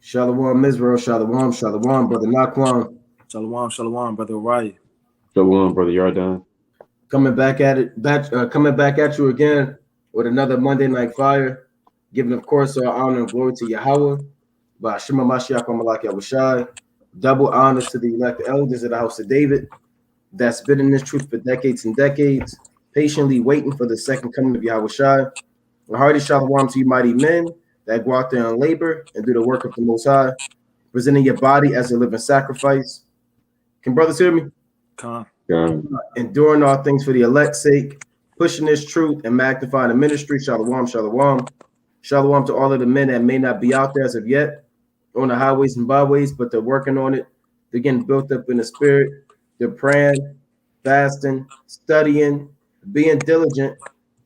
Shalom, Israel. Shalom, shalom, brother Nakwan. Shalom, shalom, brother Uriah. Shalom, brother Yardan. Coming back at you again with another Monday Night Fire, giving, of course, our honor and glory to Yahuwah, by Shema Mashiach Malak Yahushai. Double honors to the elect elders of the house of David that's been in this truth for decades and decades, patiently waiting for the second coming of Yahushai. A hearty shalom to you mighty men that go out there and labor and do the work of the Most High, presenting your body as a living sacrifice. Can brothers hear me? Come. Enduring all things for the elect's sake, pushing this truth and magnifying the ministry. Shalom, shalom. Shalom to all of the men that may not be out there as of yet on the highways and byways, but they're working on it. They're getting built up in the spirit. They're praying, fasting, studying, being diligent,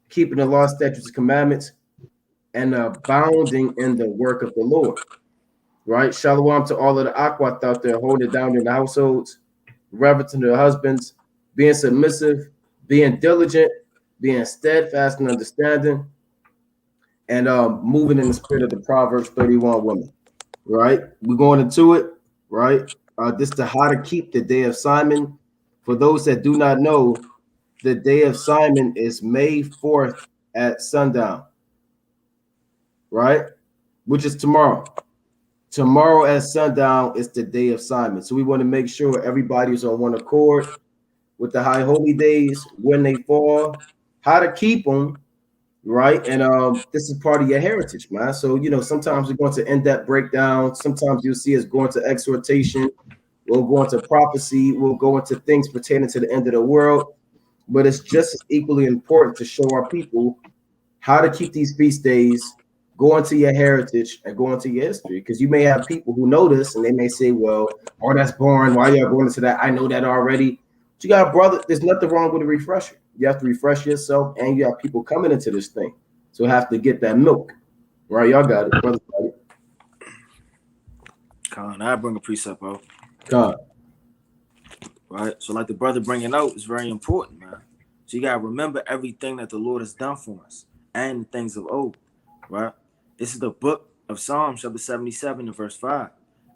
keeping the law, statutes, and commandments, and abounding in the work of the Lord. Right? Shalom to all of the Akwat out there holding it down in the households, reverencing their husbands, being submissive, being diligent, being steadfast and understanding, and moving in the spirit of the Proverbs 31 women. Right? We're going into it. Right? This is how to keep the day of Simon. For those that do not know, the day of Simon is May 4th at sundown. Right? Which is tomorrow. Tomorrow at sundown is the day of Simon. So we want to make sure everybody's on one accord with the high holy days, when they fall, how to keep them, right? And this is part of your heritage, man. So, you know, sometimes we're going to in-depth breakdown. Sometimes you'll see us going to exhortation. We'll go into prophecy. We'll go into things pertaining to the end of the world. But it's just as equally important to show our people how to keep these feast days, go into your heritage and go into your history, because you may have people who know this and they may say, well, oh, that's boring. Why y'all going into that? I know that already. But you got a brother, there's nothing wrong with a refresher. You have to refresh yourself, and you have people coming into this thing. So have to get that milk. Right? Y'all got it, brother. Con, I bring a precept out. Con. Right? So like the brother bringing out is very important, man. So you got to remember everything that the Lord has done for us and the things of old, right? This is the book of Psalms, chapter 77 and verse 5.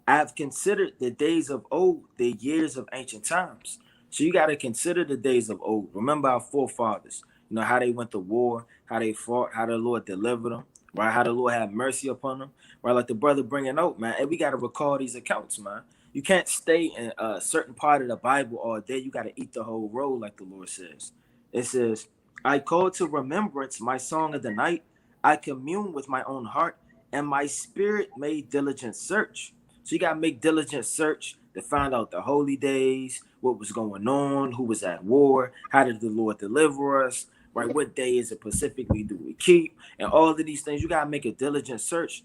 I have considered the days of old, the years of ancient times. So you got to consider the days of old. Remember our forefathers, you know, how they went to war, how they fought, how the Lord delivered them, right? How the Lord had mercy upon them, right? Like the brother bringing out, man. And we got to recall these accounts, man. You can't stay in a certain part of the Bible all day. You got to eat the whole roll, like the Lord says. It says, I call to remembrance my song of the night. I commune with my own heart, and my spirit made diligent search. So you got to make diligent search to find out the holy days, what was going on, who was at war, how did the Lord deliver us, right? What day is it specifically do we keep? And all of these things, you got to make a diligent search,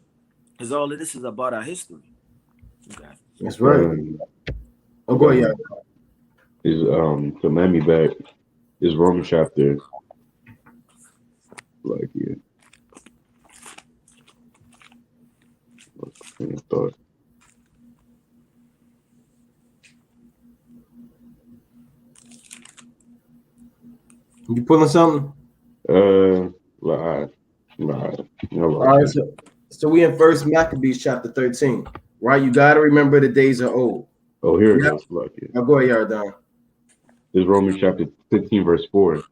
because all of this is about our history. Okay. That's right. Oh, go ahead. Is to let me back is Romans chapter like yeah. Thought. You pulling something? No. All right, so we in First Maccabees chapter 13, right? You got to remember the days are old. Oh, here it goes. Look, yeah. Now go ahead, Yardan. This is Romans chapter 15, verse 4.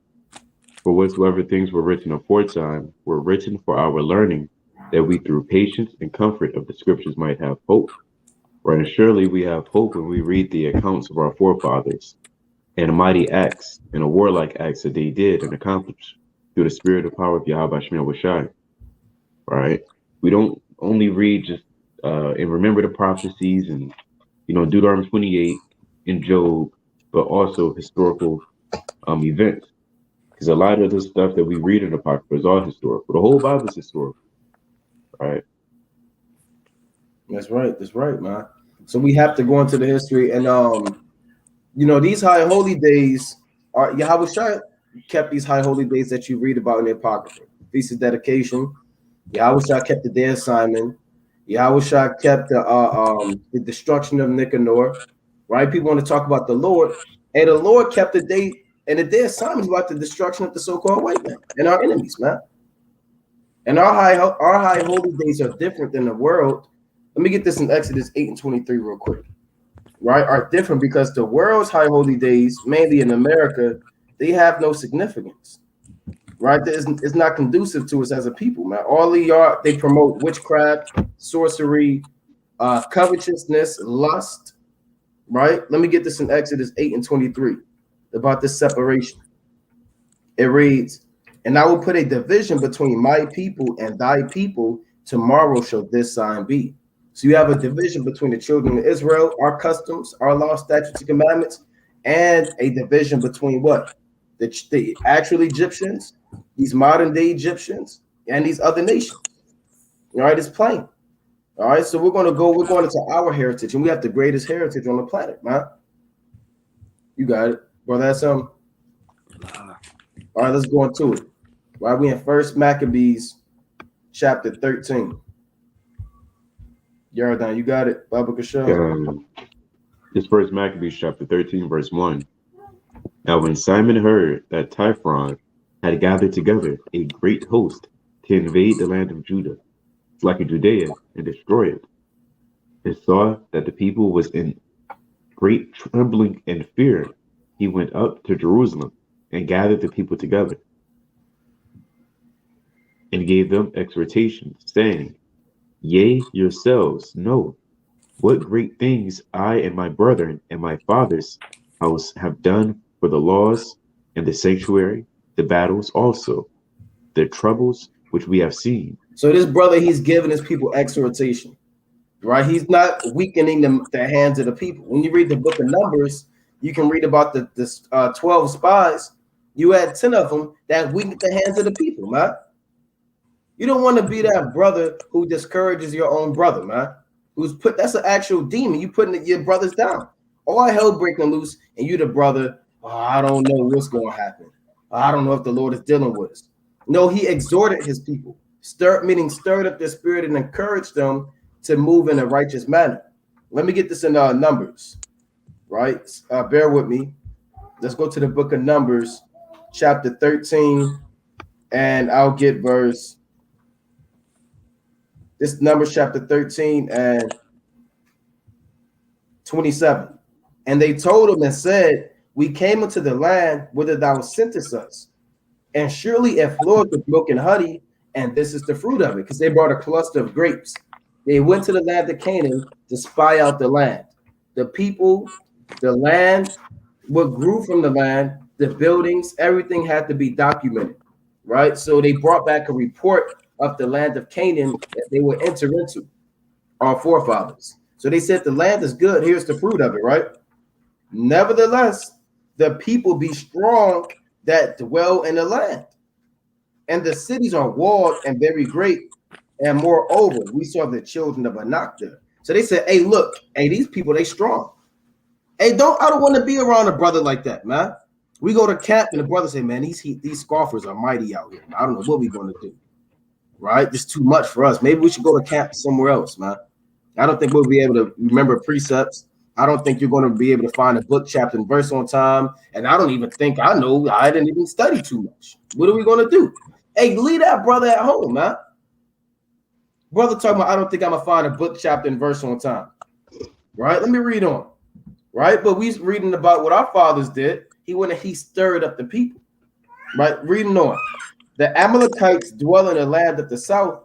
For whatsoever things were written aforetime were written for our learning, that we through patience and comfort of the scriptures might have hope. Right, and surely we have hope when we read the accounts of our forefathers and the mighty acts and the warlike acts that they did and accomplished through the spirit of power of Yahuwah Shai. Right, we don't only read just and remember the prophecies and Deuteronomy 28 and Job, but also historical events. Because a lot of the stuff that we read in the Apocrypha is all historical. The whole Bible is historical. Right. That's right, man. So we have to go into the history, and these high holy days are Yahuwah kept these high holy days that you read about in the Apocrypha. Feast of Dedication. Yahuwah kept the day of Simon. Yahuwah kept the destruction of Nicanor. Right? People want to talk about the Lord, and the Lord kept the day, and the day of Simon is about the destruction of the so-called white man and our enemies, man. And our high holy days are different than the world. Let me get this in Exodus 8 and 23 real quick. Right, are different because the world's high holy days, mainly in America, they have no significance. Right, it's not conducive to us as a people, man. All they promote witchcraft, sorcery, covetousness, lust. Right, let me get this in Exodus 8 and 23 about this separation. It reads, "And I will put a division between my people and thy people. Tomorrow shall this sign be." So you have a division between the children of Israel, our customs, our law, statutes, and commandments, and a division between what? The actual Egyptians, these modern day Egyptians, and these other nations. All right, it's plain. All right, so we're going into our heritage, and we have the greatest heritage on the planet, man. You got it. Brother, that's something. All right, let's go into it. Right, we in First Maccabees chapter 13. Yardan, you got it. Baba Kashal. It's First Maccabees chapter 13, verse 1. Now when Simon heard that Typhon had gathered together a great host to invade the land of Judah, like in Judea, and destroy it, and saw that the people was in great trembling and fear, he went up to Jerusalem and gathered the people together and gave them exhortation, saying, Yea, yourselves know what great things I and my brethren and my father's house have done for the laws and the sanctuary, the battles also, the troubles which we have seen. So this brother, he's giving his people exhortation, right? He's not weakening the hands of the people. When you read the book of Numbers, you can read about the 12 spies. You had 10 of them that weakened the hands of the people, man. You don't want to be that brother who discourages your own brother, man. That's an actual demon. You putting your brothers down. All hell breaking loose, and you the brother, I don't know what's going to happen. I don't know if the Lord is dealing with us. No, he exhorted his people, stirred up their spirit and encouraged them to move in a righteous manner. Let me get this in Numbers, right? Bear with me. Let's go to the book of Numbers, chapter 13, and I'll get verse. This Numbers chapter 13 and 27. And they told him and said, We came into the land whither thou sentest us. And surely it flowed with milk and honey, and this is the fruit of it, because they brought a cluster of grapes. They went to the land of Canaan to spy out the land. The people, the land, what grew from the land, the buildings, everything had to be documented, right? So they brought back a report of the land of Canaan that they would enter into, our forefathers. So they said the land is good. Here's the fruit of it, right? Nevertheless, the people be strong that dwell in the land, and the cities are walled and very great. And moreover, we saw the children of Anak there. So they said, hey, look, hey, these people, they strong. Hey, I don't want to be around a brother like that, man. We go to camp and the brother say, man, these scoffers are mighty out here. I don't know what we're going to do. Right? Just too much for us. Maybe we should go to camp somewhere else, man. I don't think we'll be able to remember precepts. I don't think you're going to be able to find a book, chapter, and verse on time. And I don't even think I know. I didn't even study too much. What are we going to do? Hey, leave that brother at home, man. Brother talking about, I don't think I'm going to find a book, chapter, and verse on time. Right? Let me read on. Right? But we reading about what our fathers did. He went and he stirred up the people. Right? Reading on. The Amalekites dwell in the land of the south,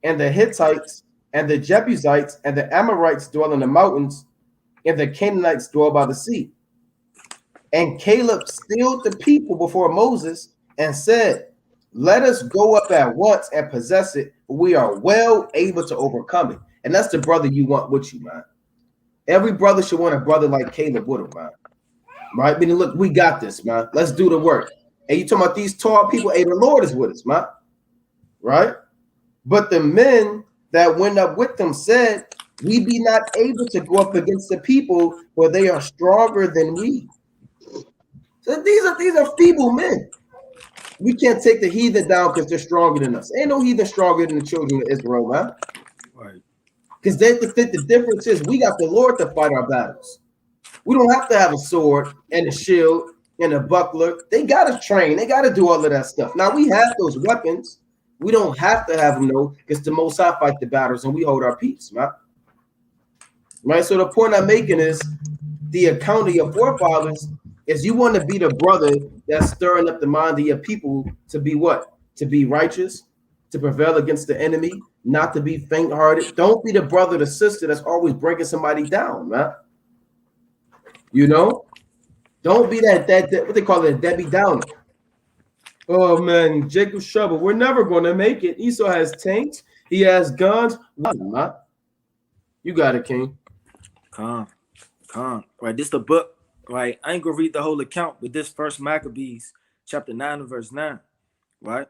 and the Hittites and the Jebusites and the Amorites dwell in the mountains, and the Canaanites dwell by the sea. And Caleb stilled the people before Moses and said, let us go up at once and possess it, for we are well able to overcome it. And that's the brother you want with you, man. Every brother should want a brother like Caleb with him, man. Right? Meaning, look, we got this, man. Let's do the work. And you talking about these tall people, hey, the Lord is with us, man. Right? But the men that went up with them said, we be not able to go up against the people, for they are stronger than we. So these are feeble men. We can't take the heathen down because they're stronger than us. Ain't no heathen stronger than the children of Israel, man. Right. Because the difference is we got the Lord to fight our battles. We don't have to have a sword and a shield and a buckler. They got to train. They got to do all of that stuff. Now, we have those weapons. We don't have to have them, though, because the Most High fight the battles and we hold our peace, man. right? So the point I'm making is the account of your forefathers is you want to be the brother that's stirring up the mind of your people to be what? To be righteous, to prevail against the enemy, not to be faint-hearted. Don't be the brother, the sister that's always breaking somebody down, man. You know, don't be that what they call it, a Debbie Downer. Oh man, Jacob Trouble. We're never going to make it. Esau has tanks. He has guns. Why not? You got it, King. Come. Right, this the book. Right, I ain't gonna read the whole account, but this First Maccabees, chapter 9 and verse 9. Right.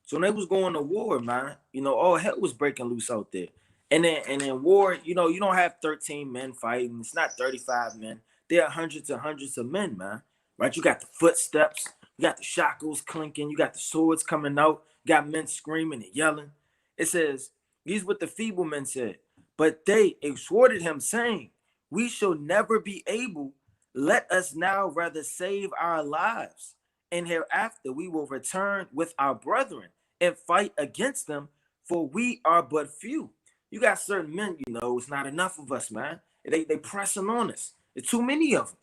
So when they was going to war, man, all hell was breaking loose out there. And then war, you don't have 13 men fighting. It's not 35 men. There are hundreds and hundreds of men, man. Right? You got the footsteps, you got the shackles clinking, you got the swords coming out, you got men screaming and yelling. It says, these what the feeble men said. But they exhorted him, saying, we shall never be able. Let us now rather save our lives, and hereafter we will return with our brethren and fight against them, for we are but few. You got certain men, it's not enough of us, man. They pressing on us. There's too many of them.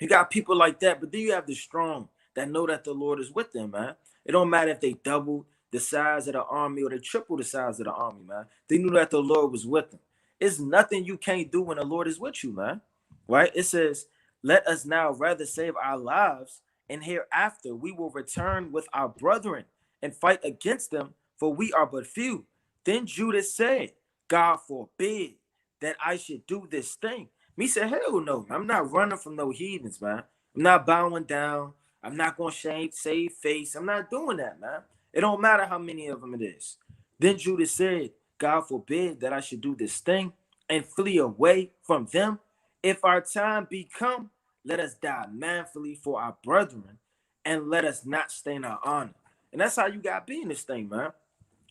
You got people like that, but then you have the strong that know that the Lord is with them, man. It don't matter if they double the size of the army or they triple the size of the army, man. They knew that the Lord was with them. It's nothing you can't do when the Lord is with you, man. Right? It says, let us now rather save our lives, and hereafter we will return with our brethren and fight against them, for we are but few. Then Judas said, God forbid that I should do this thing. Me said, hell no. I'm not running from no heathens, man. I'm not bowing down. I'm not going to save face. I'm not doing that, man. It don't matter how many of them it is. Then Judas said, God forbid that I should do this thing and flee away from them. If our time be come, let us die manfully for our brethren, and let us not stain our honor. And that's how you got to be in this thing, man.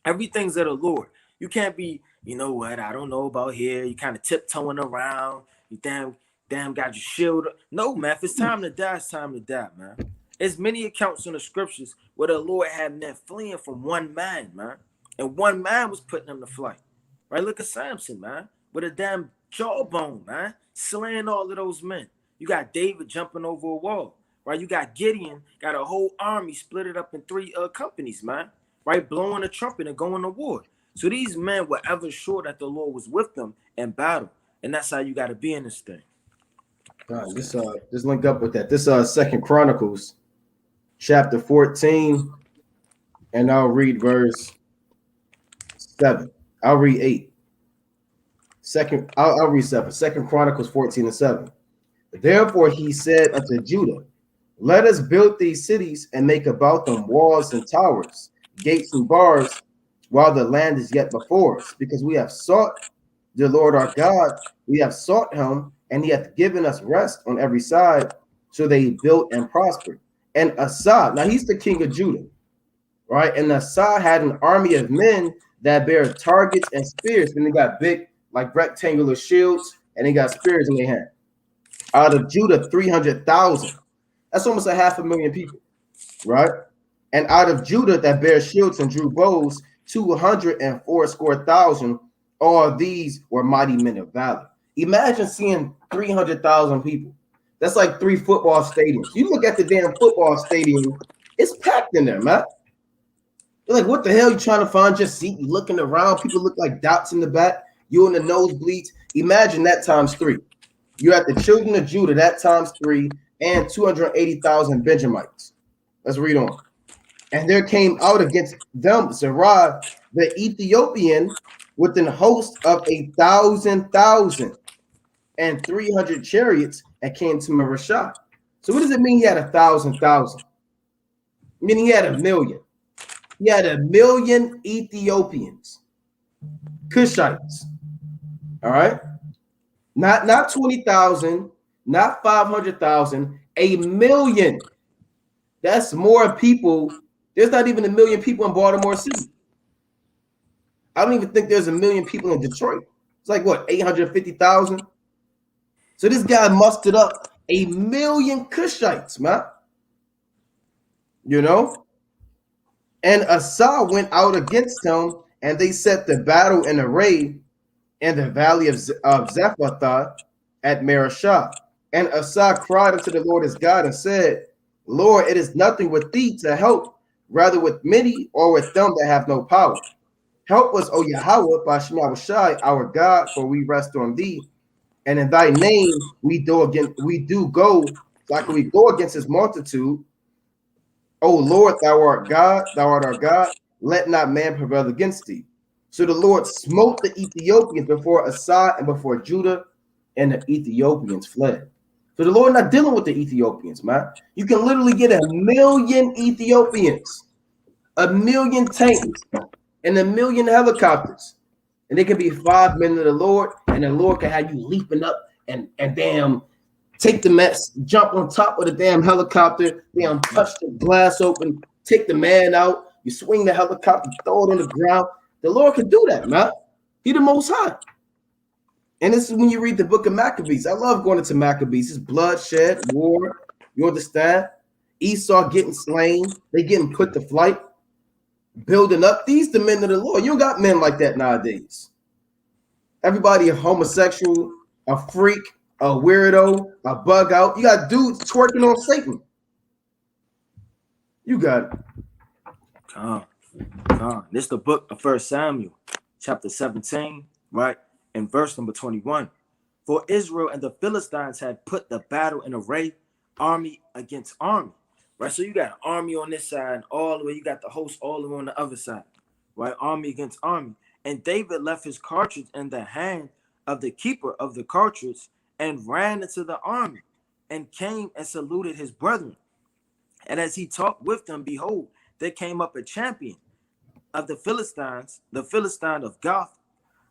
Everything's of the Lord. You can't be, you know what, I don't know about here. You kind of tiptoeing around. You damn got your shield. No, man, if it's time to die, it's time to die, man. There's many accounts in the scriptures where the Lord had men fleeing from one man, man. And one man was putting them to flight. Right? Look at Samson, man. With a damn jawbone, man. Slaying all of those men. You got David jumping over a wall. Right? You got Gideon, got a whole army split it up in three companies, man. Right? Blowing a trumpet and going to war. So these men were ever sure that the Lord was with them in battle. And that's how you got to be in this thing. Just link up with that. This Second Chronicles, chapter 14, and I'll read verse 7. I'll read 8. I'll read 7. Second Chronicles 14 and 7. Therefore he said unto Judah, let us build these cities and make about them walls and towers, gates and bars, while the land is yet before us, because we have sought the Lord our God, we have sought him, and he hath given us rest on every side. So they built and prospered. And Asa, now he's the king of Judah, right? And Asa had an army of men that bear targets and spears, and they got big, like rectangular shields, and they got spears in their hand. Out of Judah, 300,000. That's almost 500,000 people, right? And out of Judah that bear shields and drew bows, 280,000. All these were mighty men of valor. Imagine seeing 300,000 people. That's like 3 football stadiums. You look at the damn football stadium, it's packed in there, man. You're like, what the hell? You trying to find your seat? You looking around. People look like dots in the back. You in the nosebleeds. Imagine that times 3. You at the children of Judah, that times 3, and 280,000 Benjamites. Let's read on. And there came out against them Zerah, the Ethiopian, with an host of 1,000,000 and 300 chariots, and came to Marashah. So what does it mean he had 1,000,000? Meaning he had 1,000,000. He had 1,000,000 Ethiopians, Cushites. All right, not 20,000, not 500,000, 1,000,000. That's more people. There's not even 1,000,000 people in Baltimore City. I don't even think there's 1,000,000 people in Detroit. It's like what, 850,000? So this guy mustered up 1,000,000 Cushites, man. You know? And Asa went out against him, and they set the battle in array, in the valley of Zephathah at Marashah. And Asa cried unto the Lord his God and said, Lord, it is nothing with thee to help, rather with many or with them that have no power. Help us, O Yahuwah, by Shema Shai, our God, for we rest on thee. And in thy name we do go, like we go against his multitude. O Lord, thou art God, thou art our God. Let not man prevail against thee. So the Lord smote the Ethiopians before Asa and before Judah, and the Ethiopians fled. So the Lord not dealing with the Ethiopians, man. You can literally get 1,000,000 Ethiopians, 1,000,000 tanks, and 1,000,000 helicopters. And they can be 5 men of the Lord, and the Lord can have you leaping up and damn take the mess, jump on top of the damn helicopter, damn touch the glass open, take the man out, you swing the helicopter, throw it on the ground. The Lord can do that, man. He the Most High. And this is when you read the book of Maccabees. I love going into Maccabees. It's bloodshed, war. You understand? Esau getting slain. They getting put to flight. Building up. These the men of the Lord. You don't got men like that nowadays. Everybody a homosexual, a freak, a weirdo, a bug out. You got dudes twerking on Satan. You got it. This is the book of 1 Samuel, chapter 17, right? In verse number 21. For Israel and the Philistines had put the battle in array, army against army. Right? So you got an army on this side, all the way, you got the host all the way on the other side. Right? Army against army. And David left his cartridge in the hand of the keeper of the cartridge and ran into the army and came and saluted his brethren. And as he talked with them, behold, there came up a champion of the Philistines, the Philistine of Gath,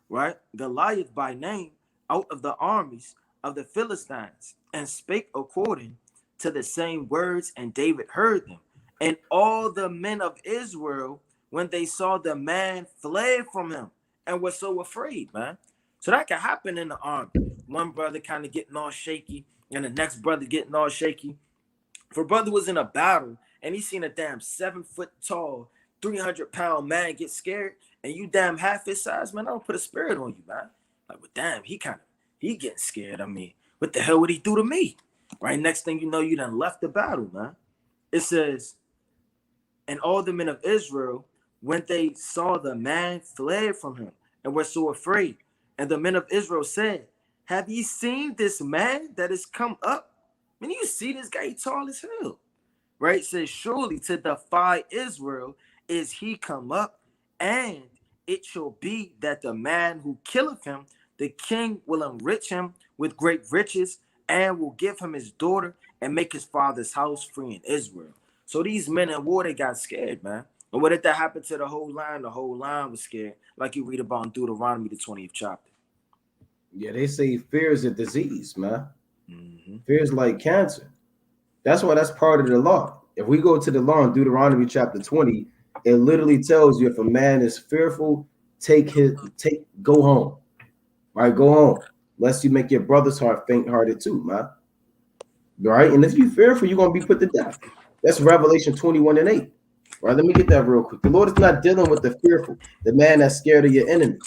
right? Goliath by name, out of the armies of the Philistines, and spake according to the same words, and David heard them. And all the men of Israel, when they saw the man, fled from him and were so afraid, man. So that can happen in the army. One brother kind of getting all shaky, and the next brother getting all shaky. If a brother was in a battle and he seen a damn 7 foot tall, 300-pound man get scared, and you damn half his size, man, I don't put a spirit on you, man. Like, well, damn, he getting scared. I mean, what the hell would he do to me? Right? Next thing you know, you done left the battle, man. It says, and all the men of Israel, when they saw the man, fled from him and were so afraid. And the men of Israel said, have ye seen this man that is come up? I mean, you see this guy, he tall as hell. Right? It says, surely to defy Israel is he come up, and it shall be that the man who killeth him, the king will enrich him with great riches, and will give him his daughter, and make his father's house free in Israel. So these men in war, they got scared, man. And what did that happen to the whole line? The whole line was scared, like you read about in Deuteronomy, the 20th chapter. Yeah, they say fear is a disease, man. Mm-hmm. Fear is like cancer. That's why that's part of the law. If we go to the law in Deuteronomy chapter 20, it literally tells you if a man is fearful, go home. Right, go home. Lest you make your brother's heart faint-hearted too, man. Right? And if you're fearful, you're gonna be put to death. That's Revelation 21:8. Right, let me get that real quick. The Lord is not dealing with the fearful, the man that's scared of your enemy.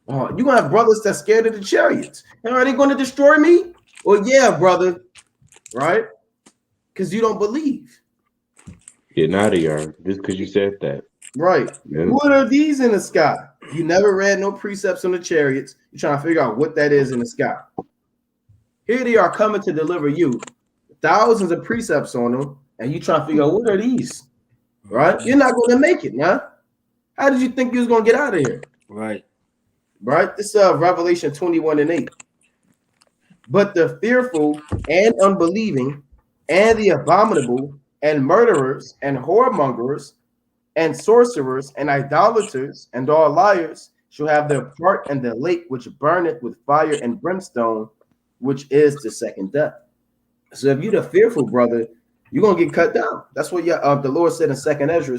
Oh, you're gonna have brothers that's scared of the chariots. And are they going to destroy me? Well, yeah, brother. Right? Because you don't believe. Getting out of here just because you said that. Right. Yeah. What are these in the sky? You never read no precepts on the chariots. You're trying to figure out what that is in the sky. Here they are coming to deliver you. Thousands of precepts on them, and you trying to figure out what are these? Right? You're not going to make it, man. How did you think you was going to get out of here? Right. Right? This is Revelation 21:8. But the fearful and unbelieving and the abominable and murderers and whoremongers and sorcerers and idolaters and all liars shall have their part in the lake which burneth with fire and brimstone, which is the second death. So if you're the fearful brother, you're going to get cut down. That's what the Lord said in 2nd Ezra,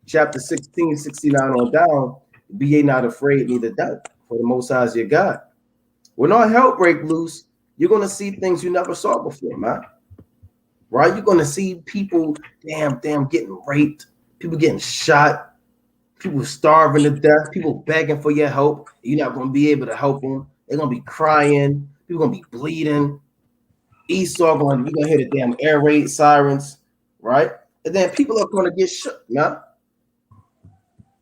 chapter 16, 69 on down. Be ye not afraid, neither doubt, for the Most High is your God. When all hell break loose, you're going to see things you never saw before, man. Right? You're going to see people, damn, getting raped, people getting shot, People starving to death, people begging for your help. You're not going to be able to help them. They're going to be crying. People going to be bleeding. Esau going, you're going to hear the damn air raid sirens, right? And then people are going to get shook, man.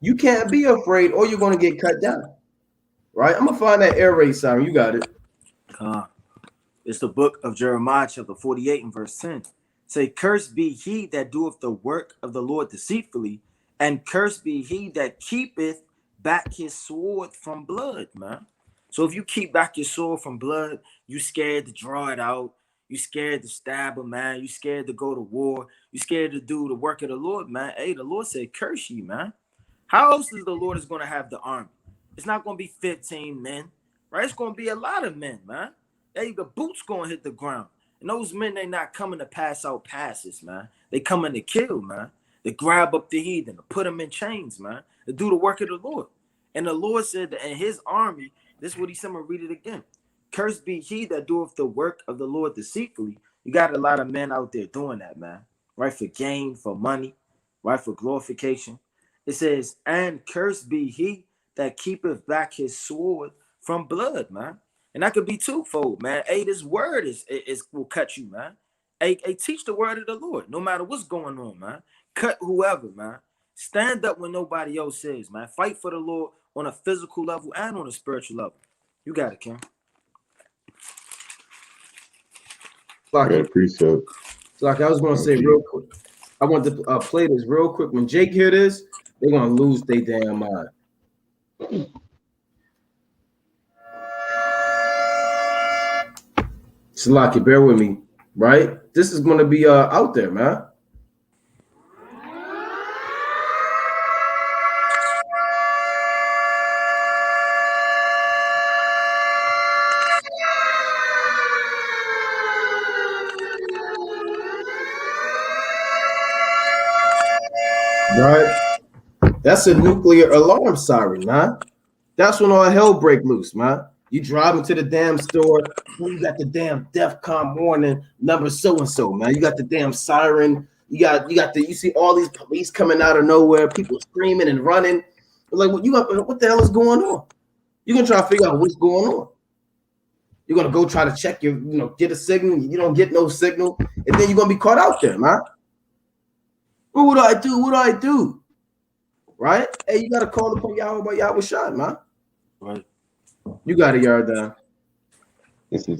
You can't be afraid or you're going to get cut down, right? I'm going to find that air raid siren. You got it. It's the book of Jeremiah, chapter 48 and verse 10. Say, cursed be he that doeth the work of the Lord deceitfully, and cursed be he that keepeth back his sword from blood, man. So if you keep back your sword from blood, you scared to draw it out. You scared to stab a man. You scared to go to war. You scared to do the work of the Lord, man. Hey, the Lord said, curse ye, man. How else is the Lord is going to have the army? It's not going to be 15 men, right? It's going to be a lot of men, man. Hey, the boots going to hit the ground. And those men, they not coming to pass out passes, man. They coming to kill, man. To grab up the heathen, to put them in chains, man. To do the work of the Lord. And the Lord said that in his army, this is what he said, I'm going to read it again. Cursed be he that doeth the work of the Lord deceitfully. You got a lot of men out there doing that, man. Right? For gain, for money, right? For glorification. It says, and cursed be he that keepeth back his sword from blood, man. And that could be twofold, man. Hey, this word is will cut you, man. Hey, teach the word of the Lord, no matter what's going on, man. Cut whoever, man. Stand up when nobody else says, man. Fight for the Lord on a physical level and on a spiritual level. You got it, Kim. Precept. Like I was going to say real quick. I want to play this real quick. When Jake hear this, they're going to lose their damn mind. Salaki, bear with me, right? This is going to be out there, man. Right? That's a nuclear alarm siren, man. That's when all hell break loose, man. You drive into the damn store, you got the damn DEFCON warning number so and so, man. You got the damn siren. You see all these police coming out of nowhere, people screaming and running. Like, what the hell is going on? You're gonna try to figure out what's going on. You're gonna go try to check get a signal. You don't get no signal, and then you're gonna be caught out there, man. What do I do? What do I do? Right? Hey, you gotta call upon Yahuwah shot, man. Right. You got a yard down. This is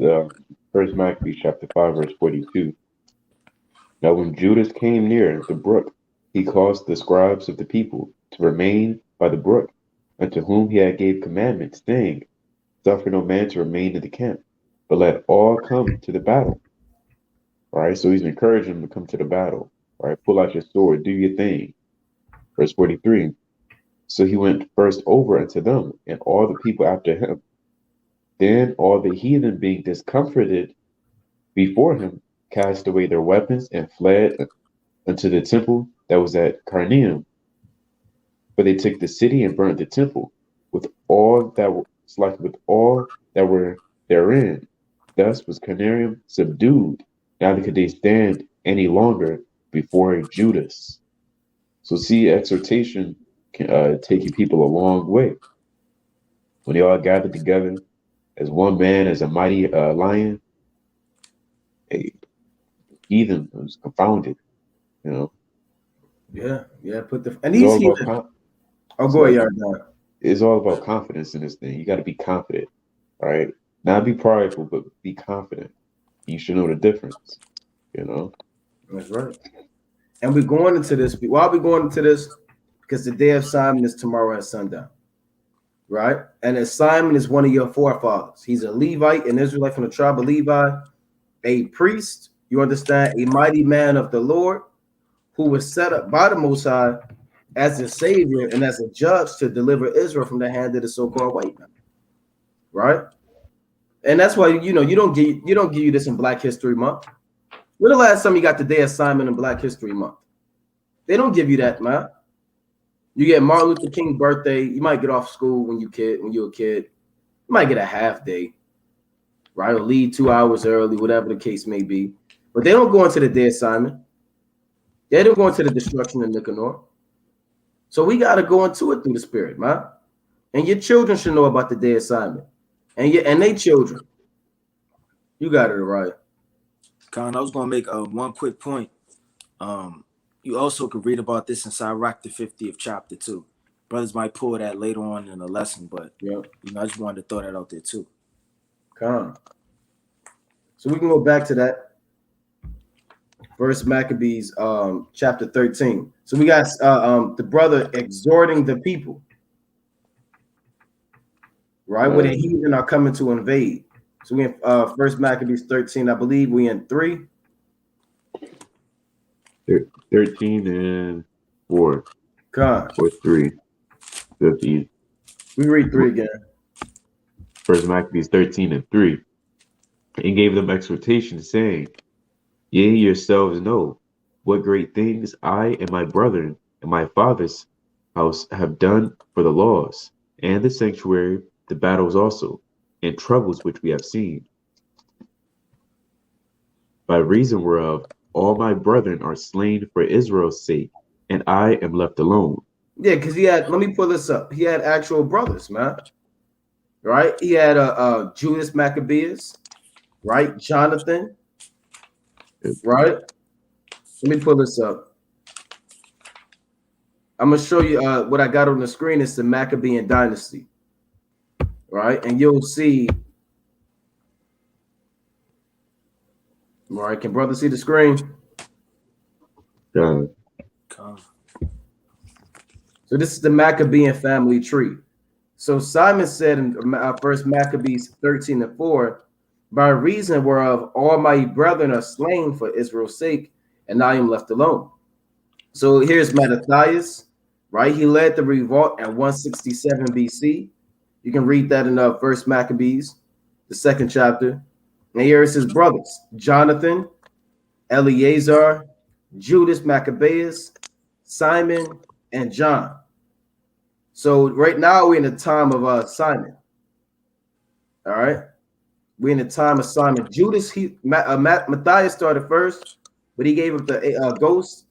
First Maccabees chapter 5, verse 42. Now when Judas came near the brook, he caused the scribes of the people to remain by the brook, unto whom he had gave commandment, saying, suffer no man to remain in the camp, but let all come to the battle. All right, so he's encouraging them to come to the battle. All right, pull out your sword, do your thing. Verse 43. So he went first over unto them, and all the people after him. Then all the heathen, being discomforted before him, cast away their weapons and fled unto the temple that was at Carneum. For they took the city and burnt the temple with all that were therein. Thus was Carneum subdued. Neither could they stand any longer before Judas. So see, exhortation can take people a long way. When they all gathered together as one man, as a mighty lion, a heathen was confounded. Yeah. Put the and these heathen. Go ahead, it's all about confidence in this thing. You got to be confident, all right? Not be prideful, but be confident. You should know the difference, That's right. And we're going into this. Why are we going into this? Because the day of Simon is tomorrow at sundown, right? And as Simon is one of your forefathers. He's a Levite, an Israelite from the tribe of Levi, a priest, you understand, a mighty man of the Lord, who was set up by the Most High as a savior and as a judge to deliver Israel from the hand of the so-called white man, right? And that's why you don't give you this in Black History Month. When the last time you got the day of Simon in Black History Month? They don't give you that, man. You get Martin Luther King's birthday. You might get off school when you're a kid. You might get a half day, right? Or leave 2 hours early, whatever the case may be. But they don't go into the day of Simon. They don't go into the destruction of Nicanor. So we got to go into it through the Spirit, man. And your children should know about the day assignment, and they children. You got it right. Con, I was gonna make one quick point. You also could read about this in Sirach the 50th chapter too. Brothers might pull that later on in the lesson, but I just wanted to throw that out there too. Con. So we can go back to that. First Maccabees, chapter 13. So we got the brother exhorting the people, right? When the heathen are coming to invade. So we in First Maccabees 13, I believe we in 3. 13 and 4. Con. Or 3. That's easy. We read 3 again. First Maccabees 13 and 3. And gave them exhortation, saying, Yea, yourselves know what great things I and my brethren and my father's house have done for the laws, and the sanctuary, the battles also, and troubles which we have seen. By reason whereof all my brethren are slain for Israel's sake, and I am left alone. Yeah, because he had, let me pull this up. He had actual brothers, man. Right? He had Judas Maccabeus, right? Jonathan, right? Let me pull this up. I'm going to show you what I got on the screen is the Maccabean dynasty, right? And you'll see, right? Can brother see the screen? Con. So this is the Maccabean family tree. So Simon said in First Maccabees 13 and 4, by reason whereof all my brethren are slain for Israel's sake, and I am left alone. So here's Mattathias, right? He led the revolt at 167 BC. You can read that in First Maccabees, the 2nd chapter. And here's his brothers, Jonathan, Eleazar, Judas Maccabeus, Simon, and John. So right now we're in the time of Simon. All right. We're in the time of Simon. Judas, Matthias started first, but he gave up the ghost.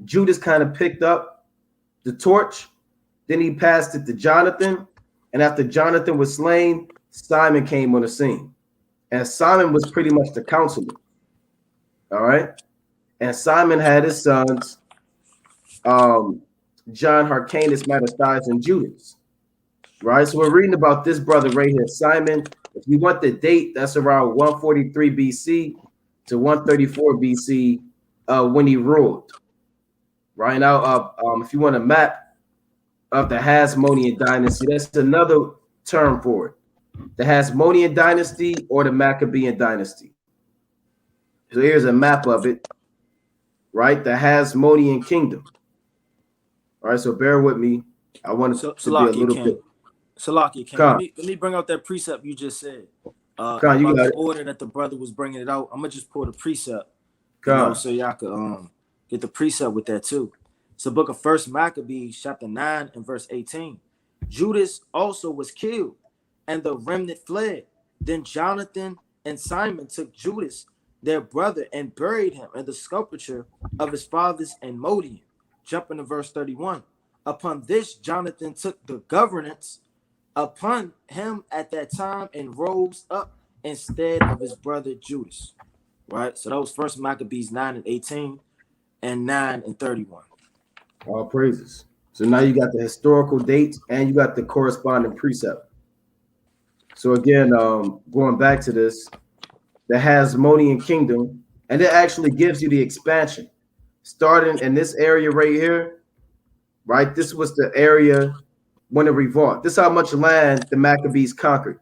Judas kind of picked up the torch. Then he passed it to Jonathan. And after Jonathan was slain, Simon came on the scene. And Simon was pretty much the counselor. All right. And Simon had his sons, John, Hyrcanus, Mattathias, and Judas. Right. So we're reading about this brother right here, Simon. If you want the date, that's around 143 BC to 134 BC when he ruled. Right now, if you want a map of the Hasmonean dynasty, that's another term for it. The Hasmonean dynasty or the Maccabean dynasty. So here's a map of it, right? The Hasmonean kingdom. All right, so bear with me. I want to be a little bit. Salakia, let me bring out that precept you just said. About you got the order that the brother was bringing it out. I'm gonna just pull the precept, so y'all could get the precept with that too. It's the book of First Maccabees, chapter 9 and verse 18. Judas also was killed, and the remnant fled. Then Jonathan and Simon took Judas, their brother, and buried him in the sepulchre of his fathers in Modian. Jumping to verse 31. Upon this, Jonathan took the governance upon him at that time and rose up instead of his brother Judas. Right? So that was First Maccabees 9 and 18 and 9 and 31. All praises. So now you got the historical dates and you got the corresponding precept. So again, going back to this, the Hasmonean kingdom, and it actually gives you the expansion. Starting in this area right here, right? This was the area when it revolted. This is how much land the Maccabees conquered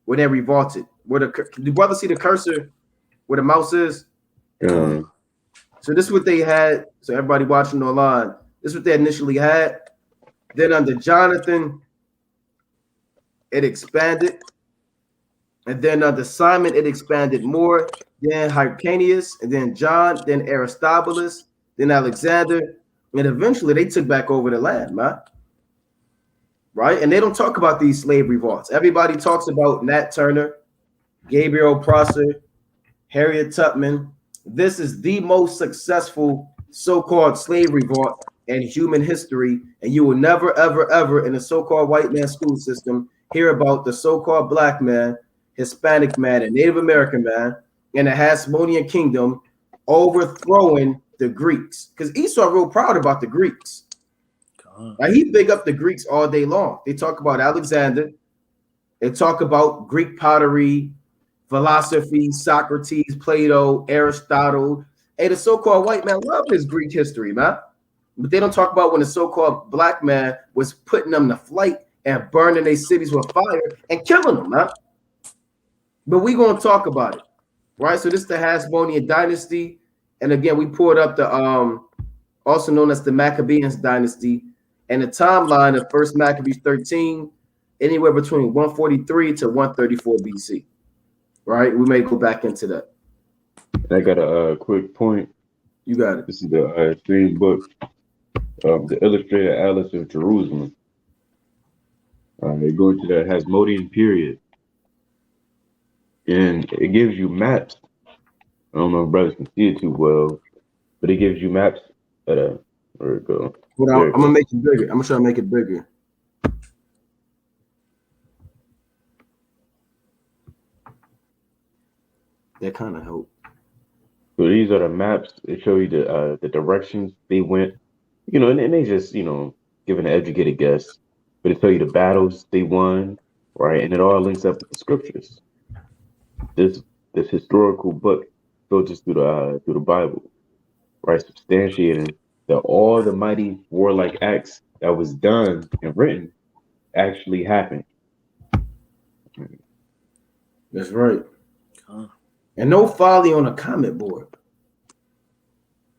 when they revolted. Do you brother see the cursor where the mouse is? So this is what they had. So everybody watching online, this is what they initially had. Then under Jonathan, it expanded. And then under Simon, it expanded more. Then Hyrcanus, and then John, then Aristobulus, then Alexander. And eventually they took back over the land, man. Right? And they don't talk about these slave revolts. Everybody talks about Nat Turner, Gabriel Prosser, Harriet Tubman. This is the most successful so-called slave revolt in human history, and you will never, ever, ever in the so-called white man school system hear about the so-called black man, Hispanic man, and Native American man in the Hasmonean kingdom overthrowing the Greeks. Because Esau real proud about the Greeks. Like, he big up the Greeks all day long. They talk about Alexander. They talk about Greek pottery, philosophy, Socrates, Plato, Aristotle. Hey, the so-called white man love his Greek history, man. But they don't talk about when the so-called black man was putting them to flight and burning their cities with fire and killing them, man. But we gonna talk about it, right? So this is the Hasmonean dynasty, and again, we pulled up the also known as the Maccabean dynasty, and the timeline of First Maccabees 13, anywhere between 143 to 134 BC. Right? We may go back into that. I got a quick point. You got it. This is the same book, the Illustrated Atlas of Jerusalem. They go into the Hasmonean period, and it gives you maps. I don't know if brothers can see it too well, but it gives you maps at a. Where it go? I'm gonna make it bigger. I'm gonna try to make it bigger. That kind of help. So these are the maps. They show you the directions they went, and they just give an educated guess, but they tell you the battles they won, right? And it all links up with the scriptures. This historical book filters through the Bible, right? Substantiating that all the mighty warlike acts that was done and written actually happened. That's right. And no folly on a comment board.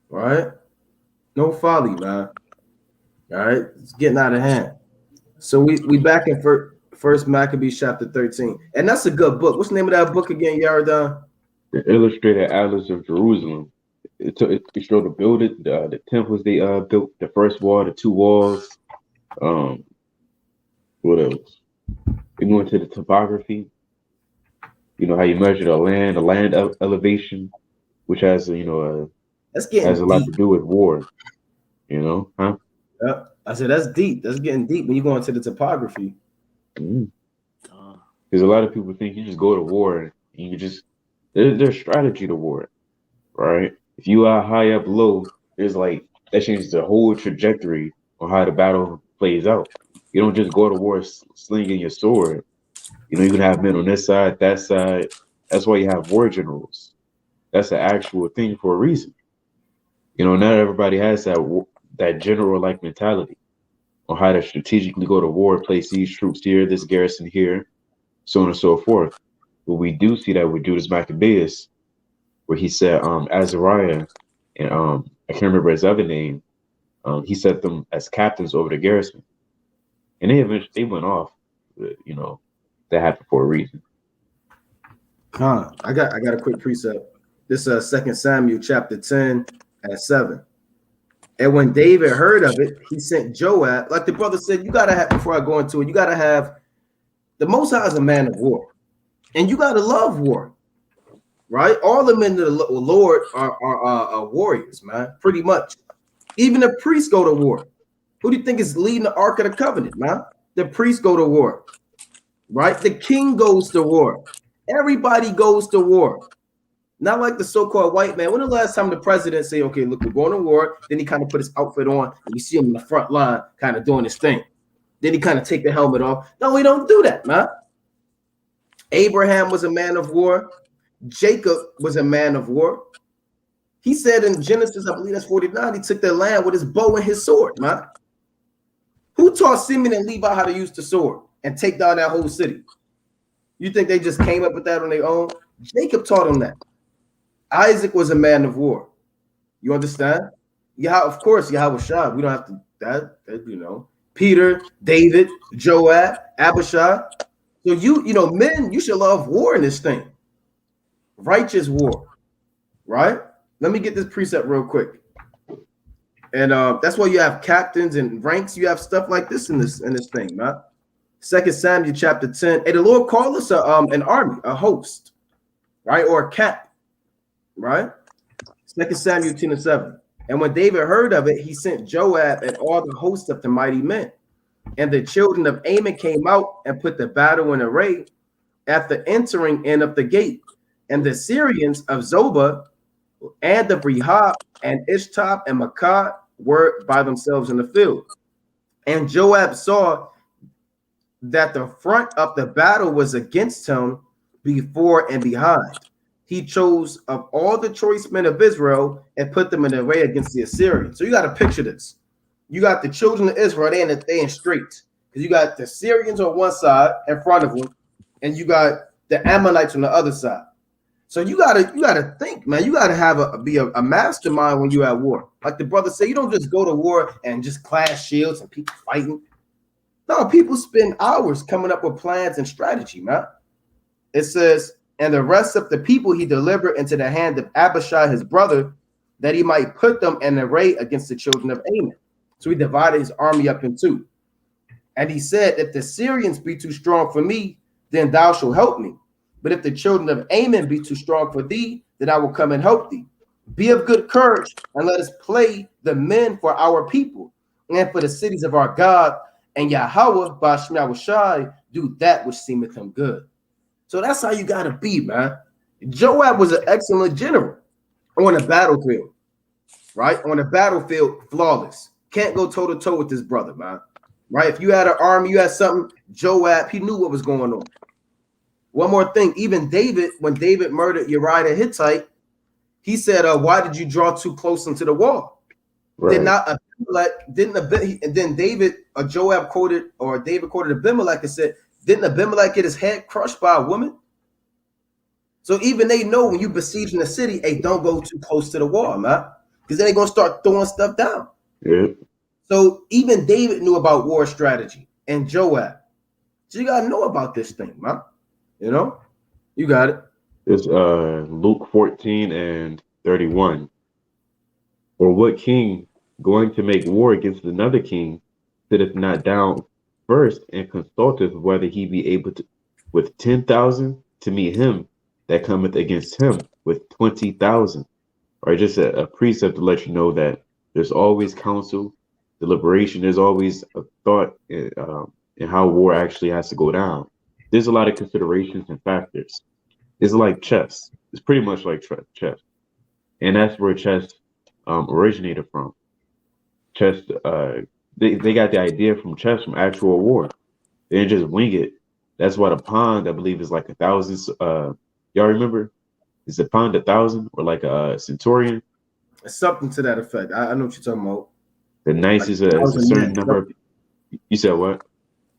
Right? No folly, man. All right, it's getting out of hand. So we back in First Maccabees chapter 13, and that's a good book. What's the name of that book again, Yardan? The Illustrated Atlas of Jerusalem. It showed the building, the temples they built, the first wall, the two walls. What else? We go into the topography. You know how you measure the land elevation, which has that's getting has a lot to do with war. Huh? Yeah, I said that's deep. That's getting deep when you go into the topography. Because a lot of people think you just go to war and you just there's strategy to war, right? If you are high up low, there's like that changes the whole trajectory on how the battle plays out. You don't just go to war slinging your sword. You can have men on this side, that side. That's why you have war generals. That's an actual thing for a reason. Not everybody has that general-like mentality on how to strategically go to war, place these troops here, this garrison here, so on and so forth. But we do see that with Judas Maccabeus, where he said Azariah, and I can't remember his other name, he set them as captains over the garrison. And they went off, that happened for a reason. I got a quick precept. This is 2 Samuel chapter 10 and 7. And when David heard of it, he sent Joab. Like the brother said, you gotta have, before I go into it, you gotta have the Most High is a man of war, and you gotta love war, right? All the men of the Lord are warriors, man. Pretty much, even the priests go to war. Who do you think is leading the Ark of the Covenant, man? The priests go to war, right? The king goes to war. Everybody goes to war. Not like the so-called white man. When the last time the president say, okay, look, we're going to war, then he kind of put his outfit on and you see him in the front line kind of doing his thing. Then he kind of take the helmet off. No, we don't do that, man. Abraham was a man of war. Jacob was a man of war. He said in Genesis, I believe that's 49, he took the land with his bow and his sword, man. Who taught Simeon and Levi how to use the sword and take down that whole city? You think they just came up with that on their own? Jacob taught them that. Isaac was a man of war. You understand? Yeah, of course, Yahuwah. We don't have to that. Peter, David, Joab, Abishai. So men, you should love war in this thing. Righteous war, right? Let me get this precept real quick. And that's why you have captains and ranks. You have stuff like this in this thing, man. 2 Samuel chapter 10. And the Lord called us an army, a host, right? Or a cap, right? 2 Samuel 10 and 7. And when David heard of it, he sent Joab and all the host of the mighty men. And the children of Ammon came out and put the battle in array at the entering in of the gate. And the Syrians of Zobah and of Rehob and Ishtab and Makkah were by themselves in the field. And Joab saw that the front of the battle was against him before and behind. He chose of all the choice men of Israel and put them in array against the Assyrians. So you got to picture this. You got the children of Israel, they in straight. Because you got the Syrians on one side in front of them, and you got the Ammonites on the other side. So you gotta think, man. You gotta have a mastermind when you're at war. Like the brother said, you don't just go to war and just clash shields and people fighting. No, people spend hours coming up with plans and strategy, man. It says, and the rest of the people he delivered into the hand of Abishai, his brother, that he might put them in array against the children of Ammon. So he divided his army up in two. And he said, if the Syrians be too strong for me, then thou shalt help me. But if the children of Ammon be too strong for thee, then I will come and help thee. Be of good courage, and let us play the men for our people, and for the cities of our God, and Yahuwah, Bashim Yahushai, do that which seemeth him good. So that's how you got to be, man. Joab was an excellent general on the battlefield, right? On the battlefield, flawless. Can't go toe-to-toe with this brother, man. Right? If you had an army, you had something, Joab, he knew what was going on. One more thing, even David, when David murdered Uriah the Hittite, he said, why did you draw too close into the wall? Right. And then Joab quoted, or David quoted Abimelech and said, didn't Abimelech get his head crushed by a woman? So even they know when you besiege in the city, hey, don't go too close to the wall, man. Because then they're going to start throwing stuff down. Yeah. So even David knew about war strategy and Joab. So you got to know about this thing, man. You know, you got it. It's Luke 14 and 31. Or what king going to make war against another king sitteth not down first and consulteth whether he be able to with 10,000 to meet him that cometh against him with 20,000? Or just a precept to let you know that there's always counsel, deliberation. There's always a thought in how war actually has to go down. There's a lot of considerations and factors. It's like chess. It's pretty much like chess. And that's where chess originated from. Chess, they got the idea from chess, from actual war. They didn't just wing it. That's why the pound, I believe, is like 1,000. Y'all remember? Is the pound 1,000 or like a centurion? Something to that effect. I know what you're talking about. The knights is a certain number of. You said what?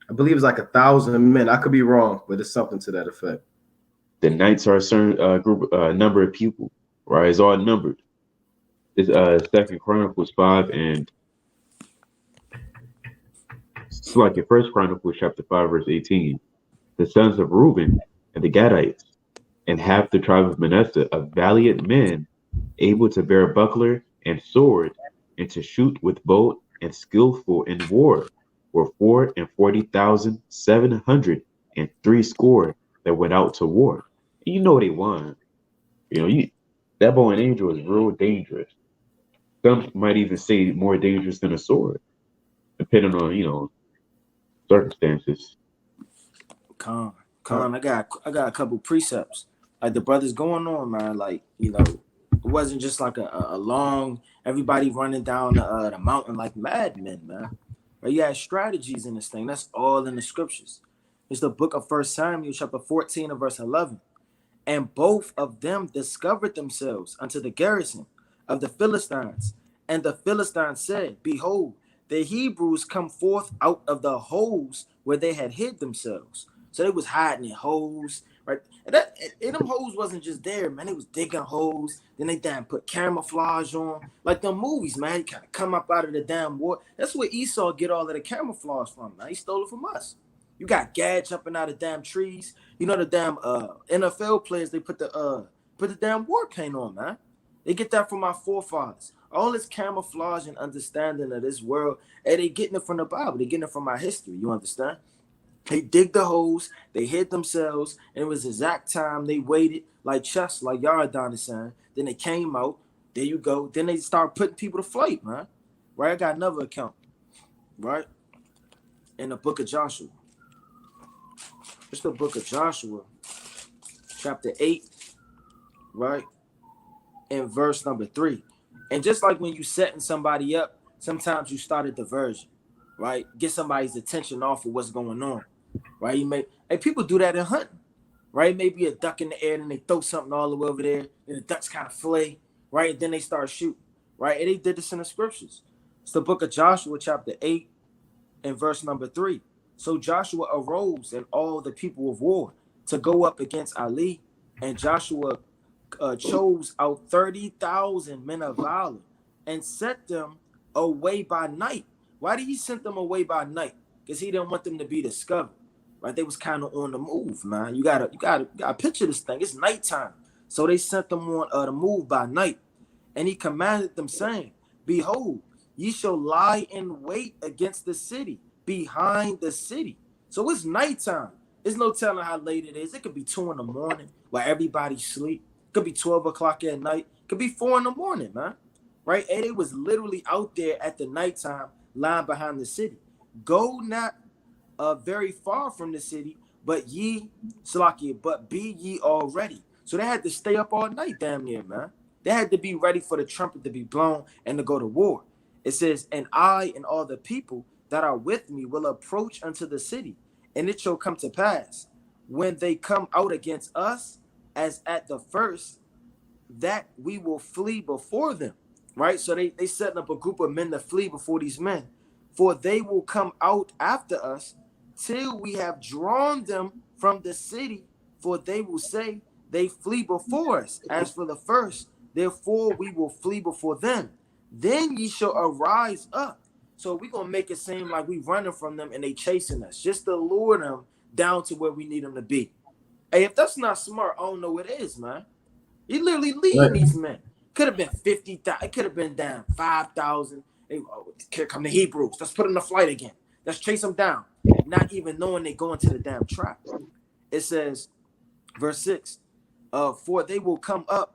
I believe it's like 1,000 men. I could be wrong, but it's something to that effect. The knights are a certain number of people, right? It's all numbered. It's 2 Chronicles 5 and it's like your 1 Chronicles chapter 5 verse 18. The sons of Reuben and the Gadites and half the tribe of Manasseh, of valiant men, able to bear buckler and sword and to shoot with bow and skillful in war, were 440,703 that went out to war. And you know they won. You know, that bow and angel is real dangerous. Some might even say more dangerous than a sword, depending on, circumstances. Con, I got a couple precepts. Like the brothers going on, man. Like, it wasn't just like a long everybody running down the mountain like madmen, man. But you had strategies in this thing. That's all in the scriptures. It's the book of 1 Samuel, chapter 14 and verse 11. And both of them discovered themselves unto the garrison of the Philistines. And the Philistines said, behold, the Hebrews come forth out of the holes where they had hid themselves. So they was hiding in holes, right? And them holes wasn't just there, man. They was digging holes. Then they damn put camouflage on. Like the movies, man. He kind of come up out of the damn water. That's where Esau get all of the camouflage from, man. He stole it from us. You got Gad jumping out of damn trees. You know the damn NFL players, they put the damn war paint on, man. They get that from our forefathers. All this camouflage and understanding of this world, and they getting it from the Bible. They getting it from our history. You understand? They dig the holes, they hid themselves, and it was exact time they waited, like chess, like Yaradon is saying. Then they came out, There you go. Then they start putting people to flight, man. Right? I got another account, right? In the book of Joshua. It's the book of Joshua, chapter 8, right? In verse number 3. And just like when you setting somebody up, sometimes you start a diversion, right? Get somebody's attention off of what's going on, right? People do that in hunting, right? Maybe a duck in the air and they throw something all the way over there, and the ducks kind of flay, right? And then they start shooting, right? And they did this in the scriptures. It's the book of Joshua, chapter 8, and verse number 3. So Joshua arose and all the people of war to go up against Ali, and Joshua chose out 30,000 men of valor and set them away by night. Why did he send them away by night? Because he didn't want them to be discovered. Right? They was kind of on the move, man. You gotta picture this thing. It's nighttime. So they sent them on the move by night. And he commanded them, saying, behold, ye shall lie in wait against the city, behind the city. So it's nighttime. There's no telling how late it is. It could be 2 in the morning while everybody sleep. It could be 12 o'clock at night. It could be 4 in the morning, man. Right? And it was literally out there at the nighttime, lying behind the city. Go not very far from the city, but be ye all ready. So they had to stay up all night, damn near, man. They had to be ready for the trumpet to be blown and to go to war. It says, and I and all the people that are with me will approach unto the city, and it shall come to pass, when they come out against us, as at the first, that we will flee before them. Right? So they setting up a group of men to flee before these men. For they will come out after us till we have drawn them from the city. For they will say, they flee before us. As for the first, therefore we will flee before them. Then ye shall arise up. So we're going to make it seem like we running from them and they chasing us, just to lure them down to where we need them to be. Hey, if that's not smart, I don't know what it is, man. You literally leading these men. Could have been 50,000. It could have been down 5,000. Here come the Hebrews. Let's put them to flight again. Let's chase them down. Not even knowing they go into the damn trap. It says, verse 6, for they will come up,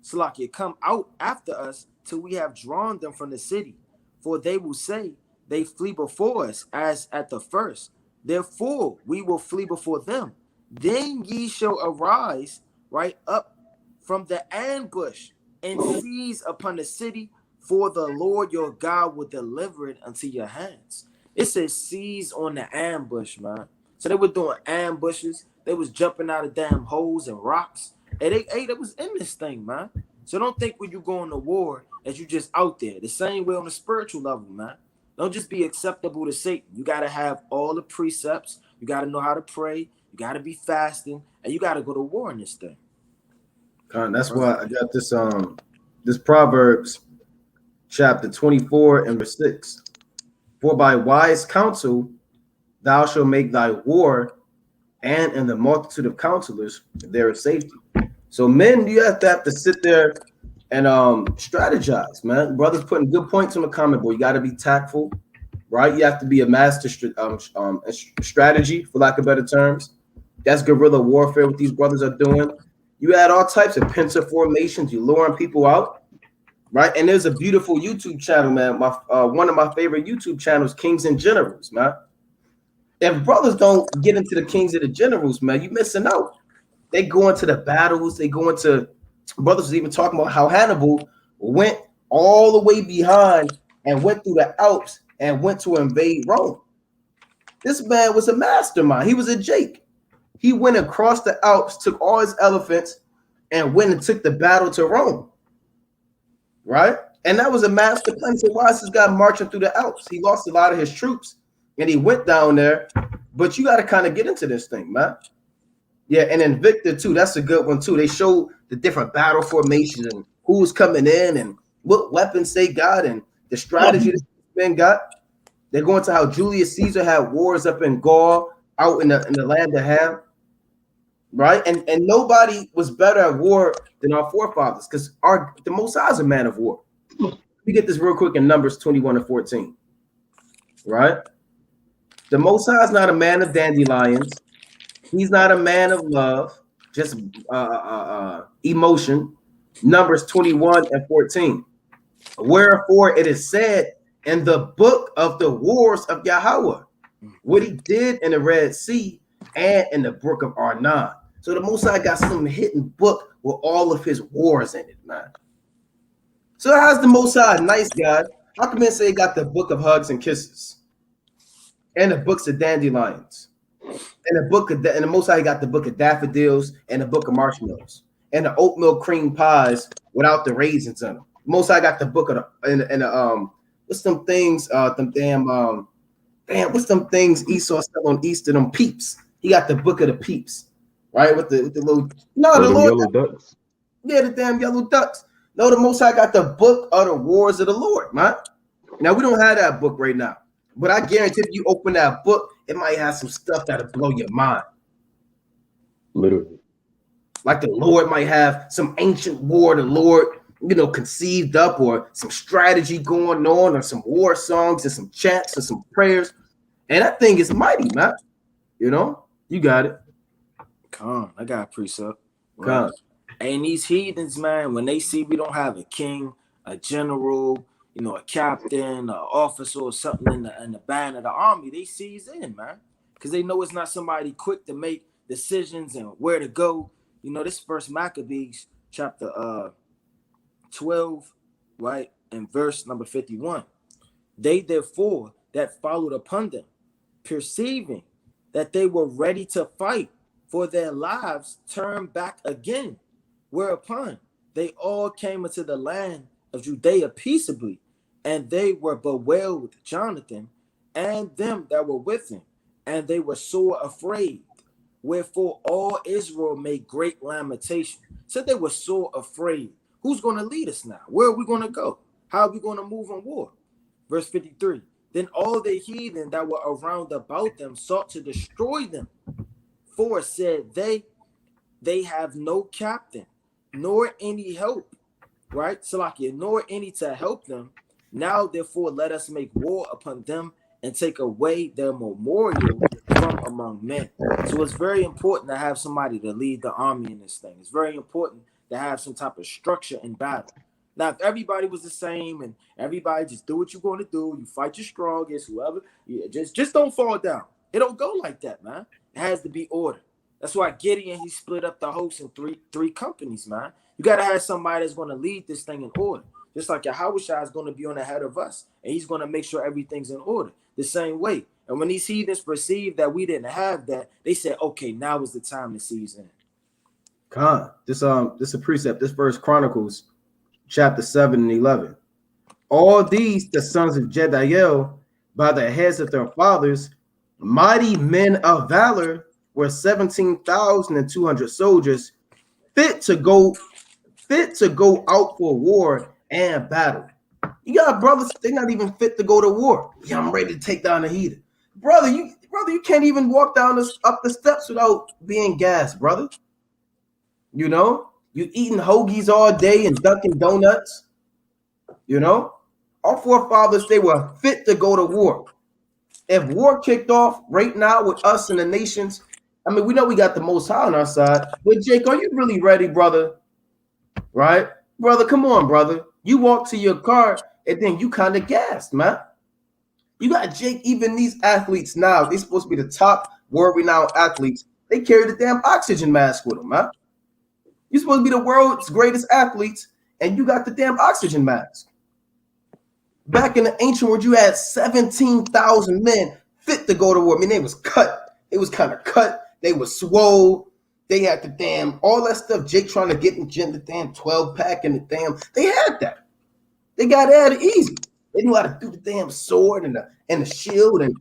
Salakia, come out after us till we have drawn them from the city. For they will say, they flee before us as at the first. Therefore, we will flee before them. Then ye shall arise right up from the ambush and seize upon the city, for the Lord your God will deliver it unto your hands. It says seize on the ambush, man. So they were doing ambushes. They was jumping out of damn holes and rocks. And they was in this thing, man. So don't think when you go on to war that you just out there. The same way on the spiritual level, man. Don't just be acceptable to Satan. You got to have all the precepts. You got to know how to pray. You got to be fasting. And you got to go to war in this thing. That's why I got this Proverbs chapter 24 and verse 6. For by wise counsel thou shalt make thy war, and in the multitude of counselors there is safety. So men, you have to sit there and strategize, man. Brothers putting good points on the comment board. You got to be tactful, right? You have to be a master strategy, for lack of better terms. That's guerrilla warfare. What these brothers are doing. You had all types of pincer formations. You luring people out, right? And there's a beautiful YouTube channel, man. One of my favorite YouTube channels, Kings and Generals, man. If brothers don't get into the Kings and the Generals, man, you missing out. They go into the battles. They go into, brothers was even talking about how Hannibal went all the way behind and went through the Alps and went to invade Rome. This man was a mastermind. He was a Jake. He went across the Alps, took all his elephants, and went and took the battle to Rome. Right? And that was a master plan. So why is this guy marching through the Alps? He lost a lot of his troops, and he went down there. But you got to kind of get into this thing, man. Yeah, and Invicta too. That's a good one too. They show the different battle formations and who was coming in and what weapons they got and the strategy that men got. They're going to how Julius Caesar had wars up in Gaul, out in the land of Ham, right? And nobody was better at war than our forefathers, because the Most High is a man of war. We get this real quick in Numbers 21 and 14, right? The Most High is not a man of dandelions. He's not a man of love, just emotion. Numbers 21 and 14. Wherefore it is said in the book of the wars of Yahuwah, what he did in the Red Sea and in the brook of Arnon. So the Most High got some hidden book with all of his wars in it, man. So how's the Most High a nice guy? How come they say he got the book of hugs and kisses? And the books of dandelions? And the Most High got the book of daffodils and the book of marshmallows and the oatmeal cream pies without the raisins in them. Most High got the book of the what's them things? What's them things Esau sell on Easter? Them peeps. He got the book of the peeps, right? With the little the Lord, yellow ducks. Yeah, the damn yellow ducks. No, the Most High got the book of the wars of the Lord, man. Now we don't have that book right now, but I guarantee if you open that book, it might have some stuff that'll blow your mind. Literally. Like the Lord might have some ancient war the Lord, conceived up, or some strategy going on, or some war songs and some chants and some prayers. And that thing is mighty, man. You got it. Come on, I got a precept. Come on. And these heathens, man, when they see we don't have a king, a general, a captain, an officer, or something in the band of the army, they seize in, man, because they know it's not somebody quick to make decisions and where to go. This First Maccabees chapter 12, right, and verse number 51. They therefore that followed upon them, perceiving that they were ready to fight for their lives, turned back again, whereupon they all came into the land of Judea peaceably, and they were bewailed Jonathan and them that were with him, and they were sore afraid. Wherefore all Israel made great lamentation. So they were sore afraid. Who's going to lead us now? Where are we going to go? How are we going to move on war? Verse 53. Then all the heathen that were around about them sought to destroy them. For said they have no captain, nor any help. Right? Salakia, nor any to help them. Now therefore let us make war upon them and take away their memorial from among men. So it's very important to have somebody to lead the army in this thing. It's very important to have some type of structure in battle. Now, if everybody was the same and everybody just do what you're going to do, you fight your strongest, whoever, just don't fall down. It don't go like that, man. It has to be order. That's why Gideon, he split up the host in three companies, man. You got to have somebody that's going to lead this thing in order. Just like Yahuwah is going to be on the head of us, and he's going to make sure everything's in order the same way. And when these heathens perceived that we didn't have that, they said, okay, now is the time to seize in. Khan, this a precept. This verse Chronicles chapter 7 and 11. All these, the sons of Jediel, by the heads of their fathers, mighty men of valor, were 17,200 soldiers, fit to go out for war and battle. You got brothers, they're not even fit to go to war. Yeah, I'm ready to take down the heathen. Brother, you can't even walk up the steps without being gassed, brother. You eating hoagies all day and Dunkin' Donuts. Our forefathers, they were fit to go to war. If war kicked off right now with us and the nations, I mean, we know we got the Most High on our side, but Jake, are you really ready, brother? Right? Brother, come on, brother. You walk to your car and then you kind of gassed, man. You got Jake, even these athletes now, they're supposed to be the top world-renowned athletes. They carry the damn oxygen mask with them, man. You're supposed to be the world's greatest athletes, and you got the damn oxygen mask. Back in the ancient world, you had 17,000 men fit to go to war. I mean, they was cut. It was kind of cut. They was swole. They had the damn, all that stuff. Jake trying to get in the damn 12-pack and the damn, they had that. They got at it easy. They knew how to do the damn sword and the shield. And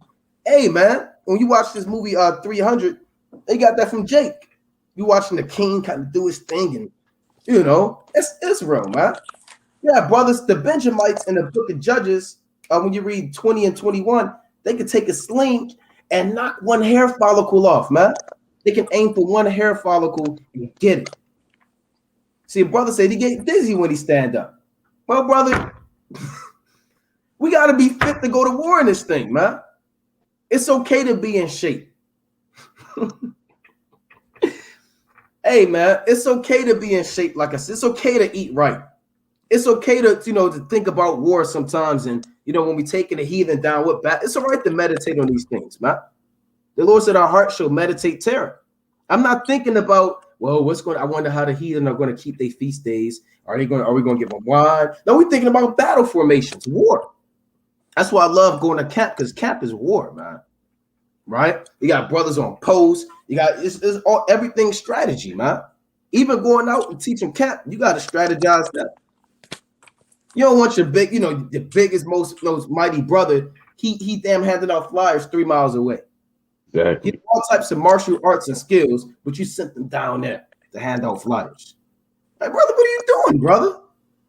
hey, man, when you watch this movie 300, they got that from Jake. You watching the king kind of do his thing, and it's Israel, man. Yeah, brothers, the Benjamites in the book of Judges, when you read 20 and 21, they could take a sling and knock one hair follicle off, man. They can aim for one hair follicle and get it. See, a brother said he get dizzy when he stand up. Well, brother, we got to be fit to go to war in this thing, man. It's okay to be in shape. Hey man, it's okay to be in shape. Like I said, it's okay to eat right. It's okay to to think about war sometimes, and when we taking the heathen down with back, it's all right to meditate on these things, man. The Lord said our heart shall meditate terror. I'm not thinking about, well, I wonder how the heathen are going to keep their feast days. Are we going to give them wine? No, we're thinking about battle formations, war. That's why I love going to camp, because camp is war, man. Right? You got brothers on post. You got it's all everything strategy, man. Even going out and teaching camp, you got to strategize that. You don't want your the biggest, most mighty brother. He damn handing out flyers 3 miles away. Exactly. All types of martial arts and skills, but you sent them down there to hand out flyers. Like, brother, what are you doing, brother?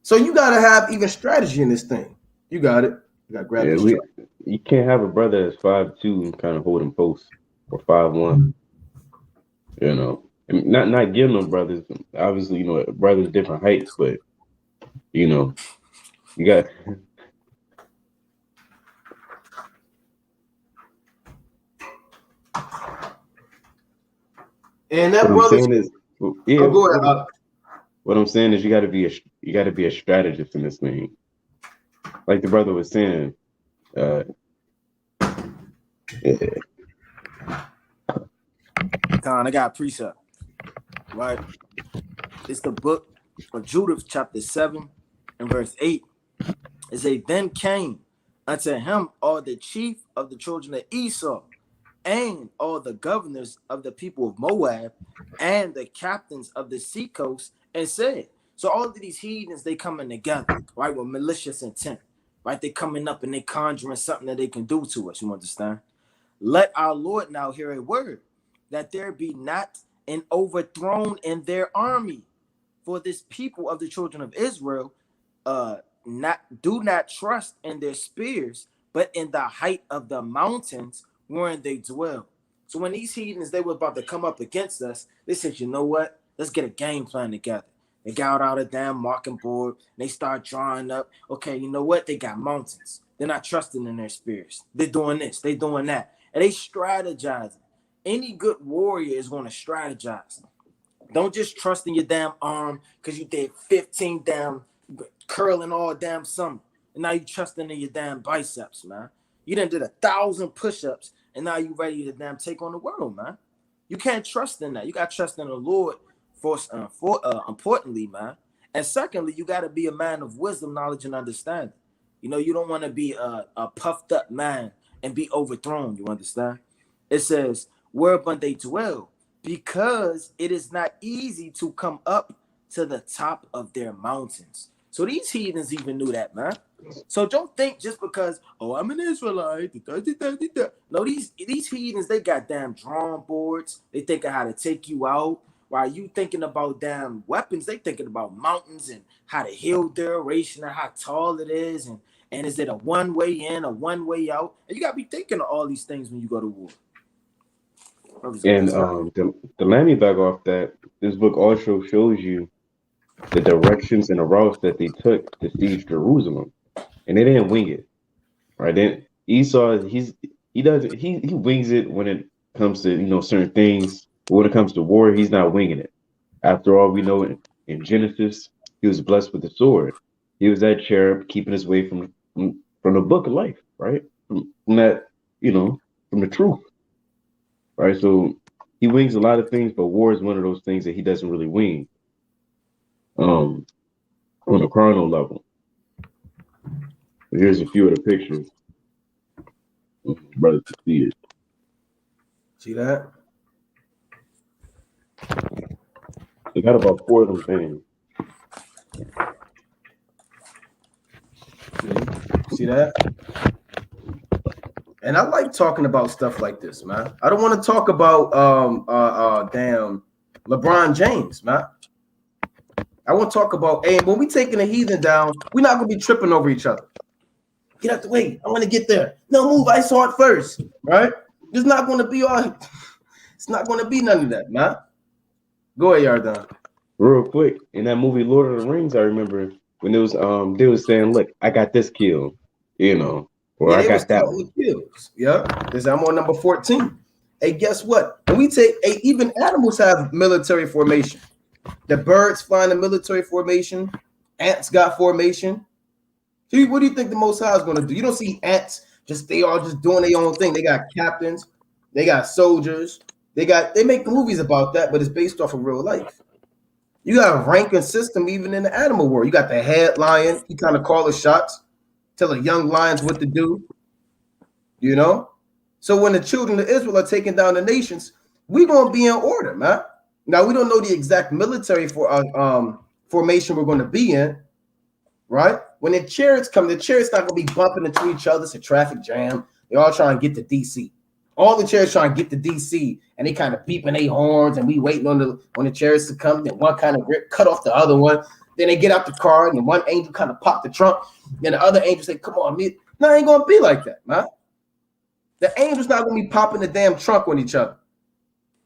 So you got to have even strategy in this thing. You got it. You got to grab you can't have a brother that's 5'2" and kind of hold him post, or 5'1". Not giving them brothers. Obviously, brothers different heights, but you got. And that brother. Go ahead. What I'm saying is you got to be a strategist in this thing. Like the brother was saying. I got a precept, right? It's the book of Judith, chapter 7 and verse 8. It says, then came unto him all the chief of the children of Esau, and all the governors of the people of Moab, and the captains of the seacoast, and said, so all of these heathens, they coming together, right, with malicious intent, right? They coming up and they conjuring something that they can do to us, you understand? Let our Lord now hear a word, that there be not an overthrown in their army. For this people of the children of Israel do not trust in their spears, but in the height of the mountains wherein they dwell. So when these heathens, they were about to come up against us, they said, you know what? Let's get a game plan together. They got out a damn marking board, and they start drawing up. Okay, you know what? They got mountains. They're not trusting in their spears. They're doing this. They're doing that. And they strategizing. Any good warrior is going to strategize. Don't just trust in your damn arm because you did 15 damn curling all damn summer. And now you trusting in your damn biceps, man. You done did 1,000 push-ups and now you ready to damn take on the world, man. You can't trust in that. You got to trust in the Lord importantly, man. And secondly, you got to be a man of wisdom, knowledge, and understanding. You don't want to be a puffed up man and be overthrown, you understand? It says, whereupon they dwell, because it is not easy to come up to the top of their mountains. So these heathens even knew that, man. So don't think just because, I'm an Israelite. No, these heathens, they got damn drawing boards. They think of how to take you out. While you thinking about damn weapons, they thinking about mountains and how to heal duration and how tall it is. And is it a one way in, a one way out? And you got to be thinking of all these things when you go to war. And to land me back off that, this book also shows you the directions and the routes that they took to siege Jerusalem, and they didn't wing it, right? Then Esau, he wings it when it comes to certain things, but when it comes to war, he's not winging it. After all, we know in Genesis, he was blessed with the sword. He was that cherub keeping us away from the book of life, right? From that, from the truth. Right, so he wings a lot of things, but war is one of those things that he doesn't really wing. On a carnal level. But here's a few of the pictures. Brother, to see it. See that? They got about 4 of them things. See that? And I like talking about stuff like this, man. I don't want to talk about damn LeBron James, man. I want to talk about, hey, when we taking a heathen down, we're not gonna be tripping over each other. Get out the way. I want to get there. No, move. I saw it first, right? It's not gonna be all. It's not gonna be none of that, man. Go ahead, Yardan. Real quick, in that movie Lord of the Rings, I remember when it was they was saying, "Look, I got this kill," or I got that one. Kills. Yeah, because I'm on number 14. Hey, guess what? When we take even animals have military formation. The birds fly in a military formation. Ants got formation. So what do you think the Most High is going to do? You don't see ants they all just doing their own thing. They got captains, they got soldiers, they make movies about that, but it's based off of real life. You got a ranking system even in the animal world. You got the head lion, he kind of call the shots, tell the young lions what to do. You know? So when the children of Israel are taking down the nations, we're gonna be in order, man. Now we don't know the exact military formation we're going to be in, right? When the chariots come, the chariots not going to be bumping into each other. It's a traffic jam. They're all trying to get to DC. All the chariots trying to get to DC, and they kind of beeping their horns, and we waiting on the chariots to come. Then one kind of cut off the other one. Then they get out the car, and one angel kind of pop the trunk. Then the other angel say, "Come on, me." No, it ain't gonna be like that, man. The angels not gonna be popping the damn trunk on each other.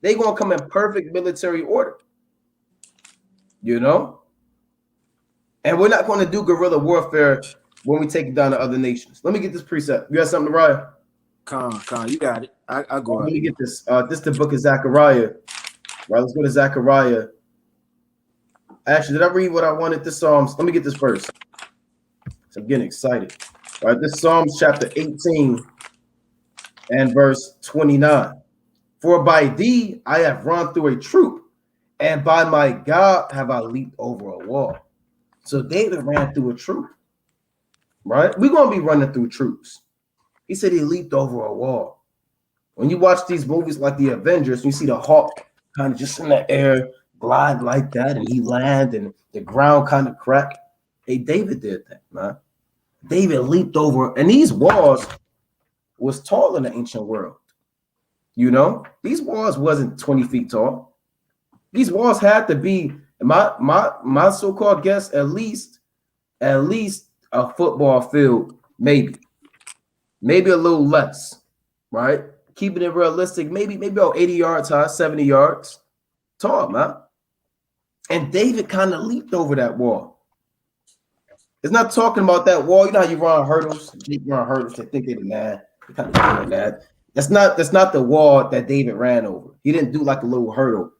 They gonna come in perfect military order, you know. And we're not going to do guerrilla warfare when we take down the other nations. Let me get this precept. You got something, Ryan? Con, you got it. I go. Let me get this. This is the book of Zechariah. Right, let's go to Zechariah. Actually, did I read what I wanted? The Psalms. Let me get this first. So I'm getting excited. All right, this Psalms chapter 18 and verse 29. For by thee I have run through a troop, and by my God have I leaped over a wall. So David ran through a troop, right? We're going to be running through troops. He said he leaped over a wall. When you watch these movies like the Avengers, you see the Hulk kind of just in the air, glide like that, and he land, and the ground kind of crack. Hey, David did that, man. David leaped over, and these walls was tall in the ancient world. You know, these walls wasn't 20 feet tall. These walls had to be, my so-called guess, at least a football field, maybe a little less, right? Keeping it realistic, maybe about 80 yards high, 70 yards tall, man. And David kind of leaped over that wall. It's not talking about that wall. You know how you run hurdles? Jake run hurdles. They think they're the man. They kind of doing that. That's not the wall that David ran over. He didn't do like a little hurdle.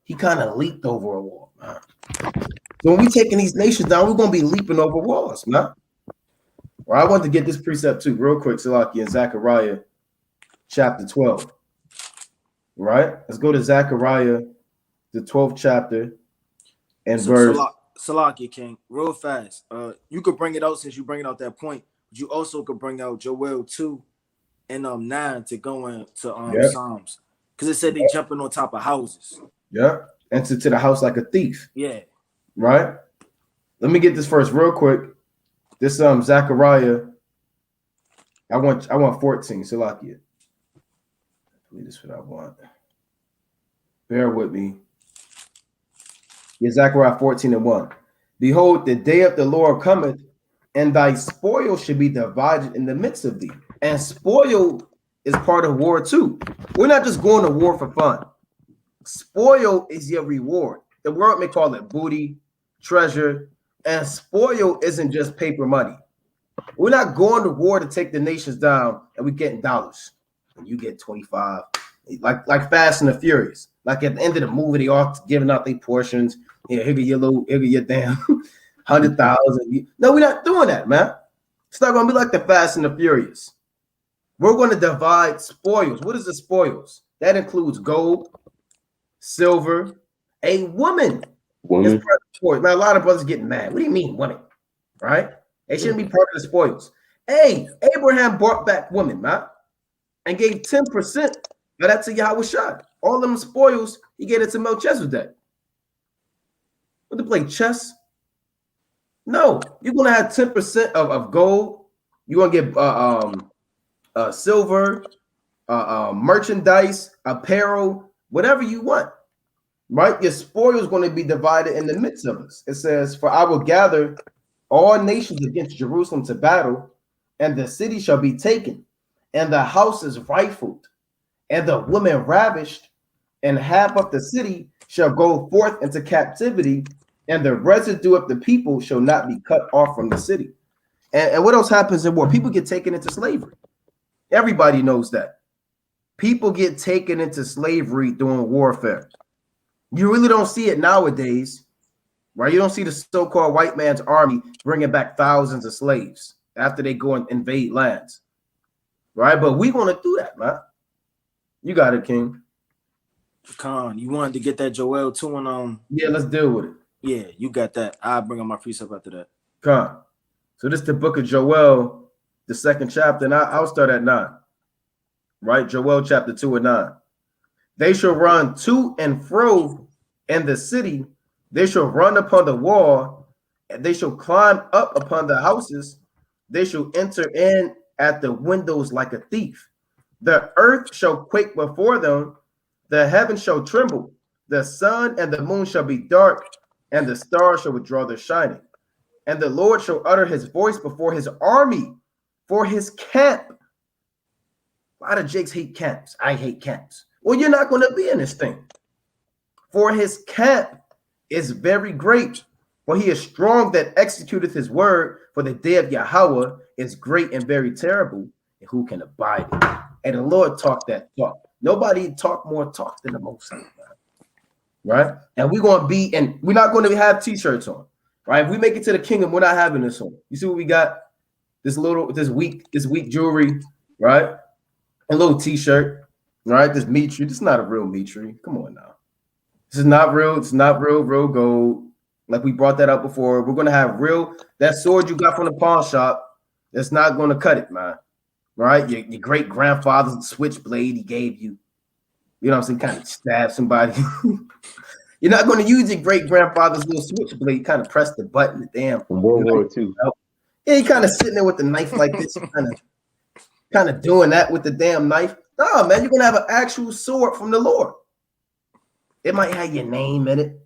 He kind of leaped over a wall, man. So when we taking these nations down, we're gonna be leaping over walls, man. Well, I want to get this precept too, real quick, Salaki, in Zechariah chapter 12. Right? Let's go to Zechariah, the 12th chapter, and verse. Salaki, King, real fast. You could bring it out since you bringing out that point, but you also could bring out Joel 2 and 9 to go into Psalms. Because it said they jumping on top of houses. Yeah, enter to the house like a thief. Yeah. Right? Let me get this first real quick. This Zechariah. I want 14, Salakia. This is what I want. Bear with me. Yeah, Zechariah 14 and 1. Behold, the day of the Lord cometh, and thy spoil should be divided in the midst of thee. And spoil is part of war too. We're not just going to war for fun. Spoil is your reward. The world may call it booty, treasure, and spoil isn't just paper money. We're not going to war to take the nations down and we're getting dollars. And you get 25, like Fast and the Furious. Like at the end of the movie, they all giving out their portions. Yeah, here get your damn 100,000. No, we're not doing that, man. It's not gonna be like the Fast and the Furious. We're going to divide spoils. What is the spoils? That includes gold, silver, a woman. Man, a lot of brothers getting mad. What do you mean, women? Right? They shouldn't be part of the spoils. Hey, Abraham brought back women, man, and gave 10% of that to Yahuwah. All them spoils, he gave it to Melchizedek. What to play chess? No, you're gonna have 10% of gold. You're gonna get silver, merchandise, apparel, whatever you want. Right? Your spoil is going to be divided in the midst of us. It says, "For I will gather all nations against Jerusalem to battle, and the city shall be taken, and the houses rifled, and the women ravished, and half of the city shall go forth into captivity, and the residue of the people shall not be cut off from the city." And what else happens in war? People get taken into slavery. Everybody knows that. people get taken into slavery during warfare. You really don't see it nowadays, right? You don't see the so-called white man's army bringing back thousands of slaves after they go and invade lands, right? But we want to do that, man. You got it, King. Con, you wanted to get that Joel 2 and Yeah, let's deal with it. Yeah, you got that. I'll bring up my precept after that. Come. So this is the book of Joel, the 2nd chapter, and I'll start at 9. Right? Joel chapter 2 and 9. They shall run to and fro in the city. They shall run upon the wall, and they shall climb up upon the houses. They shall enter in at the windows like a thief. The earth shall quake before them. The heavens shall tremble. The sun and the moon shall be dark, and the stars shall withdraw their shining. And the Lord shall utter his voice before his army, for his camp. A lot of Jakes hate camps. I hate camps. Well, you're not going to be in this thing. For his camp is very great, for he is strong that executeth his word. For the day of Yahuwah is great and very terrible, and who can abide it? And the Lord talked that talk. Nobody talk more talk than the Most High, right? And we're going to be, and we're not going to have t-shirts on, right? If we make it to the kingdom, we're not having this on. You see what we got? This weak jewelry, right? A little t-shirt, right? This meat tree. This is not a real meat tree. Come on now. This is not real. It's not real gold. Like we brought that up before. We're gonna have real. That sword you got from the pawn shop, that's not gonna cut it, man. Right? Your great grandfather's switchblade he gave you. You know what I'm saying? Kind of stab somebody. You're not gonna use your great grandfather's little switchblade. Kind of press the button. Damn. From World War II. Yeah, you kind of sitting there with the knife like this, kind of doing that with the damn knife. No, man, you're gonna have an actual sword from the Lord. It might have your name in it,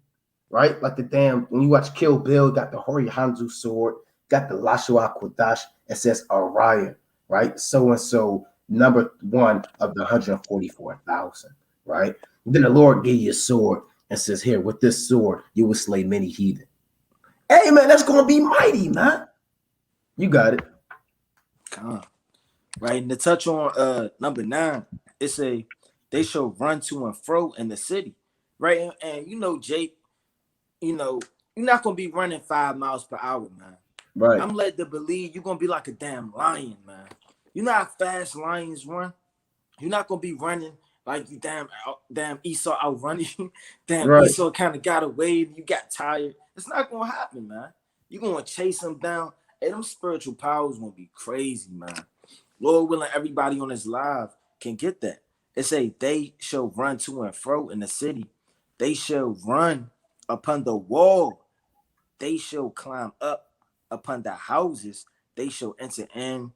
right? Like the damn, when you watch Kill Bill, got the Hori Hanzu sword, got the Lashua Kodash, it says Araya, right? So and so, number 1 of the 144,000, right? And then the Lord gave you a sword and says, here, with this sword, you will slay many heathen. Hey, man, that's gonna be mighty, man. You got it. Come on. Right, and to touch on number 9, it say they shall run to and fro in the city. Right, and you know, Jake, you know, you're not gonna be running 5 miles per hour, man. Right. I'm led to believe you're gonna be like a damn lion, man. You know how fast lions run? You're not gonna be running like you damn Esau outrunning you. Damn right. Esau kind of got away and you got tired. It's not gonna happen, man. You're gonna chase them down. Hey, them spiritual powers gonna be crazy, man. Lord willing, everybody on this live can get that. It say they shall run to and fro in the city. They shall run upon the wall. They shall climb up upon the houses. They shall enter in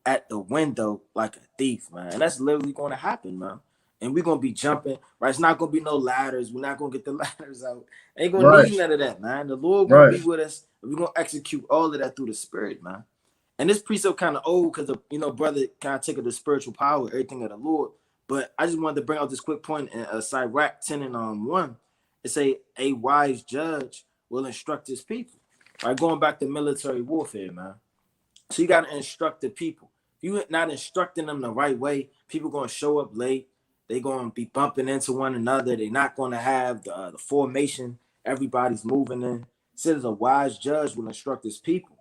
at the window like a thief, man. And that's literally going to happen, man. And we're going to be jumping, right? It's not going to be no ladders. We're not going to get the ladders out. Ain't going to need none of that, man. The Lord going to be with us. And we're going to execute all of that through the Spirit, man. And this precept kind of old because, brother kind of take of the spiritual power, everything of the Lord. But I just wanted to bring out this quick point in Sirach 10 and 1. It say a wise judge will instruct his people. All right, going back to military warfare, man. So you got to instruct the people. If you're not instructing them the right way, people going to show up late. They're going to be bumping into one another. They're not going to have the formation everybody's moving in. It says a wise judge will instruct his people.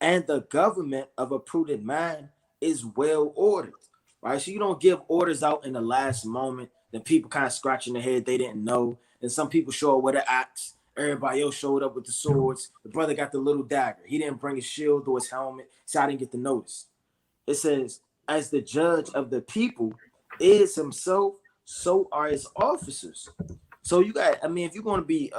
And the government of a prudent man is well ordered. Right, so you don't give orders out in the last moment. Then people kind of scratching their head, they didn't know. And some people show up with an axe. Everybody else showed up with the swords. The brother got the little dagger. He didn't bring his shield or his helmet, so I didn't get the notice. It says, as the judge of the people is himself, so are his officers. So you got, if you're going to be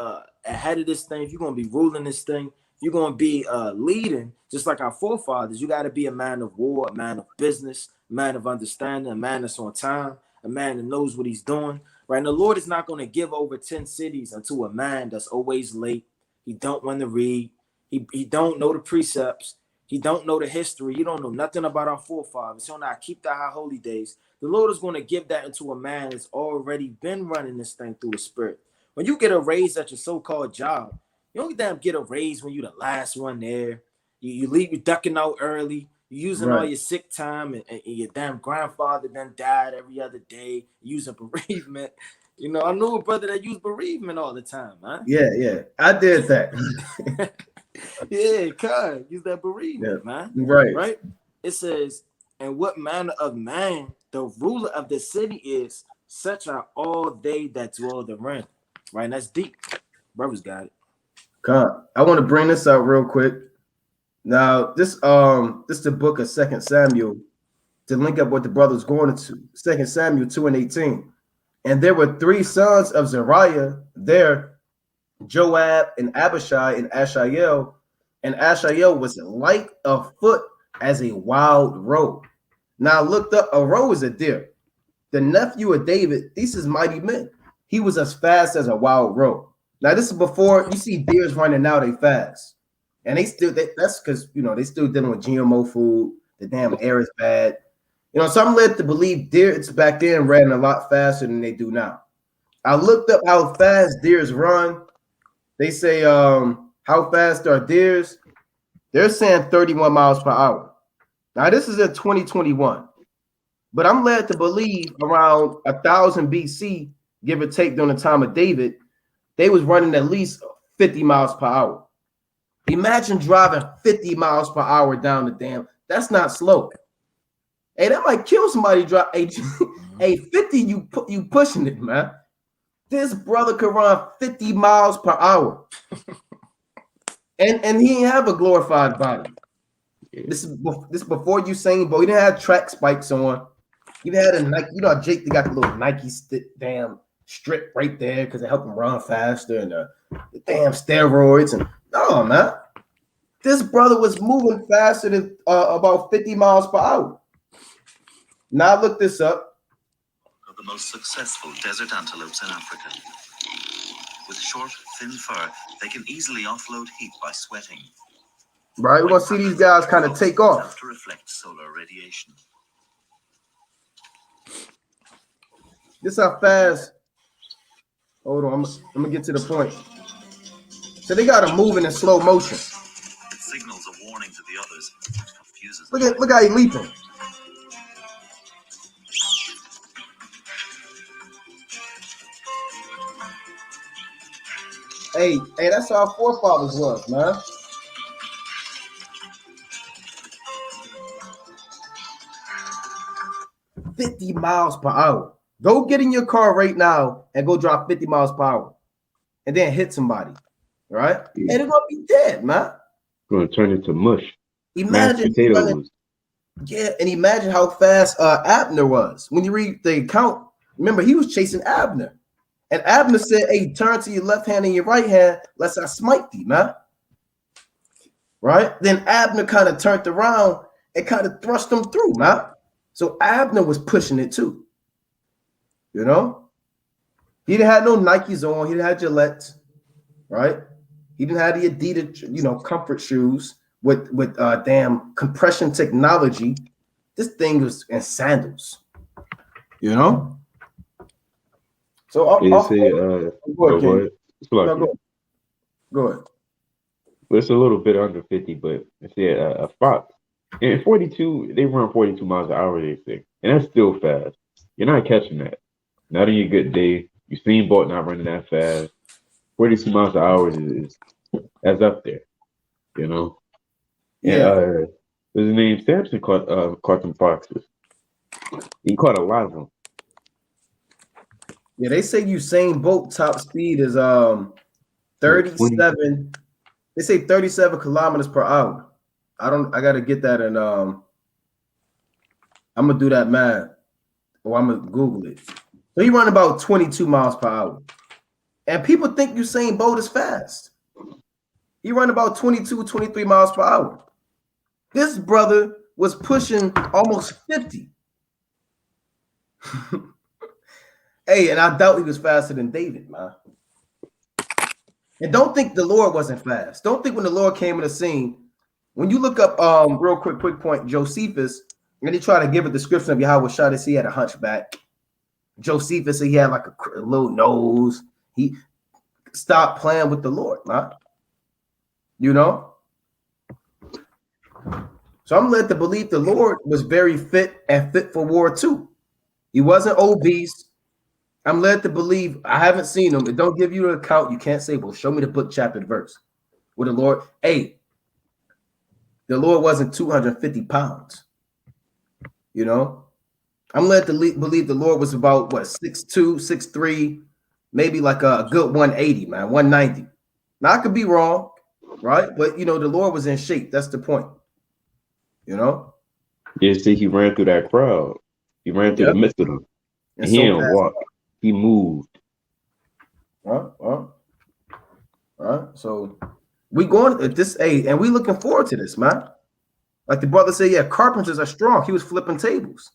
ahead of this thing, if you're going to be ruling this thing, you're going to be leading, just like our forefathers, you got to be a man of war, a man of business, a man of understanding, a man that's on time, a man that knows what he's doing, right? And the Lord is not going to give over 10 cities unto a man that's always late. He don't want to read. He don't know the precepts. He don't know the history. You don't know nothing about our forefathers. He don't know how to keep the high holy days. The Lord is going to give that into a man that's already been running this thing through the Spirit. When you get a raise at your so-called job, you don't get a raise when you're the last one there. You leave, you ducking out early. You using all your sick time, and your damn grandfather done died every other day, using bereavement. You know, I knew a brother that used bereavement all the time, man. Yeah. I did that. Yeah, God, use that bereavement, man. Right? It says, and what manner of man the ruler of the city is, such are all they that dwell therein. Right? And that's deep. Brothers got it. God, I want to bring this out real quick. Now, this is the book of 2 Samuel to link up what the brothers going into. 2 Samuel 2:18. And there were 3 sons of Zariah there, Joab and Abishai and Ashael. And Ashael was light of foot as a wild roe. Now I looked up, a roe is a deer. The nephew of David, these is mighty men. He was as fast as a wild roe. Now this is before you see deers running now, they fast. And that's because they still dealing with GMO food. The damn air is bad. So I'm led to believe deers back then ran a lot faster than they do now. I looked up how fast deers run. They say how fast are deers? They're saying 31 miles per hour. Now this is in 2021, but I'm led to believe around 1000 BC, give or take, during the time of David, they was running at least 50 miles per hour. Imagine driving 50 miles per hour down the dam. That's not slow. Hey, that might kill somebody. Hey, 50, you pushing it, man. This brother could run 50 miles per hour. And he didn't have a glorified body. This is before Usain Bolt. He didn't have track spikes on. He didn't have a Nike. Jake, they got the little Nike damn strip right there because it helped him run faster, and the damn steroids. And no, man, this brother was moving faster than about 50 miles per hour. Now I look this up. Of the most successful desert antelopes in Africa. With short, thin fur, they can easily offload heat by sweating. Right, we're gonna see these guys kind of take off to reflect solar radiation. This how fast. Hold on, I'm gonna get to the point. So they got him moving in slow motion. It signals a warning to the others. Confuses look how he leaping. Hey, that's how our forefathers was, man. $50 miles per hour. Go get in your car right now and go drive 50 miles per hour, and then hit somebody, right? Yeah. And they're gonna be dead, man. Gonna turn into mush. Imagine potatoes. Yeah, and imagine how fast Abner was. When you read the account, remember he was chasing Abner. And Abner said, hey, turn to your left hand and your right hand, lest I smite thee, man. Right? Then Abner kind of turned around and kind of thrust him through, man. So Abner was pushing it too. He didn't have no Nikes on. He didn't have Gillette, right? He didn't have the Adidas, comfort shoes with damn compression technology. This thing was in sandals, So Go ahead. Go ahead. Well, it's a little bit under 50, but it's a fox. And 42, they run 42 miles an hour, they say. And that's still fast. You're not catching that. Not on your good day. Usain Bolt not running that fast. 42 miles an hour is that's up there. Yeah. And his name Samson caught some foxes. He caught a lot of them. Yeah, they say Usain Bolt top speed is 37. They say 37 kilometers per hour. I gotta get that, and I'm gonna do that math, or I'm gonna Google it. So he run about 22 miles per hour, and people think Usain Bolt is fast. He run about 22, 23 miles per hour. This brother was pushing almost 50. Hey, and I doubt he was faster than David, man. And don't think the Lord wasn't fast. Don't think when the Lord came in the scene, when you look up real quick point, Josephus, and they try to give a description of Yahuwah Shah, they see he had a hunchback. Josephus said he had like a little nose. He stopped playing with the Lord, man. So I'm led to believe the Lord was very fit and fit for war too. He wasn't obese. I'm led to believe, I haven't seen him. It don't give you an account. You can't say, well, show me the book, chapter, and verse. With the Lord, hey, the Lord wasn't 250 pounds. You know, I'm led to believe the Lord was about what, 6'2", 6'3", maybe like a good 180, man, 190. Now I could be wrong, right? But you know, the Lord was in shape. That's the point. You know? You see, he ran through that crowd. He ran through Yep. the midst of them. And And he so didn't walk. He moved. So we going at this age, and we looking forward to this, man. Like the brother said, yeah, carpenters are strong. He was flipping tables.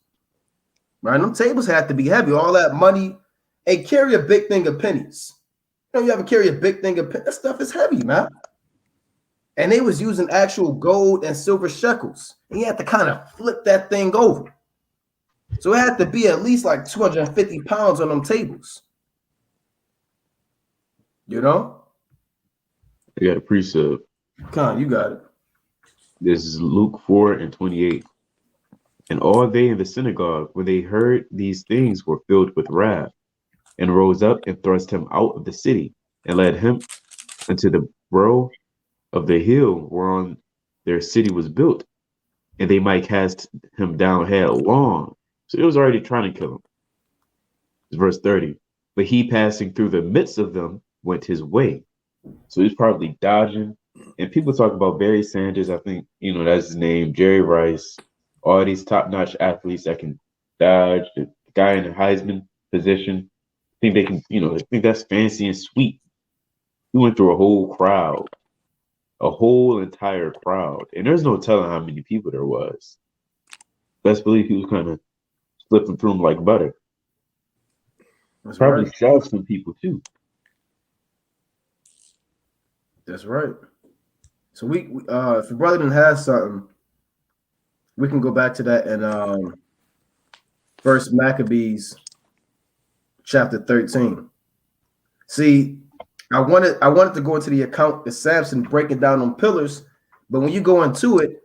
Right? Them tables had to be heavy. All that money. Hey, carry a big thing of pennies. You know, you ever carry a big thing of pennies? That stuff is heavy, man. And they was using actual gold and silver shekels. And you had to kind of flip that thing over. So it had to be at least like 250 pounds on them tables. You know? You got a precept. Con, you got it. This is Luke 4:28. And all they in the synagogue, when they heard these things, were filled with wrath, and rose up and thrust him out of the city, and led him into the brow of the hill whereon their city was built, and they might cast him down headlong. So it was already trying to kill him. It's verse 30. But he, passing through the midst of them, went his way. So he's probably dodging. And people talk about Barry Sanders. I think, you know, that's his name. Jerry Rice. All these top-notch athletes that can dodge. The guy in the Heisman position. Think they can, you know, they think that's fancy and sweet. He went through a whole crowd. A whole entire crowd. And there's no telling how many people there was. Best believe he was kind of slipping through them like butter. That's Probably right. shoved some people too. That's right. So we if the brother has something, we can go back to that in First Maccabees chapter 13. See, I wanted to go into the account of Samson breaking down on pillars, but when you go into it,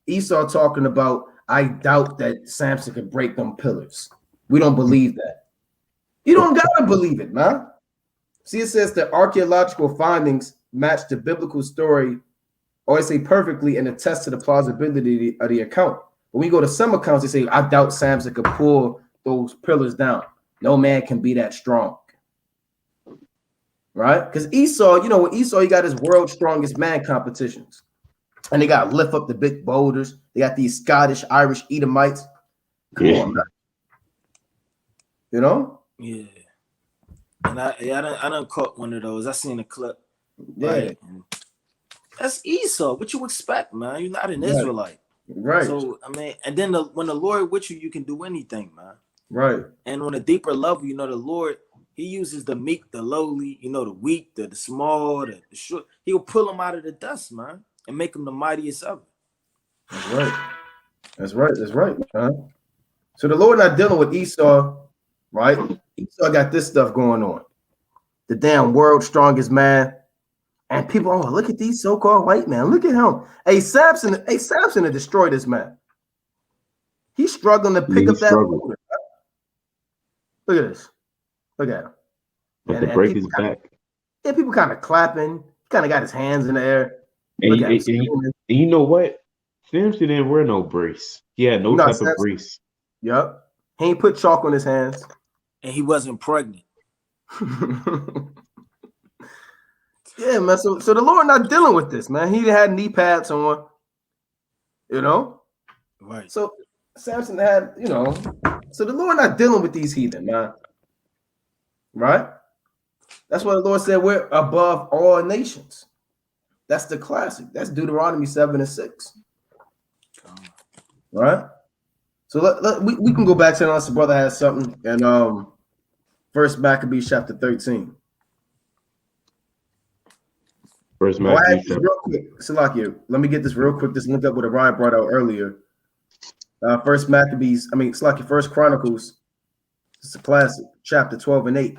Esau talking about, I doubt that Samson could break them pillars. We don't believe that. You don't gotta believe it, man. See, it says the archaeological findings match the biblical story, or I say perfectly, and attest to the plausibility of the account. When we go to some accounts, they say, I doubt Samson could pull those pillars down. No man can be that strong. Right? Because Esau, you know, with Esau, he got his world's strongest man competitions. And they got to lift up the big boulders. They got these Scottish, Irish Edomites. Come on, man. You know? Yeah. And I done caught one of those. I seen a clip. Yeah. Right? That's Esau. What you expect, man? You're not an Right. Israelite. Right. So, I mean, and then when the Lord with you can do anything, man. Right. And on a deeper level, you know, the Lord, he uses the meek, the lowly, you know, the weak, the small, the short. He'll pull them out of the dust, man, and make them the mightiest ever. That's right. That's right. That's right. So the Lord not dealing with Esau, right? Esau got this stuff going on. The damn world's strongest man. And people, oh, look at these so-called white men. Look at him. Hey, Samson to destroy this man. He's struggling to pick up that boulder. Look at this. Look at him. But to break his back. Yeah, people kind of clapping. He kind of got his hands in the air. And you know what? Samson didn't wear no brace. He had no type of brace. Yep. He ain't put chalk on his hands. And he wasn't pregnant. Yeah, man. So the Lord not dealing with this, man. He had knee pads on, you know? Right. So Samson had, you know, so the Lord not dealing with these heathen, man. Right? That's why the Lord said we're above all nations. That's the classic. That's Deuteronomy 7:6. Right? So we can go back to it unless the brother has something. And First Maccabees chapter 13. First Maccabees chapter. Real quick, Salakia, let me get this real quick. This link up with what Ryan brought out earlier. First Chronicles. It's a classic, chapter 12 and 8.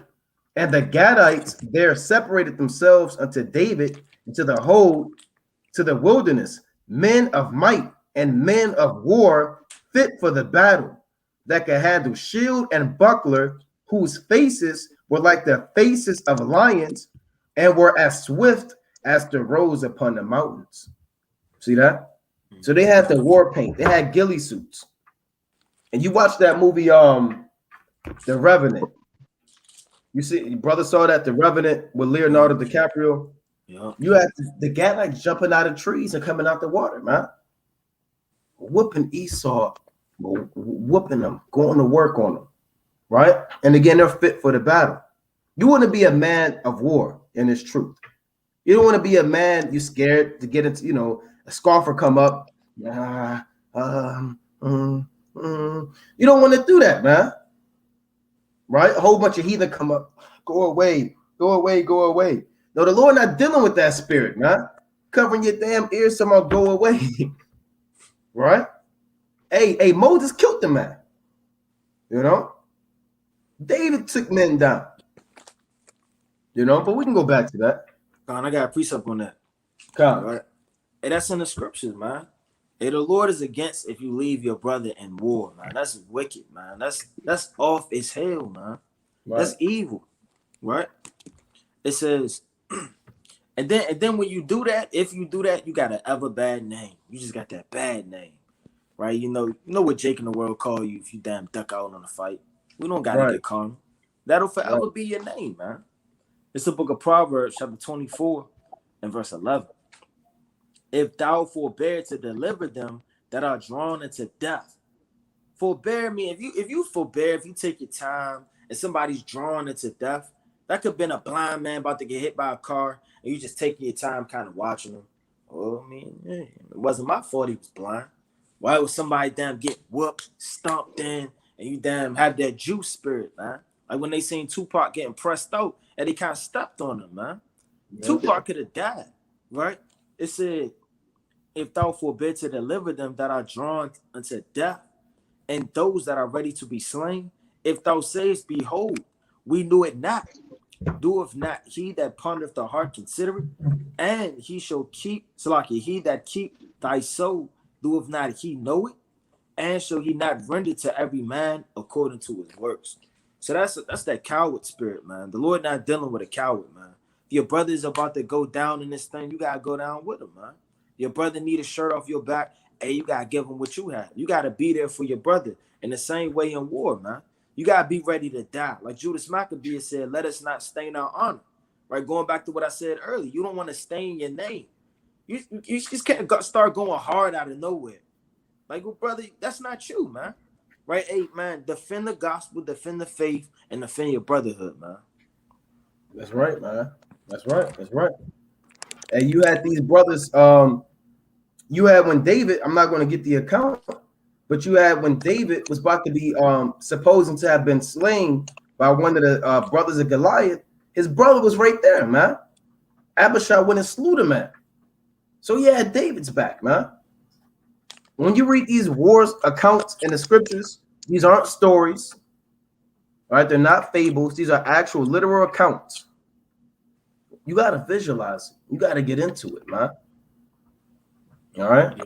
And the Gadites there separated themselves unto David into the whole to the wilderness, men of might and men of war fit for the battle, that could handle shield and buckler, whose faces were like the faces of lions, and were as swift as the roes upon the mountains. See that? So they had the war paint. They had ghillie suits. And you watch that movie, The Revenant. You see, your brother saw that, The Revenant with Leonardo DiCaprio. Yeah. You had the guy like jumping out of trees and coming out the water, man. Whooping Esau, whooping them, going to work on them, right? And again, they're fit for the battle. You want to be a man of war in this truth. You don't want to be a man you're scared to get into, you know, a scoffer come up. You don't want to do that, man. Right? A whole bunch of heathen come up. Go away, go away, go away. No, the Lord not dealing with that spirit, man. Covering your damn ears, somehow go away. Right? Hey, Moses killed the man. You know? David took men down. You know, but we can go back to that. God, I got a precept on that. Come. Right? And that's in the scriptures, man. Hey, the Lord is against if you leave your brother in war, man. That's wicked, man. That's off as hell, man. Right. That's evil, right? It says, and then when you do that, if you do that, you got an ever bad name. You just got that bad name, right? You know what Jake in the world call you if you damn duck out on a fight. We don't gotta get calm. That'll forever be your name, man. It's the book of Proverbs, chapter 24, and verse 11. If thou forbear to deliver them that are drawn into death. Forbear me. If you forbear, if you take your time and somebody's drawn into death, that could have been a blind man about to get hit by a car, and you just taking your time kind of watching him. Oh, I mean, it wasn't my fault he was blind. Why would somebody damn get whooped, stomped in, and you damn have that juice spirit, man? Like when they seen Tupac getting pressed out, and they kind of stepped on him, man. Yeah. Tupac could have died, right? It said, if thou forbid to deliver them that are drawn unto death, and those that are ready to be slain, if thou sayest, behold, we knew it not, doeth not he that pondereth the heart consider it, and he shall keep, Salaki, he that keep thy soul, doeth not he know it, and shall he not render to every man according to his works. So that's that coward spirit, man. The Lord not dealing with a coward, man. If your brother is about to go down in this thing, you gotta go down with him, man. Your brother need a shirt off your back, hey, you gotta give him what you have. You gotta be there for your brother in the same way in war, man. You gotta be ready to die. Like Judas Maccabean said, let us not stain our honor. Right? Going back to what I said earlier, you don't want to stain your name. You just can't start going hard out of nowhere. Like, well, brother, that's not you, man. Right? Hey, man, defend the gospel, defend the faith, and defend your brotherhood, man. That's right, man. That's right. That's right. And you had these brothers, you had when David, I'm not going to get the account, but you had when David was about to be supposing to have been slain by one of the brothers of Goliath, his brother was right there, man. Abishai went and slew the man. So he had David's back, man. When you read these wars accounts in the scriptures, these aren't stories, right? They're not fables. These are actual literal accounts. You got to visualize it. You got to get into it, man. All right.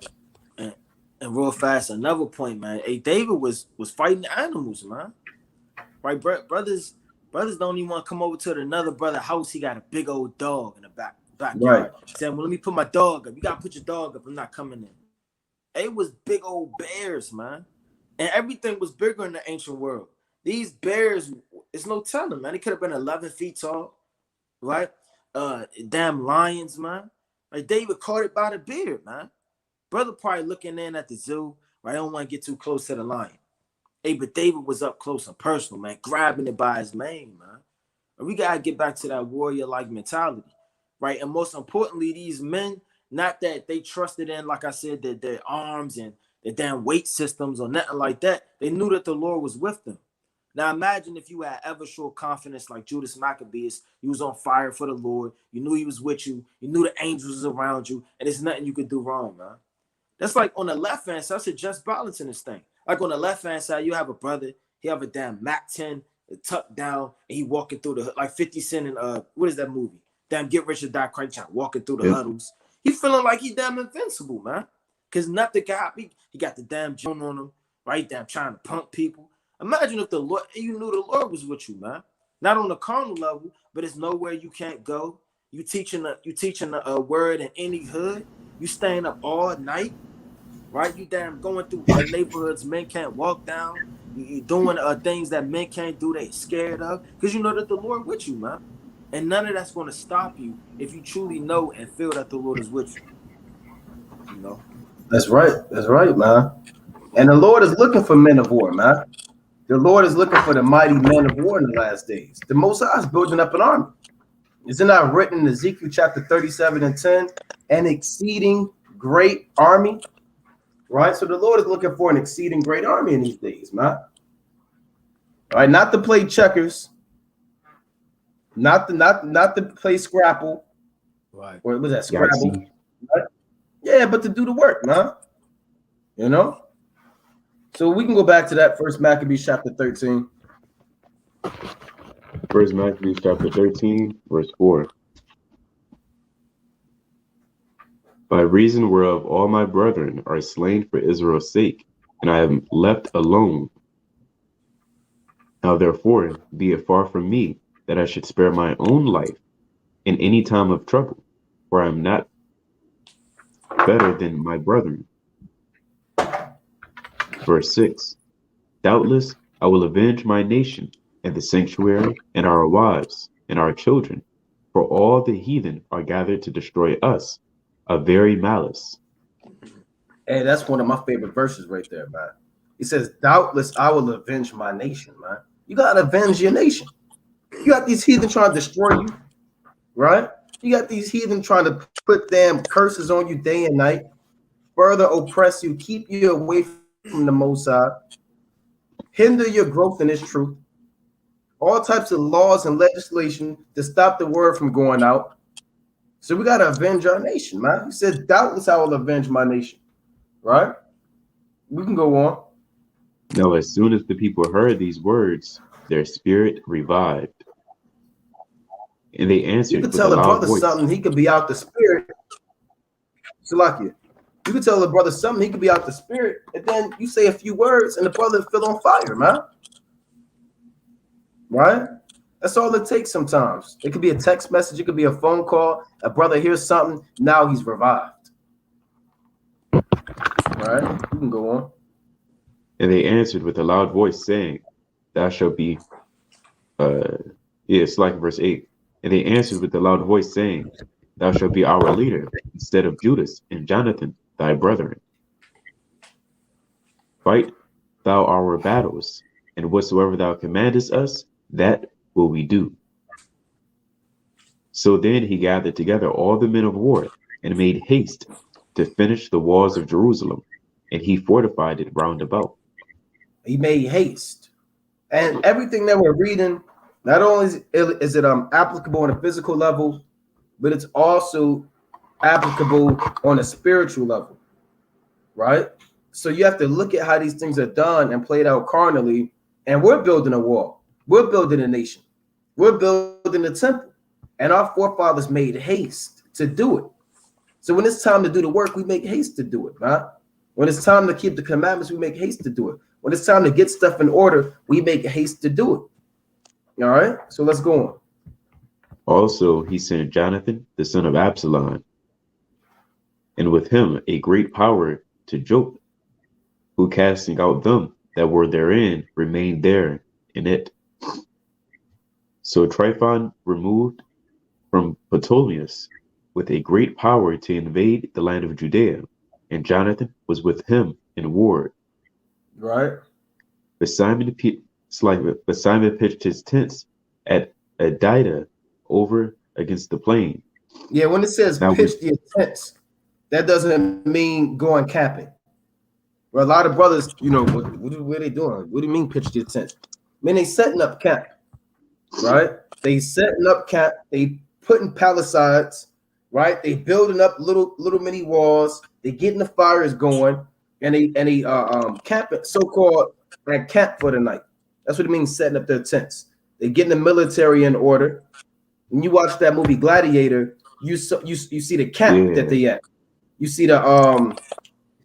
And real fast, another point, man. Hey, David was fighting animals, man. Right, brothers don't even want to come over to another brother's house. He got a big old dog in the backyard. Right. Saying, well, let me put my dog up. You gotta put your dog up. I'm not coming in. It was big old bears, man. And everything was bigger in the ancient world. These bears, it's no telling, man. It could have been 11 feet tall, right? Damn lions, man. Like David caught it by the beard, man. Brother probably looking in at the zoo, right? I don't want to get too close to the lion. Hey, but David was up close and personal, man, grabbing it by his mane, man. And we got to get back to that warrior-like mentality, right? And most importantly, these men, not that they trusted in, like I said, their arms and their damn weight systems or nothing like that. They knew that the Lord was with them. Now, imagine if you had ever showed confidence like Judas Maccabeus. You was on fire for the Lord. You knew he was with you. You knew the angels was around you. And there's nothing you could do wrong, man. That's like on the left-hand side, that's a just balance in this thing. Like on the left-hand side, you have a brother. He have a damn Mac 10 tucked down, and he walking through the, like 50 Cent in, what is that movie? Damn Get Rich or Die Trying walking through the huddles. He feeling like he damn invincible, man. Because nothing can happen. He got the damn joint on him, right? Damn, trying to pump people. Imagine if the Lord, you knew the Lord was with you, man. Not on the carnal level, but it's nowhere you can't go. You teaching a word in any hood. You staying up all night, right? You damn going through neighborhoods men can't walk down. You doing things that men can't do. They scared of, because you know that the Lord with you, man. And none of that's going to stop you if you truly know and feel that the Lord is with you. You know. That's right. That's right, man. And the Lord is looking for men of war, man. The Lord is looking for the mighty men of war in the last days. The Most High is building up an army. Isn't that written in Ezekiel chapter 37 and 10? An exceeding great army, right? So the Lord is looking for an exceeding great army in these days, man. All right, not to play checkers, not to play Scrabble, Right? Or was that Scrabble? Right? Yeah, but to do the work, man. You know. So we can go back to that First Maccabees chapter 13. First Maccabees chapter 13, verse 4. By reason whereof all my brethren are slain for Israel's sake, and I am left alone. Now therefore be it far from me that I should spare my own life in any time of trouble, for I am not better than my brethren. Verse 6. Doubtless I will avenge my nation and the sanctuary and our wives and our children, for all the heathen are gathered to destroy us, a very malice. Hey, that's one of my favorite verses right there, man. He says, doubtless I will avenge my nation, man. You got to avenge your nation. You got these heathen trying to destroy you, right? You got these heathen trying to put damn curses on you day and night, further oppress you, keep you away from the Most High, hinder your growth in His truth, all types of laws and legislation to stop the word from going out. So we got to avenge our nation, man. He said, doubtless I will avenge my nation, right? We can go on. Now as soon as the people heard these words, their spirit revived. And they You answered could with tell a a loud brother voice. something, he could be out the spirit. Salakia. You could tell a brother something, he could be out the spirit, and then you say a few words and the brother feel on fire, man. Right? That's all it takes sometimes. It could be a text message, it could be a phone call. A brother hears something, now he's revived. Right? You can go on. And they answered with a loud voice, saying, Thou shalt be, it's like verse 8. And they answered with a loud voice, saying, Thou shalt be our leader, instead of Judas and Jonathan, thy brethren. Fight thou our battles, and whatsoever thou commandest us, that will we do. So then he gathered together all the men of war, and made haste to finish the walls of Jerusalem, and he fortified it round about. He made haste. And everything that we're reading, not only is it applicable on a physical level, but it's also applicable on a spiritual level, right? So you have to look at how these things are done and played out carnally. And we're building a wall. We're building a nation. We're building a temple. And our forefathers made haste to do it. So when it's time to do the work, we make haste to do it, right? When it's time to keep the commandments, we make haste to do it. When it's time to get stuff in order, we make haste to do it. All right? So let's go on. Also he sent Jonathan, the son of Absalom, and with him a great power to Job, who casting out them that were therein remained there in it. So Tryphon removed from Ptolemaeus with a great power to invade the land of Judea, and Jonathan was with him in war. Right. But Simon pitched his tents at Adida over against the plain. Yeah, when it says Now pitch the tents, that doesn't mean going camping. Well, a lot of brothers, you know, what are they doing? What do you mean pitch the tent? I mean, they setting up camp, right? They setting up camp. They putting palisades, right? They building up little mini walls. They getting the fires going, and they camping, so-called like camp for the night. That's what it means, setting up their tents. They getting the military in order. When you watch that movie Gladiator, you see the camp that they at. You see the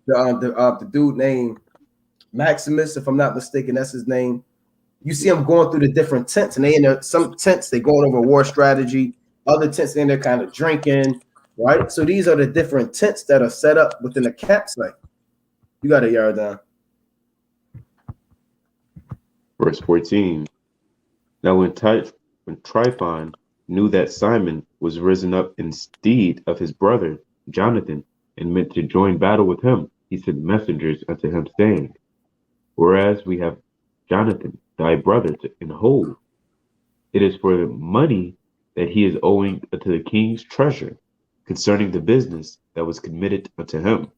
the dude named Maximus, if I'm not mistaken, that's his name. You see them going through the different tents, and they in there, some tents they going over war strategy, other tents they in there kind of drinking, right? So these are the different tents that are set up within the campsite. You got a yard down. Verse 14. Now when Tryphon knew that Simon was risen up instead of his brother Jonathan, and meant to join battle with him, he sent messengers unto him, saying, Whereas we have Jonathan, thy brother, in hold, it is for the money that he is owing unto the king's treasure, concerning the business that was committed unto him.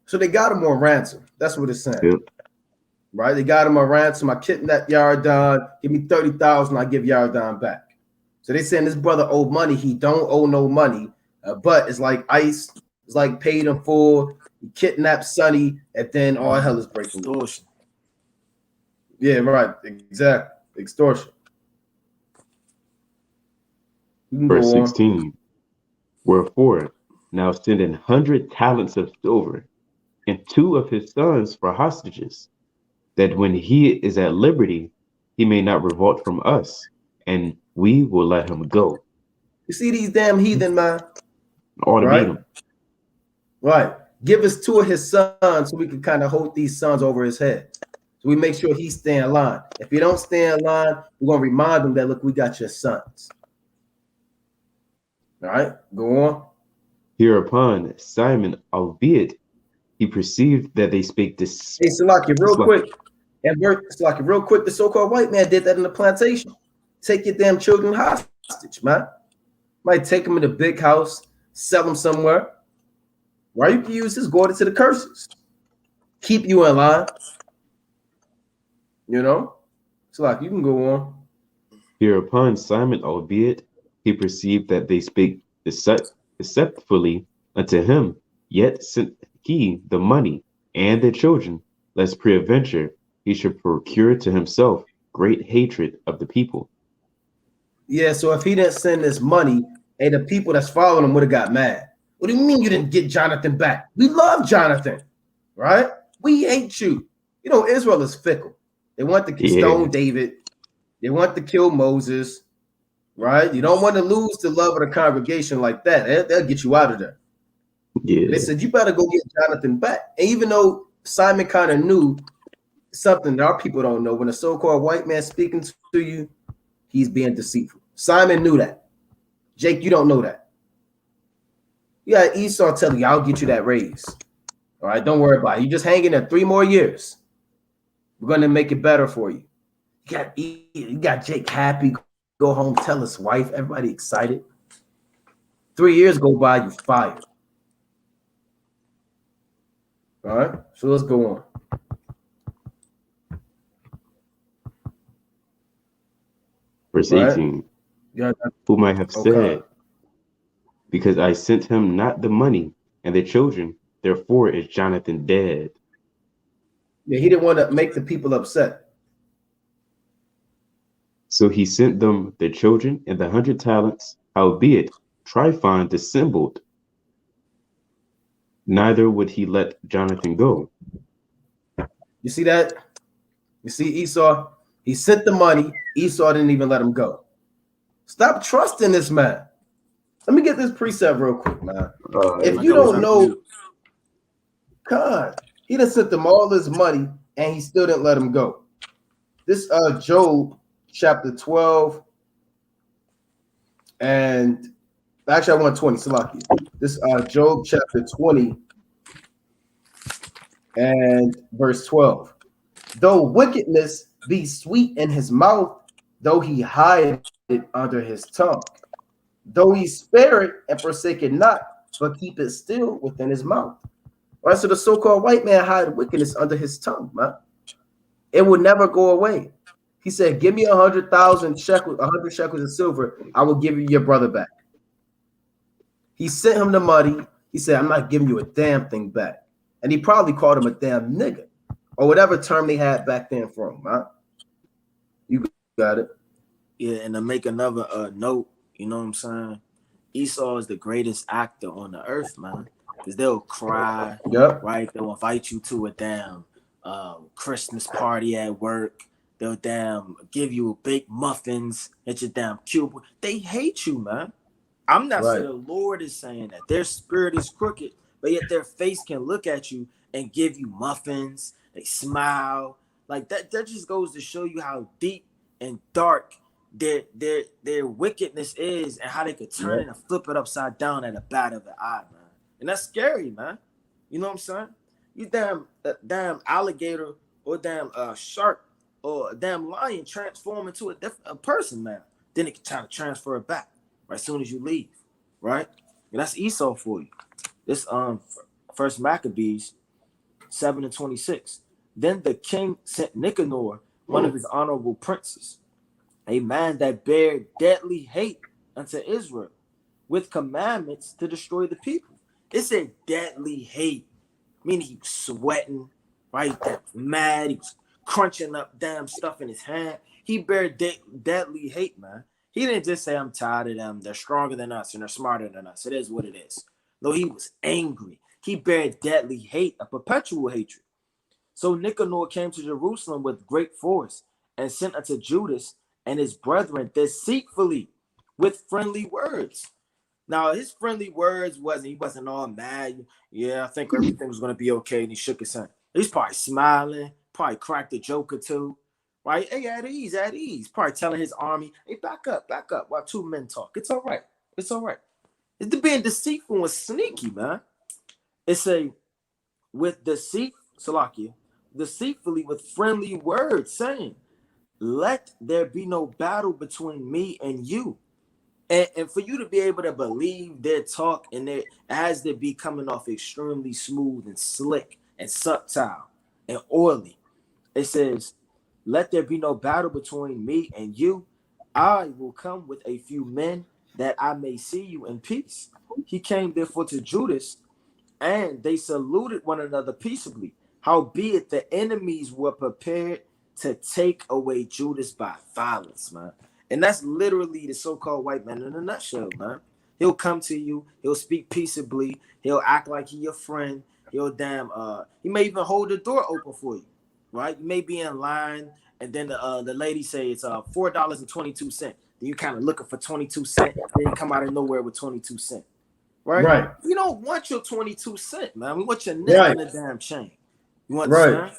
So they got him on ransom. That's what it's saying. Yep. Right? They got him on ransom. I kidnapped Yardan. Give me 30,000. I give Yardan back. So they saying this brother owed money. He don't owe no money, but it's like ice. It's like paid in full. He kidnapped Sonny, and then all hell is breaking loose. Extortion. Yeah, right. Exactly. Extortion. Verse 16. Wherefore, now send 100 talents of silver, and 2 of his sons for hostages, that when he is at liberty, he may not revolt from us, and we will let him go. You see these damn heathen, man? Ought to Right? beat him. Right. Give us 2 of his sons so we can kind of hold these sons over his head. So we make sure he stay in line. If he don't stay in line, we're going to remind him that, look, we got your sons. All right, go on. Hereupon Simon, albeit he perceived that they spake this. Hey, Salaki, real quick. And Salaki, real quick, the so-called white man did that in the plantation. Take your damn children hostage, man. Might take them in a big house, sell them somewhere. Right? You can use this, go to the curses. Keep you in line. You know? Salaki, you can go on. Hereupon Simon, albeit he perceived that they spake deceptively unto him, yet sent he the money and the children, lest peradventure he should procure to himself great hatred of the people. Yeah, so if he didn't send this money, hey, the people that's following him would have got mad. What do you mean you didn't get Jonathan back? We love Jonathan, right? We hate you. You know, Israel is fickle. They want to stone David. They want to kill Moses, right? You don't want to lose the love of the congregation like that. They'll get you out of there. Yeah. They said, you better go get Jonathan back. And even though Simon kind of knew something that our people don't know, when a so-called white man speaking to you, he's being deceitful. Simon knew that. Jake, you don't know that. You got Esau telling you, I'll get you that raise. All right, don't worry about it. You just hang in there 3 more years. We're going to make it better for you. You got Jake happy, go home, tell his wife, everybody excited. 3 years go by, you fired. All right, so let's go on. Verse 18. Who might have said, because I sent him not the money and the children, therefore is Jonathan dead. Yeah, he didn't want to make the people upset. So he sent them the children and the 100 talents, howbeit Tryphon dissembled. Neither would he let Jonathan go. You see that? You see Esau? He sent the money. Esau didn't even let him go. Stop trusting this man. Let me get this precept real quick, man. If you don't know, God, he done sent them all his money and he still didn't let him go. This Job chapter 12 and actually I want 20, Salaki. This Job chapter 20 and verse 12. Though wickedness be sweet in his mouth, though he hide it under his tongue, though he spare it and forsake it not, but keep it still within his mouth. All right, so the so-called white man hide wickedness under his tongue, man. It will never go away. He said, give me 100,000 shekels, 100 shekels of silver, I will give you your brother back. He sent him the money. He said, I'm not giving you a damn thing back. And he probably called him a damn nigga or whatever term they had back then for him, man. You got it. Yeah, and to make another note, you know what I'm saying? Esau is the greatest actor on the earth, man. because they'll cry, Yep. right? They'll invite you to a damn Christmas party at work. They'll damn give you big muffins at your damn cube. They hate you, man. I'm not saying the Lord is saying that their spirit is crooked, but yet their face can look at you and give you muffins. They smile like that. That just goes to show you how deep and dark their wickedness is, and how they could turn it and flip it upside down at a bat of the eye, man. And that's scary, man. You know what I'm saying? You damn alligator or damn shark or a damn lion transform into a person, man. Then it can try to transfer it back right as soon as you leave, right? And that's Esau for you. This first Maccabees 7:26. Then the king sent Nicanor, one of his honorable princes, a man that bare deadly hate unto Israel, with commandments to destroy the people. It said deadly hate, meaning he was sweating, right? That mad, he was crunching up damn stuff in his hand. He bare deadly hate, man. He didn't just say, I'm tired of them. They're stronger than us and they're smarter than us. It is what it is. No, he was angry. He bare deadly hate, a perpetual hatred. So Nicanor came to Jerusalem with great force and sent unto Judas and his brethren deceitfully with friendly words. Now, his friendly words he wasn't all mad. Yeah, I think everything was going to be okay. And he shook his hand. He's probably smiling, probably cracked a joke or two. Right? Hey, at ease. Probably telling his army, hey, back up, while two men talk. It's all right. It's being deceitful and sneaky, man. It's with deceit, Salakia, deceitfully with friendly words, saying, let there be no battle between me and you. And for you to be able to believe their talk and as they be coming off extremely smooth and slick and subtle and oily, it says, let there be no battle between me and you. I will come with a few men that I may see you in peace. He came therefore to Judas, and they saluted one another peaceably. Howbeit the enemies were prepared to take away Judas by violence, man. And that's literally the so-called white man in a nutshell, man. He'll come to you, he'll speak peaceably, he'll act like he your friend, he may even hold the door open for you, right? You may be in line, and then the lady say it's $4.22. Then you kind of looking for 22 cents, then you come out of nowhere with 22 cents. Right? We don't want your 22 cents, man. We want your neck on the damn chain. You understand?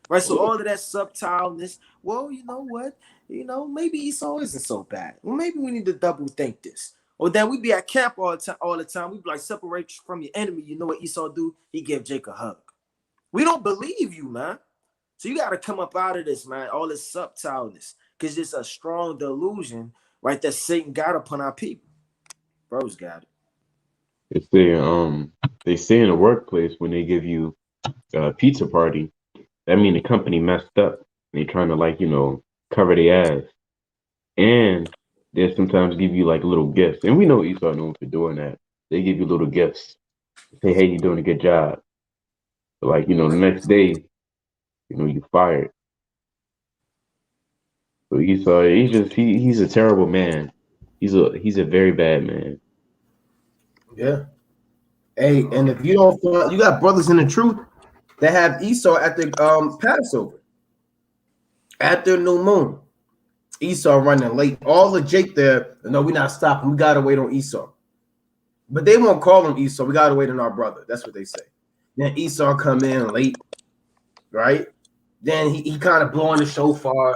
Right. So all of that subtileness, well, you know what? Maybe Esau isn't so bad. Well, maybe we need to double think this. Or then we be at camp all the time. We be like, separate from your enemy. You know what Esau do? He give Jake a hug. We don't believe you, man. So you got to come up out of this, man. All this subtileness, because it's a strong delusion, right? That Satan got upon our people. Bro's got it. It's they say in the workplace when they give you a pizza party, that mean the company messed up. They trying to cover their ass, and they sometimes give you like little gifts. And we know Esau known for doing that. They give you little gifts, say, "Hey, you're doing a good job." But the next day, you fired. So Esau, he's a terrible man. He's a very bad man. Yeah. Hey, and if you don't find, you got brothers in the truth that have Esau at the Passover, at their new moon. Esau running late. All of Jake there. No, we're not stopping. We gotta wait on Esau. But they won't call him Esau. We gotta wait on our brother. That's what they say. Then Esau come in late, right? Then he kind of blowing the shofar.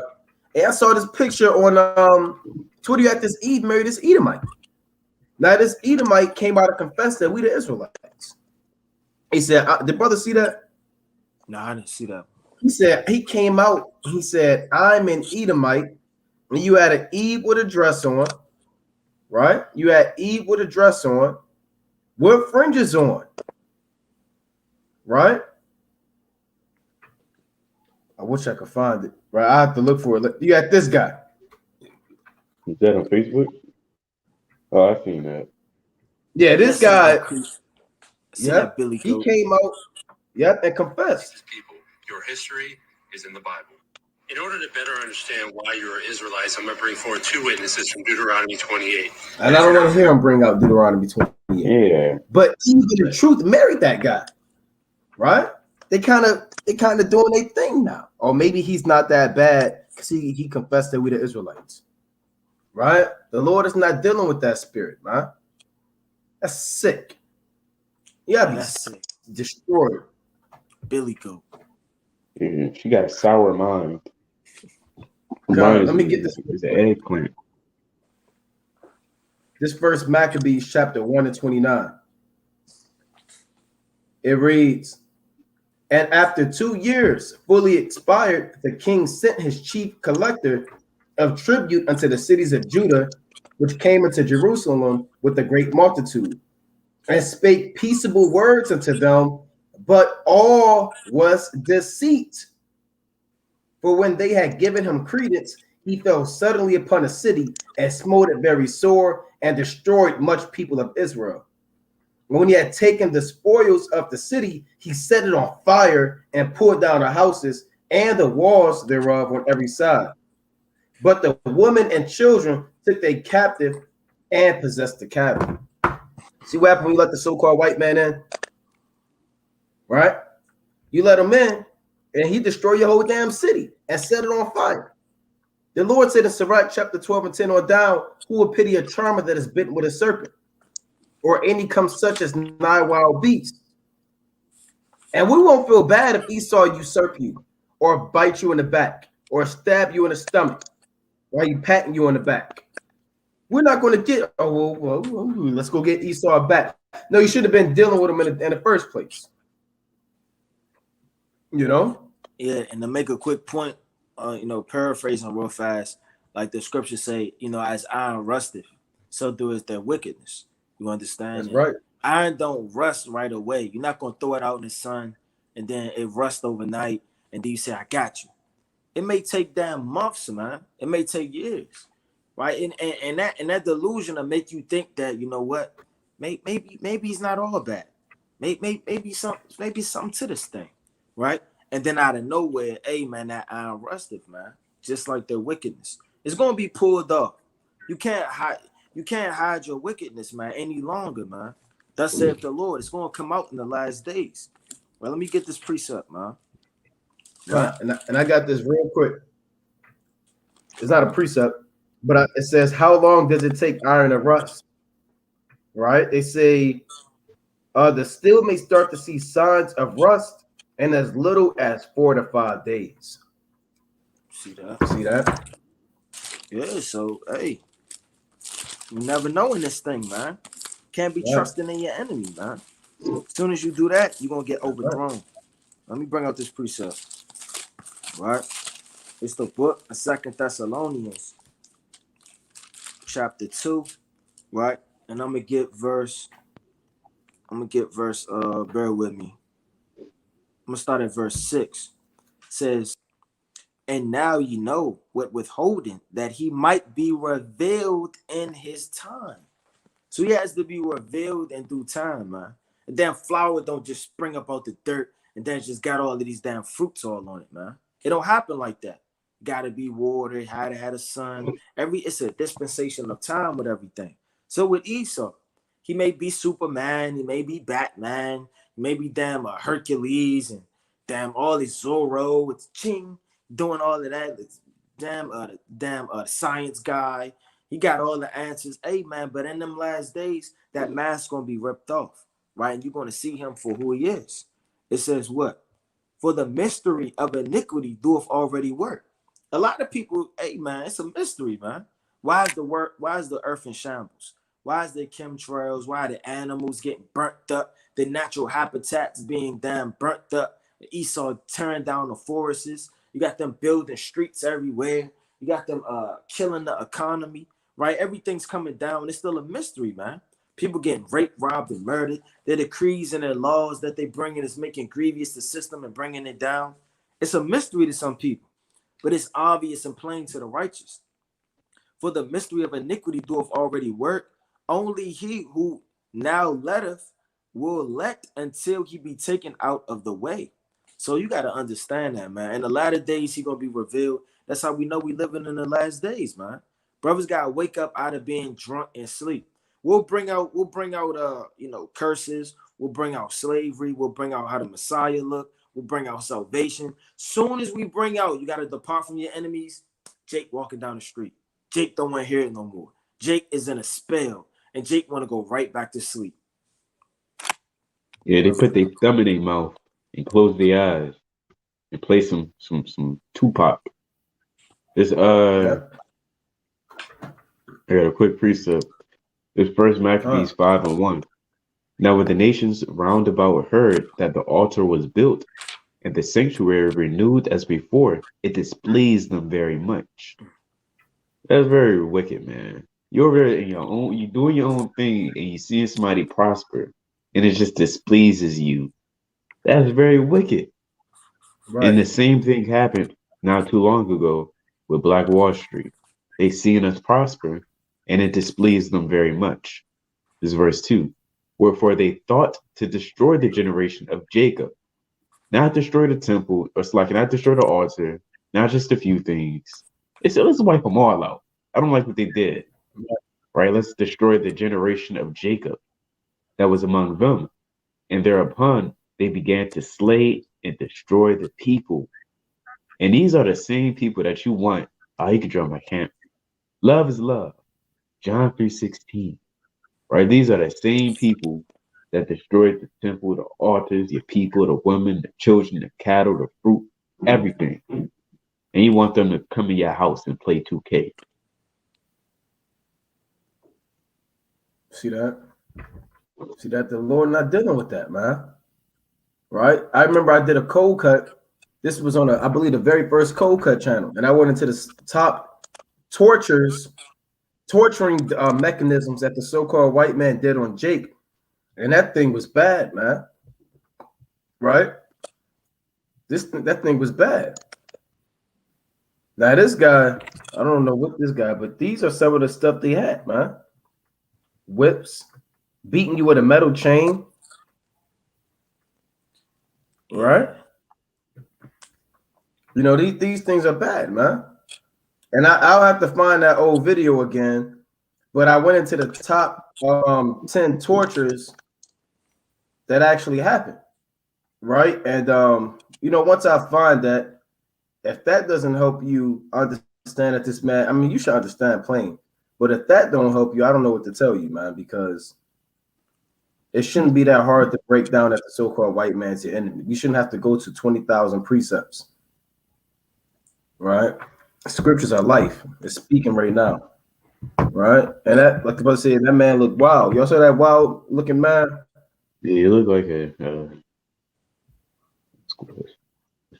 And I saw this picture on Twitter at this married this Edomite. Now this Edomite came out and confessed that we the Israelites. He said, did brother see that? No, I didn't see that. He said, he came out, he said, I'm an Edomite, and you had an Eve with a dress on, right? You had Eve with a dress on, with fringes on, right? I wish I could find it, right? I have to look for it. You got this guy. Is that on Facebook? Oh, I seen that. Yeah, this guy. Yeah, Billy. He came out, and confessed. People, your history is in the Bible. In order to better understand why you're Israelites, I'm going to bring forward two witnesses from Deuteronomy 28. And I don't want to hear him bring out Deuteronomy 28. Yeah. But even the truth married that guy, right? They kind of doing their thing now. Or maybe he's not that bad because he confessed that we the Israelites, right? The Lord is not dealing with that spirit, man. That's sick. You gotta be sick. destroyed. Billy Goat. Yeah, she got a sour mind. God, let me get this. It's an eggplant. This verse, Maccabees chapter 1 and 29. It reads, and after 2 years fully expired, the king sent his chief collector of tribute unto the cities of Judah, which came into Jerusalem with a great multitude, and spake peaceable words unto them, but all was deceit. For when they had given him credence, he fell suddenly upon a city and smote it very sore and destroyed much people of Israel. When he had taken the spoils of the city, he set it on fire and pulled down the houses and the walls thereof on every side. But the women and children took they captive and possessed the cattle. See what happened when you let the so-called white man in? Right? You let him in, and he destroyed your whole damn city and set it on fire. The Lord said in Sirach chapter 12 and 10 on down, who will pity a charmer that is bitten with a serpent, or any come such as nigh wild beasts? And we won't feel bad if Esau usurp you, or bite you in the back, or stab you in the stomach, while he patting you on the back. We're not going to get, well, let's go get Esau back. No, you should have been dealing with him in the first place. You know? Yeah, and to make a quick point, paraphrasing real fast, like the scriptures say, as iron rusteth, so do is their wickedness. You understand? That's right. Iron don't rust right away. You're not gonna throw it out in the sun and then it rust overnight, and then you say, I got you. It may take damn months, man. It may take years, right? And that delusion will make you think that, you know what, maybe he's not all bad. Maybe something to this thing, right? And then out of nowhere, hey man, that iron rusted, man. Just like their wickedness, it's gonna be pulled off. You can't hide your wickedness, man, any longer, man. Thus saith the Lord. It's gonna come out in the last days. Well, let me get this precept, man. Right. And I got this real quick. It's not a precept, but it says, how long does it take iron to rust? Right? They say the steel may start to see signs of rust in as little as 4 to 5 days. See that? Yeah, so, hey, you never know in this thing, man. Can't be trusting in your enemy, man. As soon as you do that, you're going to get overthrown. Right. Let me bring out this precept. Right? It's the book of 2 Thessalonians, chapter 2, right? And I'm gonna get verse, bear with me. I'm gonna start at verse 6. It says, and now you know what withholding, that he might be revealed in his time. So he has to be revealed in due time, man. A damn flower don't just spring up out the dirt and then just got all of these damn fruits all on it, man. It don't happen like that. Gotta be watered, had to have a sun. It's a dispensation of time with everything. So with Esau, he may be Superman, he may be Batman, he may be damn Hercules and damn all this Zorro, it's Ching doing all of that. It's damn science guy. He got all the answers. Hey man, but in them last days, that mask gonna be ripped off, right? And you're gonna see him for who he is. It says what? For the mystery of iniquity doeth already work. A lot of people, hey man, it's a mystery, man. Why is the earth in shambles? Why is there chemtrails? Why are the animals getting burnt up? The natural habitats being damn burnt up. Esau tearing down the forests. You got them building streets everywhere. You got them killing the economy, right? Everything's coming down. It's still a mystery, man. People getting raped, robbed, and murdered. Their decrees and their laws that they bring in is making grievous the system and bringing it down. It's a mystery to some people, but it's obvious and plain to the righteous. For the mystery of iniquity doeth already work. Only he who now letteth will let until he be taken out of the way. So you got to understand that, man. In the latter days, he gonna be revealed. That's how we know we living in the last days, man. Brothers gotta wake up out of being drunk and sleep. We'll bring out, curses. We'll bring out slavery. We'll bring out how the Messiah look. We'll bring out salvation. Soon as we bring out, you gotta depart from your enemies. Jake walking down the street. Jake don't want to hear it no more. Jake is in a spell, and Jake want to go right back to sleep. Yeah, they put their thumb in their mouth and close their eyes and play some Tupac. This I got a quick precept. This first Maccabees 5:1. Now when the nations round about heard that the altar was built and the sanctuary renewed as before, it displeased them very much. That's very wicked, man. You're over there in your own, you doing your own thing, and you see somebody prosper, and it just displeases you. That's very wicked. Right. And the same thing happened not too long ago with Black Wall Street. They seen us prosper, and it displeased them very much. This is verse 2. Wherefore they thought to destroy the generation of Jacob, not destroy the temple, or not destroy the altar, not just a few things. They said, let's wipe them all out. I don't like what they did. Right? Let's destroy the generation of Jacob that was among them. And thereupon they began to slay and destroy the people. And these are the same people that you want. Oh, you can draw my camp. Love is love. John 3:16. Right? These are the same people that destroyed the temple, the altars, your people, the women, the children, the cattle, the fruit, everything. And you want them to come in your house and play 2K. See that? See that? The Lord not dealing with that, man. Right? I remember I did a cold cut. This was on I believe the very first cold cut channel, and I went into the top torturing mechanisms that the so-called white man did on Jake, and that thing was bad, man. Right? That thing was bad. Now this guy, I don't know what this guy, but these are some of the stuff they had, man. Whips, beating you with a metal chain, right? You know, these things are bad, man. And I'll have to find that old video again, but I went into the top 10 tortures that actually happened, right? And once I find that, if that doesn't help you understand that this man, I mean, you should understand plain, but if that don't help you, I don't know what to tell you, man, because it shouldn't be that hard to break down that the so-called white man's your enemy. We shouldn't have to go to 20,000 precepts, right? Scriptures are life. It's speaking right now, right? And that, like the brother said, that man looked wild. Y'all saw that wild looking man? Yeah, you look like a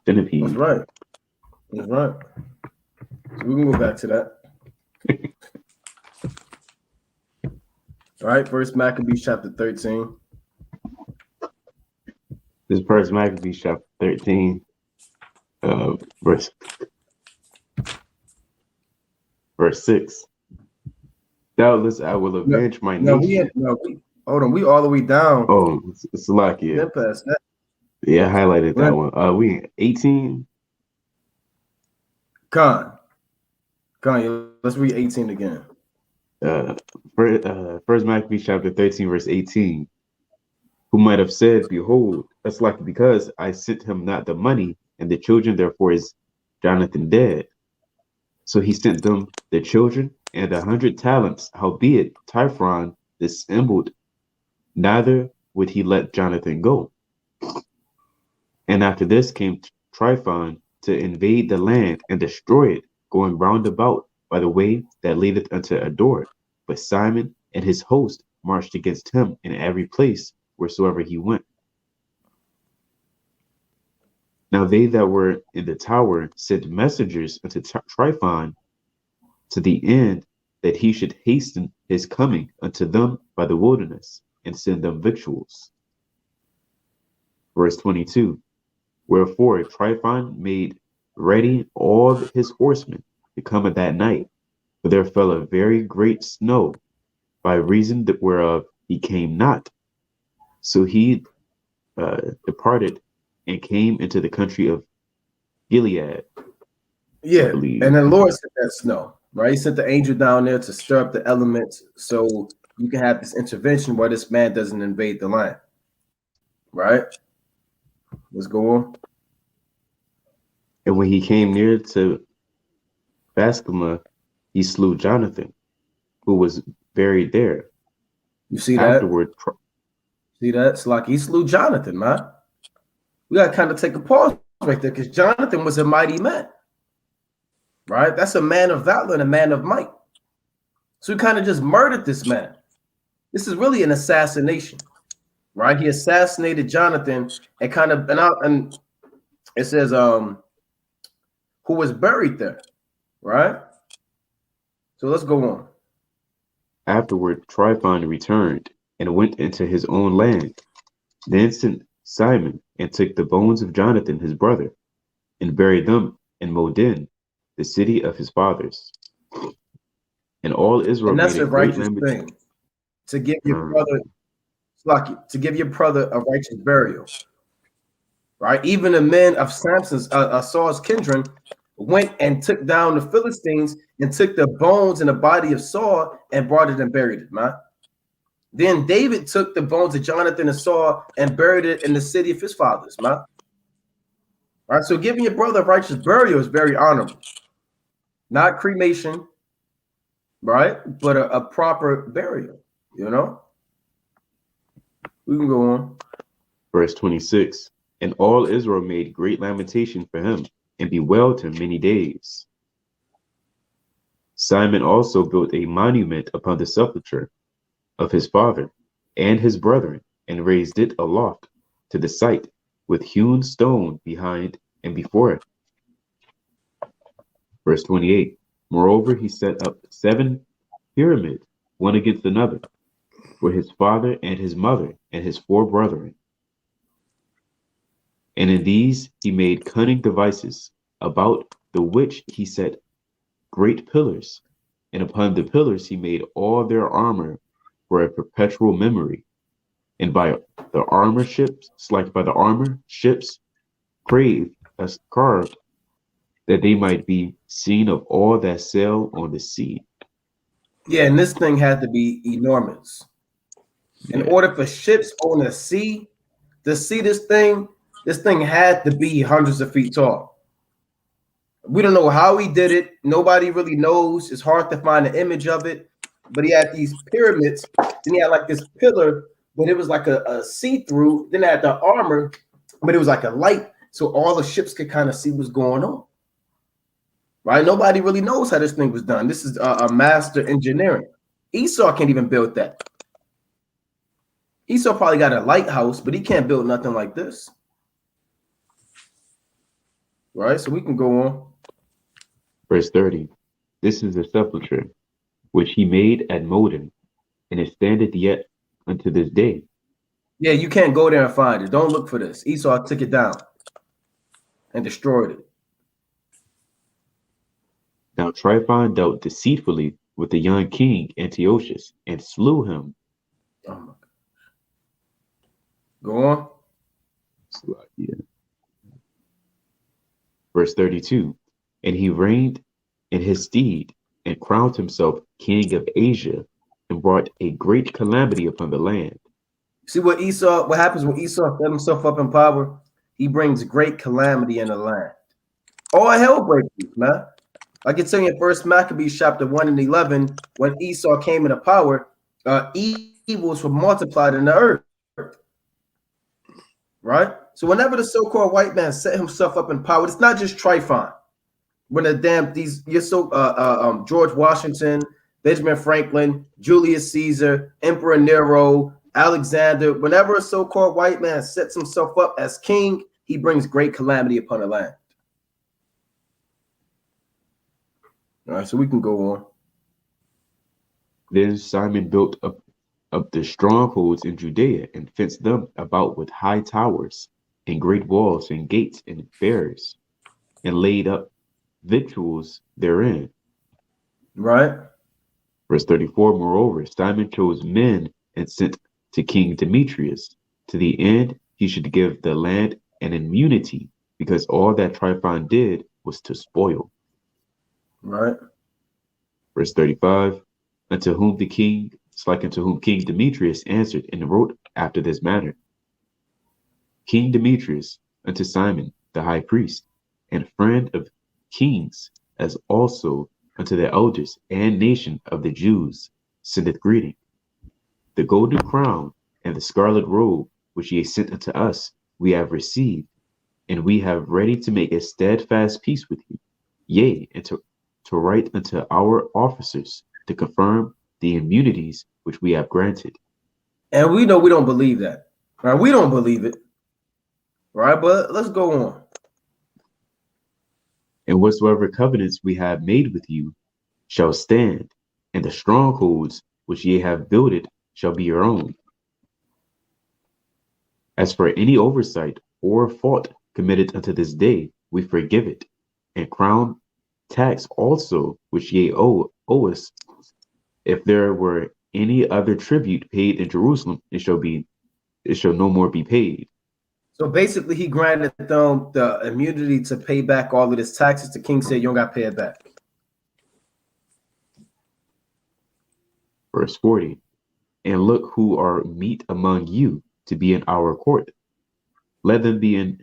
centipede. That's right. That's right. So we can go back to that. All right, First Maccabees chapter 13. This First Maccabees chapter 13, verse 6. Doubtless I will avenge my nation. Hold on, we all the way down. Oh, it's lucky. Then past that. Yeah, I highlighted that one. We 18. Con, let's read 18 again. First Maccabees chapter 13, verse 18. Who might have said, behold, that's like because I sent him not the money, and the children, therefore is Jonathan dead. So he sent them the children and 100 talents, howbeit Typhon dissembled, neither would he let Jonathan go. And after this came Typhon to invade the land and destroy it, going round about by the way that leadeth unto a door. But Simon and his host marched against him in every place wheresoever he went. Now they that were in the tower sent messengers unto Typhon to the end that he should hasten his coming unto them by the wilderness and send them victuals. Verse 22. Wherefore Typhon made ready all his horsemen to come at that night, for there fell a very great snow, by reason whereof he came not. So he departed and came into the country of Gilead. Yeah, believe. and then Lord sent that snow, right? He sent the angel down there to stir up the elements so you can have this intervention where this man doesn't invade the land, right? Let's go on. And when he came near to Bascama, he slew Jonathan, who was buried there. You see that? Afterward, See that? It's like he slew Jonathan, man. We got to kind of take a pause right there because Jonathan was a mighty man, right? That's a man of valor and a man of might. So he kind of just murdered this man. This is really an assassination, right? He assassinated Jonathan and kind of and it says who was buried there, right? So let's go on. Afterward, Tryphon returned and went into his own land. Then sent Simon and took the bones of Jonathan his brother, and buried them in Modin, the city of his fathers. And all Israel And that's made a a great righteous lamentation. thing to give your brother, to give your brother a righteous burial, right? Even the men of Samson's, Saul's kindred, went and took down the Philistines and took the bones and the body of Saul and brought it and buried it, man. Then David took the bones of Jonathan and Saul and buried it in the city of his fathers, man. All right, so giving your brother a righteous burial is very honorable. Not cremation, right? But a proper burial, you know? We can go on. Verse 26. And all Israel made great lamentation for him, and bewailed him many days. Simon also built a monument upon the sepulchre of his father and his brethren, and raised it aloft to the site, with hewn stone behind and before it. Verse 28. Moreover, he set up 7 pyramids, one against another, for his father and his mother and his 4 brethren. And in these he made cunning devices, about the which he set great pillars, and upon the pillars he made all their armor for a perpetual memory. And by the armor ships, carved, that they might be seen of all that sail on the sea. Yeah, and this thing had to be enormous. In order for ships on the sea to see this thing had to be hundreds of feet tall. We don't know how he did it. Nobody really knows. It's hard to find an image of it. But he had these pyramids, and he had like this pillar, but it was like a see-through. Then it had the armor, but it was like a light, so all the ships could kind of see what's going on. Right? Nobody really knows how this thing was done. This is a master engineering. Esau can't even build that. Esau probably got a lighthouse, but he can't build nothing like this. Right? So we can go on. Verse 30. This is the sepulchre which he made at Modin, and it standeth yet unto this day. Yeah, you can't go there and find it. Don't look for this. Esau took it down and destroyed it. Now Tryphon dealt deceitfully with the young king Antiochus, and slew him. Oh my God. Go on. Yeah. Verse 32. And he reigned in his stead, and crowned himself king of Asia, and brought a great calamity upon the land. See what happens when Esau set himself up in power? He brings great calamity in the land. All hell breaks loose, man. I can tell you in 1 Maccabees chapter 1 and 11, when Esau came into power, evils were multiplied in the earth. Right? So whenever the so-called white man set himself up in power, it's not just Tryphon. When George Washington, Benjamin Franklin, Julius Caesar, Emperor Nero, Alexander, whenever a so-called white man sets himself up as king, he brings great calamity upon the land. All right, so we can go on. Then Simon built up the strongholds in Judea, and fenced them about with high towers, and great walls, and gates, and barriers, and laid up victuals therein. Right. Verse 34. Moreover, Simon chose men and sent to King Demetrius, to the end he should give the land and immunity, because all that Tryphon did was to spoil. Right. Verse 35, unto whom King Demetrius answered and wrote after this manner. King Demetrius unto Simon the high priest, and friend of kings, as also unto the elders and nation of the Jews, sendeth greeting. The golden crown and the scarlet robe which ye sent unto us, we have received, and we have ready to make a steadfast peace with you, yea, and to write unto our officers to confirm the immunities which we have granted. And we know we don't believe that. Right? We don't believe it. Right? But let's go on. And whatsoever covenants we have made with you shall stand, and the strongholds which ye have builded shall be your own. As for any oversight or fault committed unto this day, we forgive it, and crown tax also which ye owe us. If there were any other tribute paid in Jerusalem, it shall no more be paid. So basically, he granted them the immunity to pay back all of his taxes. The king said, you don't got to pay it back. Verse 40, and look who are meet among you to be in our court. Let them be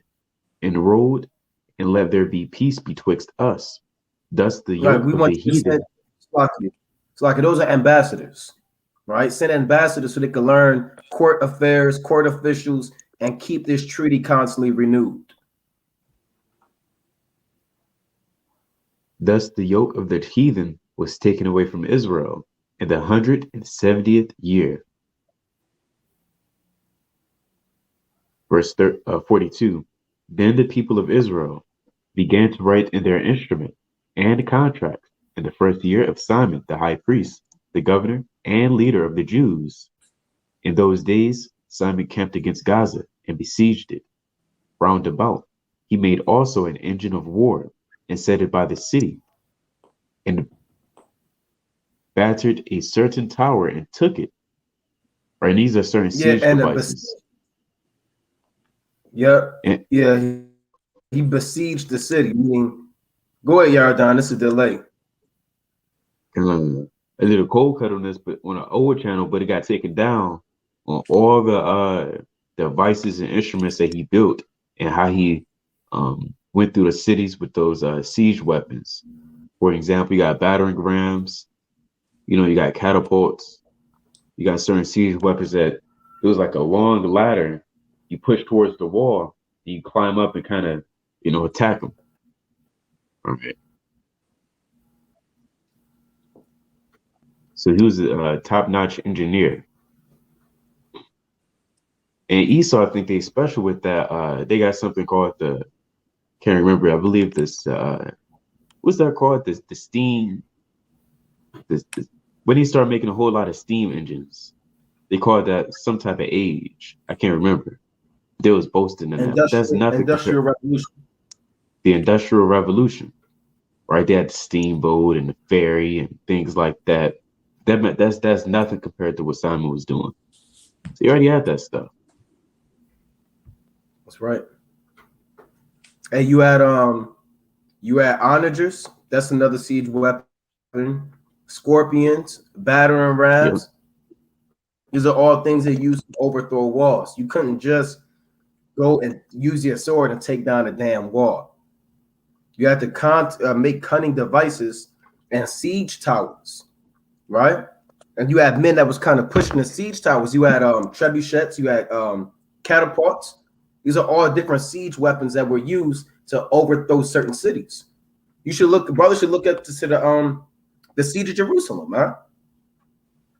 enrolled, and let there be peace betwixt us. Thus the yoke Right, we of want the you to heathen. It's like those are ambassadors, right? Send ambassadors so they can learn court affairs, court officials, and keep this treaty constantly renewed. Thus the yoke of the heathen was taken away from Israel in the 170th year. Verse 42, then the people of Israel began to write in their instrument and contracts in the first year of Simon the high priest, the governor and leader of the Jews. In those days Simon camped against Gaza and besieged it round about. He made also an engine of war and set it by the city, and battered a certain tower and took it. Right, and these are certain siege devices. He besieged the city. Meaning, go ahead, Yardan. This is a delay. I did a cold cut on this, but on an old channel, but it got taken down on all the devices and instruments that he built and how he went through the cities with those siege weapons. For example, you got battering rams, you got catapults, you got certain siege weapons that it was like a long ladder. You push towards the wall, and you climb up and kind of, attack them. All right. So he was a top-notch engineer. And Esau, I think they special with that. They got something called can't remember. I believe this. What's that called? The steam. When he started making a whole lot of steam engines, they called that some type of age. I can't remember. They was boasting in that. But that's nothing. Industrial Revolution. The Industrial Revolution, right? They had the steamboat and the ferry and things like that. That's nothing compared to what Simon was doing. So he already had that stuff. That's right. Hey, you had onagers. That's another siege weapon. Scorpions, battering rams. Yep. These are all things that use to overthrow walls. You couldn't just go and use your sword and take down a damn wall. You had to make cunning devices and siege towers, right? And you had men that was kind of pushing the siege towers. You had trebuchets, you had catapults. These are all different siege weapons that were used to overthrow certain cities. Brothers should look at the siege of Jerusalem, man.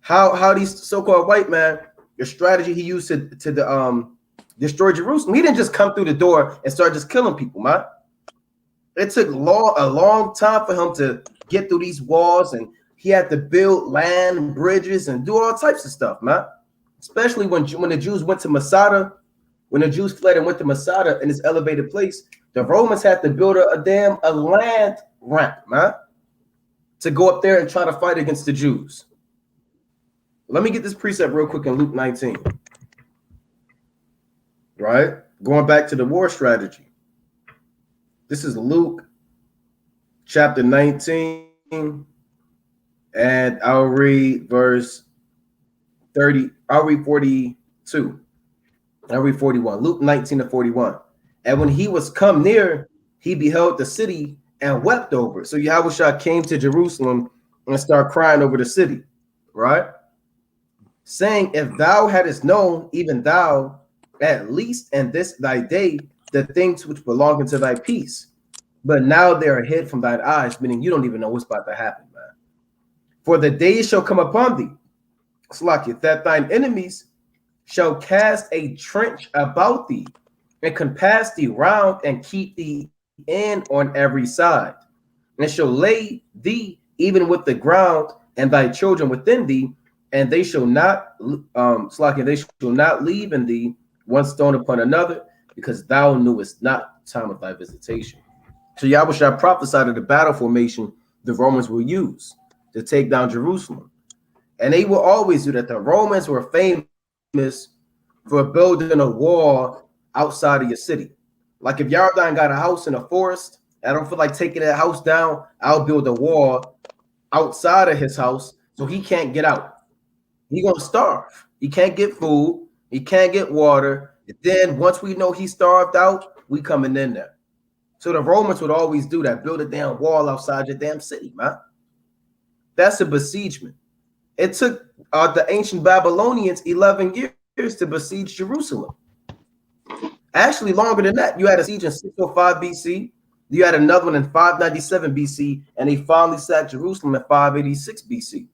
How these so-called white man, the strategy he used to destroy Jerusalem. He didn't just come through the door and start just killing people, man. It took a long time for him to get through these walls, and he had to build land and bridges and do all types of stuff, man. Especially when the Jews went to Masada, when the Jews fled and went to Masada in this elevated place, the Romans had to build a land ramp, man, to go up there and try to fight against the Jews. Let me get this precept real quick in Luke 19. Right? Going back to the war strategy. This is Luke chapter 19, and I'll read verse 30. I'll read 42. I'll read 41. Luke 19 to 41. And when he was come near, he beheld the city and wept over it. So Yahuwah came to Jerusalem and started crying over the city, right? Saying, if thou hadst known, even thou, at least in this thy day, the things which belong unto thy peace. But now they are hid from thine eyes, meaning you don't even know what's about to happen, man. For the days shall come upon thee, Slakia, that thine enemies shall cast a trench about thee, and compass thee round, and keep thee in on every side, and shall lay thee even with the ground, and thy children within thee, and they shall not they shall not leave in thee one stone upon another, because thou knewest not the time of thy visitation. So Yahuwah prophesied of the battle formation the Romans will use to take down Jerusalem. And they will always do that. The Romans were famous for building a wall outside of your city. Like if Yardan got a house in a forest, I don't feel like taking that house down, I'll build a wall outside of his house so he can't get out. He's going to starve. He can't get food. He can't get water. And then once we know he's starved out, we coming in there. So the Romans would always do that, build a damn wall outside your damn city, man. That's a besiegement. It took the ancient Babylonians 11 years to besiege Jerusalem. Actually, longer than that. You had a siege in 605 BC. You had another one in 597 BC, and they finally sacked Jerusalem in 586 BC.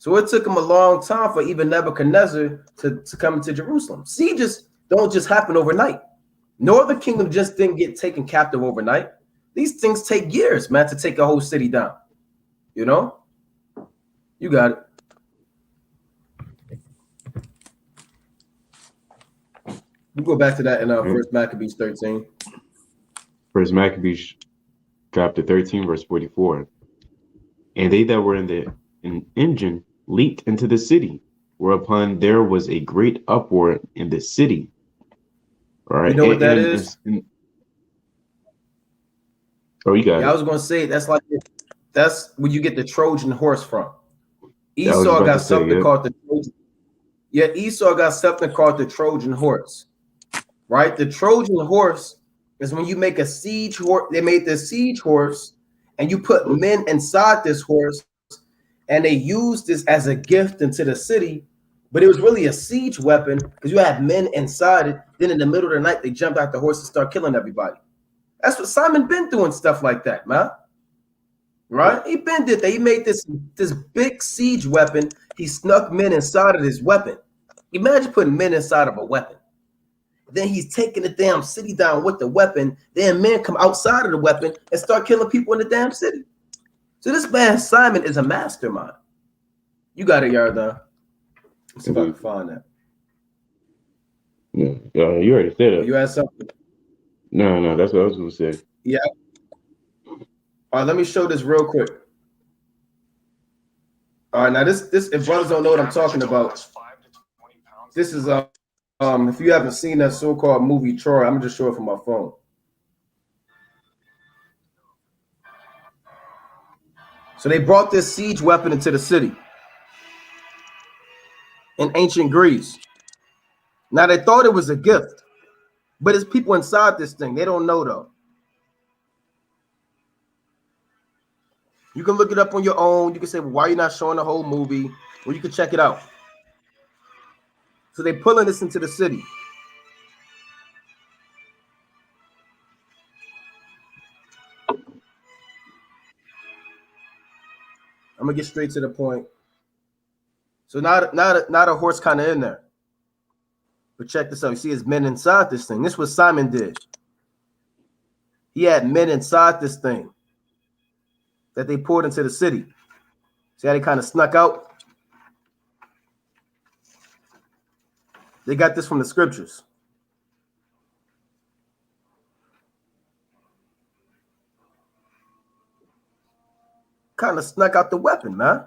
So it took them a long time for even Nebuchadnezzar to come into Jerusalem. Sieges don't just happen overnight. Northern Kingdom just didn't get taken captive overnight. These things take years, man, to take a whole city down. You know? You got it. We go back to that in First Maccabees 13. First Maccabees chapter 13, verse 44. And they that were in the engine leaped into the city, whereupon there was a great uproar in the city. All right. You know what that is? Oh, you got it. I was going to say that's where you get the Trojan horse from. Esau got something called the Trojan. Yeah, Esau got something called the Trojan horse. Right? The Trojan horse is when you make a siege horse. They made the siege horse, and you put men inside this horse, and they used this as a gift into the city. But it was really a siege weapon because you had men inside it. Then in the middle of the night, they jumped out the horse and start killing everybody. That's what Simon been doing, stuff like that, man. Right? He been did that. He made this big siege weapon. He snuck men inside of his weapon. Imagine putting men inside of a weapon. Then he's taking the damn city down with the weapon. Then men come outside of the weapon and start killing people in the damn city. So this man Simon is a mastermind. You got it, Yardan. Let's see if I can find that. Yeah, you already said it. You had something? No, that's what I was going to say. Yeah. All right, let me show this real quick. All right, now this if brothers don't know what I'm talking about, this is if you haven't seen that so-called movie Troy, I'm gonna just show it from my phone. So they brought this siege weapon into the city in ancient Greece. Now they thought it was a gift, but it's people inside this thing. They don't know though. You can look it up on your own. You can say, well, why are you not showing the whole movie? Or you can check it out. So they're pulling this into the city. I'm gonna get straight to the point. So now the horse kind of in there. But check this out. You see his men inside this thing. This is what Simon did. He had men inside this thing that they poured into the city. See how they kind of snuck out? They got this from the scriptures. Kind of snuck out the weapon, man.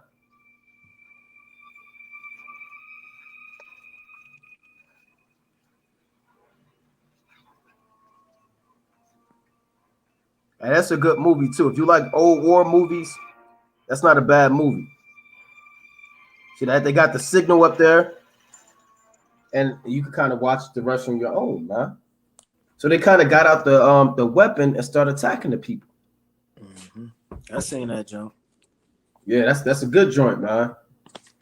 And that's a good movie too. If you like old war movies, that's not a bad movie. See that they got the signal up there, and you can kind of watch the rest on your own, man. So they kind of got out the weapon and started attacking the people. I seen that jump. Yeah, that's a good joint, man.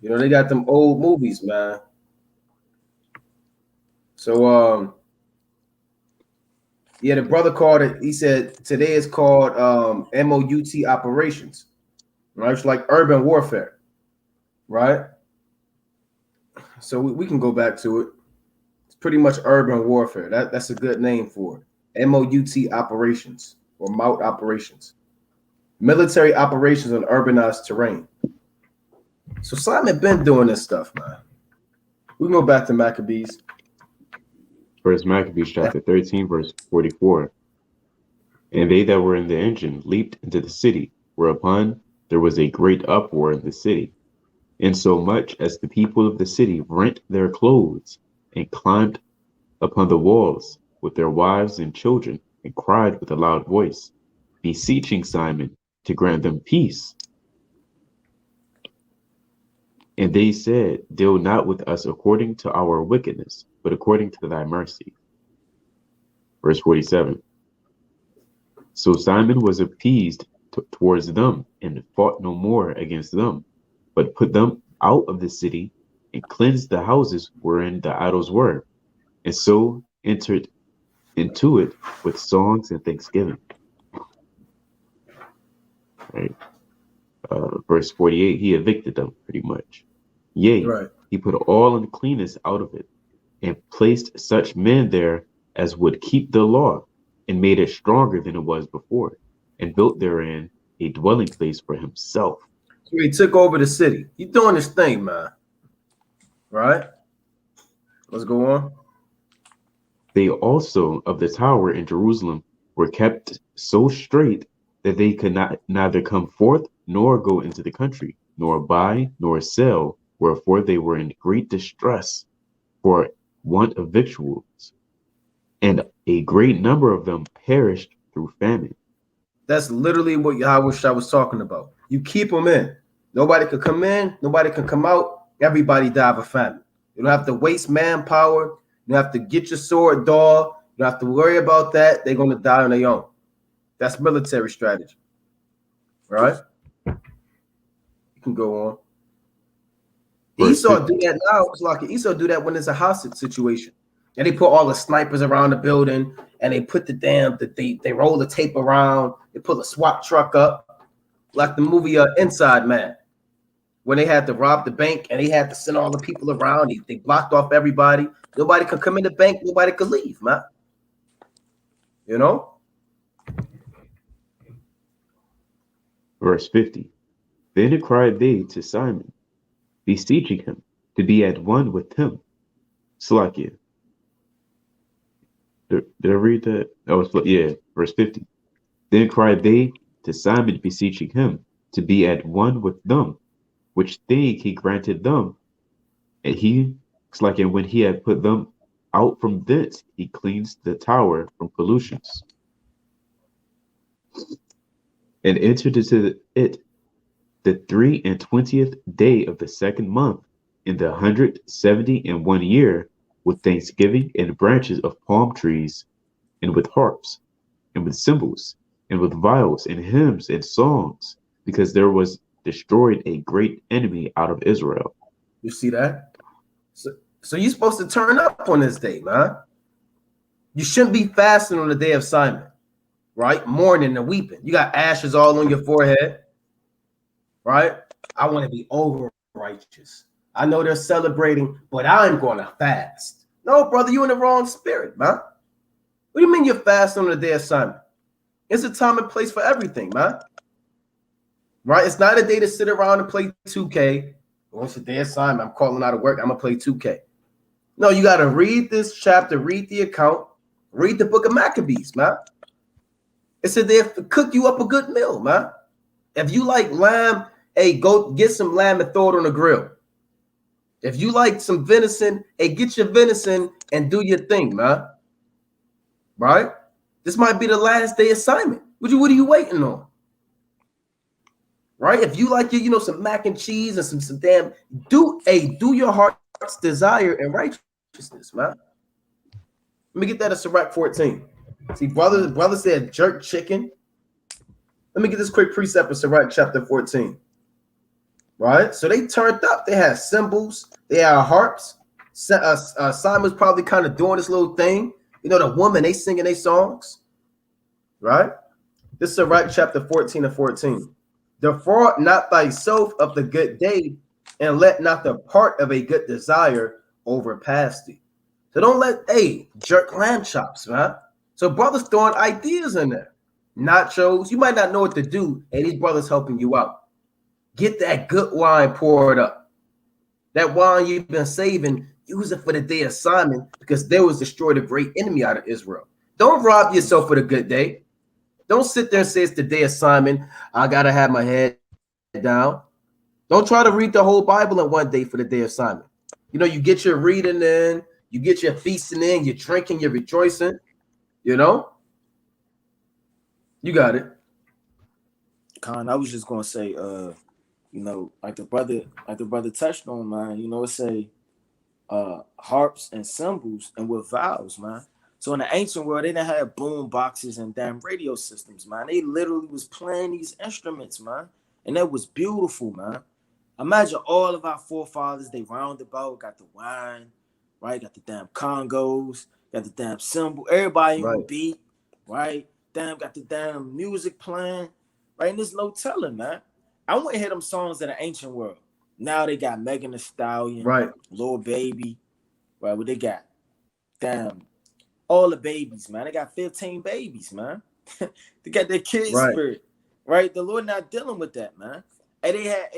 You know, they got them old movies, man. So yeah, the brother called it. He said today is called MOUT operations, right? It's like urban warfare, right? So we can go back to it. It's pretty much urban warfare. That's a good name for it. MOUT operations or MOUT operations, military operations on urbanized terrain. So Simon been doing this stuff, man. We can go back to Maccabees. First Maccabees chapter 13, verse 44. And they that were in the engine leaped into the city, whereupon there was a great uproar in the city, insomuch as the people of the city rent their clothes and climbed upon the walls with their wives and children, and cried with a loud voice, beseeching Simon to grant them peace. And they said, deal not with us according to our wickedness, but according to thy mercy. Verse 47. So Simon was appeased towards them, and fought no more against them, but put them out of the city, and cleansed the houses wherein the idols were, and so entered into it with songs and thanksgiving. Right. Verse 48, he evicted them pretty much. Yea, Right. he put all uncleanness out of it, and placed such men there as would keep the law, and made it stronger than it was before, and built therein a dwelling place for himself. So he took over the city. He doing his thing, man. Right? Let's go on. They also of the tower in Jerusalem were kept so straight that they could neither come forth nor go into the country, nor buy nor sell, wherefore they were in great distress for want of victuals, and a great number of them perished through famine. That's literally what Yahuwah was talking about. You keep them in. Nobody could come in. Nobody can come out. Everybody die of a famine. You don't have to waste manpower. You don't have to get your sword drawn. You don't have to worry about that. They're going to die on their own. That's military strategy. Right? You can go on. Esau do that now. It's like Esau do that when it's a hostage situation. And they put all the snipers around the building, and they put they roll the tape around. They put a SWAT truck up, like the movie Inside Man, when they had to rob the bank and they had to send all the people around. They blocked off everybody. Nobody could come in the bank. Nobody could leave, man. You know? Verse 50. Then cried they to Simon, beseeching him to be at one with him. Slakia. Did I read that? Oh, yeah, verse 50. Then cried they to Simon, beseeching him to be at one with them, which thing he granted them. And he, and when he had put them out from thence, he cleansed the tower from pollutions, and entered into it the 23rd day of the second month, in the 171 year, with thanksgiving and branches of palm trees, and with harps, and with cymbals, and with viols, and hymns, and songs, because there was destroyed a great enemy out of Israel. You see that? So you're supposed to turn up on this day, man. You shouldn't be fasting on the day of Simon, right? Mourning and weeping. You got ashes all on your forehead, right? I want to be over righteous. I know they're celebrating, but I'm going to fast. No, brother, you're in the wrong spirit, man. What do you mean you're fasting on the day of Simon? It's a time and place for everything, man. Right? It's not a day to sit around and play 2K. Once the day of Simon, I'm calling out of work, I'm going to play 2K. No, you got to read this chapter, read the account, read the book of Maccabees, man. It said they have to cook you up a good meal, man. If you like lamb, hey, go get some lamb and throw it on the grill. If you like some venison, hey, get your venison and do your thing, man. Right? This might be the last day of Simon. What are you waiting on? Right? If you like your, some mac and cheese and some damn, do your heart's desire and righteousness, man. Let me get that at Sirach 14. See, brother said jerk chicken. Let me get this quick precept of Sirach chapter 14. Right? So they turned up. They had cymbals. They had harps. Simon's probably kind of doing this little thing. The woman, they singing their songs. Right? This is Sirach chapter 14 and 14. Defraud not thyself of the good day, and let not the part of a good desire overpass thee. So don't let, jerk lamb chops, man. So brothers throwing ideas in there. Nachos, you might not know what to do. Hey, these brothers helping you out. Get that good wine poured up. That wine you've been saving, use it for the day of Simon, because there was destroyed a great enemy out of Israel. Don't rob yourself for the good day. Don't sit there and say it's the day of Simon. I got to have my head down. Don't try to read the whole Bible in one day for the day of Simon. You get your reading in, you get your feasting in, you're drinking, you're rejoicing. You got it. Con, I was just gonna say, like the brother touched on, man. It say harps and cymbals and with vowels, man. So in the ancient world, they didn't have boom boxes and damn radio systems, man. They literally was playing these instruments, man. And that was beautiful, man. Imagine all of our forefathers, they roundabout, got the wine, right? Got the damn congos, got the damn cymbal. Everybody on beat, right? Damn, got the damn music playing, right? And there's no telling, man. I want to hear them songs in the ancient world. Now they got Megan Thee Stallion, right? Lil Baby, right? What they got? Damn. All the babies, man. They got 15 babies, man. They got their kids spirit, right? The Lord not dealing with that, man. And they had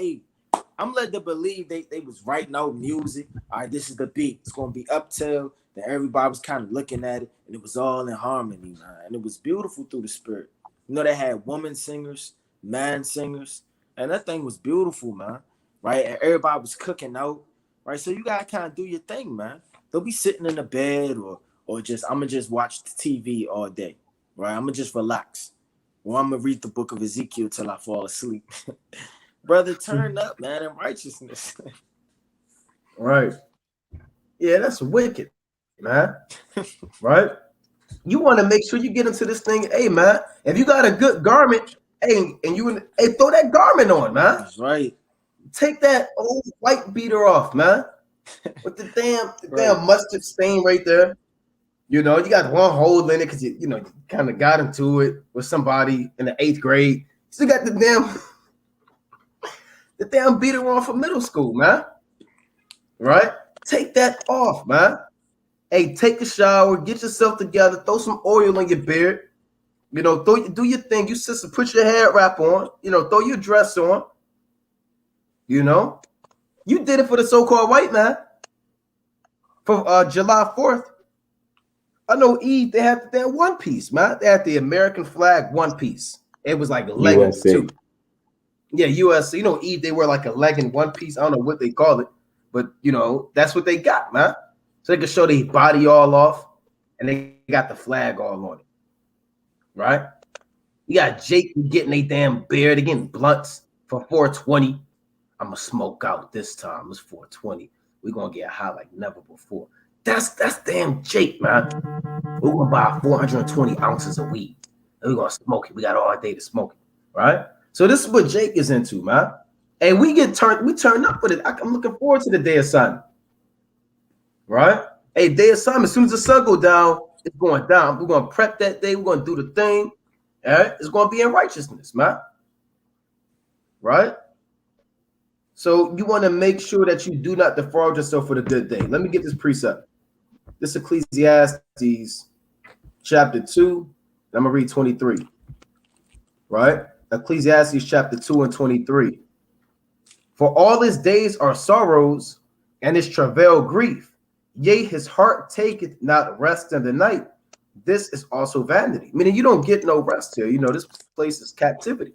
I'm led to believe they was writing out music. All right, this is the beat. It's gonna be up till that everybody was kind of looking at it, and it was all in harmony, man. And it was beautiful through the spirit. They had woman singers, man singers, and that thing was beautiful, man. Right? And everybody was cooking out, right? So you gotta kind of do your thing, man. Don't be sitting in the bed or just I'm gonna just watch the TV all day, right? I'm gonna just relax, or I'm gonna read the book of Ezekiel till I fall asleep. Brother, turn up, man, in righteousness. Right. Yeah, that's wicked, man. Right? You want to make sure you get into this thing. Hey, man, if you got a good garment, and throw that garment on, man. That's right. Take that old white beater off, man. With the damn mustard stain right there. You got one hole in it because you kind of got into it with somebody in the 8th grade. You still got the damn beater on for middle school, man. Right? Take that off, man. Hey, take a shower, get yourself together, throw some oil on your beard. Do your thing. You sister, put your hair wrap on. Throw your dress on. You did it for the so-called white man. For July 4th. I know Eve, they had the damn one piece, man. They had the American flag one piece. It was like leggings too. Yeah, US. Eve, they wear like a legging one piece. I don't know what they call it, but that's what they got, man. So they can show their body all off, and they got the flag all on it. Right? You got Jake getting a damn beard, they getting blunts for 420. I'm gonna smoke out this time. It's 420. We're gonna get high like never before. That's damn Jake, man. We're gonna buy 420 ounces of weed. And we're gonna smoke it. We got all day to smoke it, right? So this is what Jake is into, man. And we turn up with it. I'm looking forward to the day of Simon. Right? Hey, day of Simon, as soon as the sun go down, it's going down. We're gonna prep that day, we're gonna do the thing. All right, it's gonna be in righteousness, man. Right? So you want to make sure that you do not defraud yourself for the good day. Let me get this precept. This Ecclesiastes chapter 2. I'm going to read 23. Right? Ecclesiastes chapter 2 and 23. For all his days are sorrows, and his travail grief. Yea, his heart taketh not rest in the night. This is also vanity. Meaning you don't get no rest here. This place is captivity.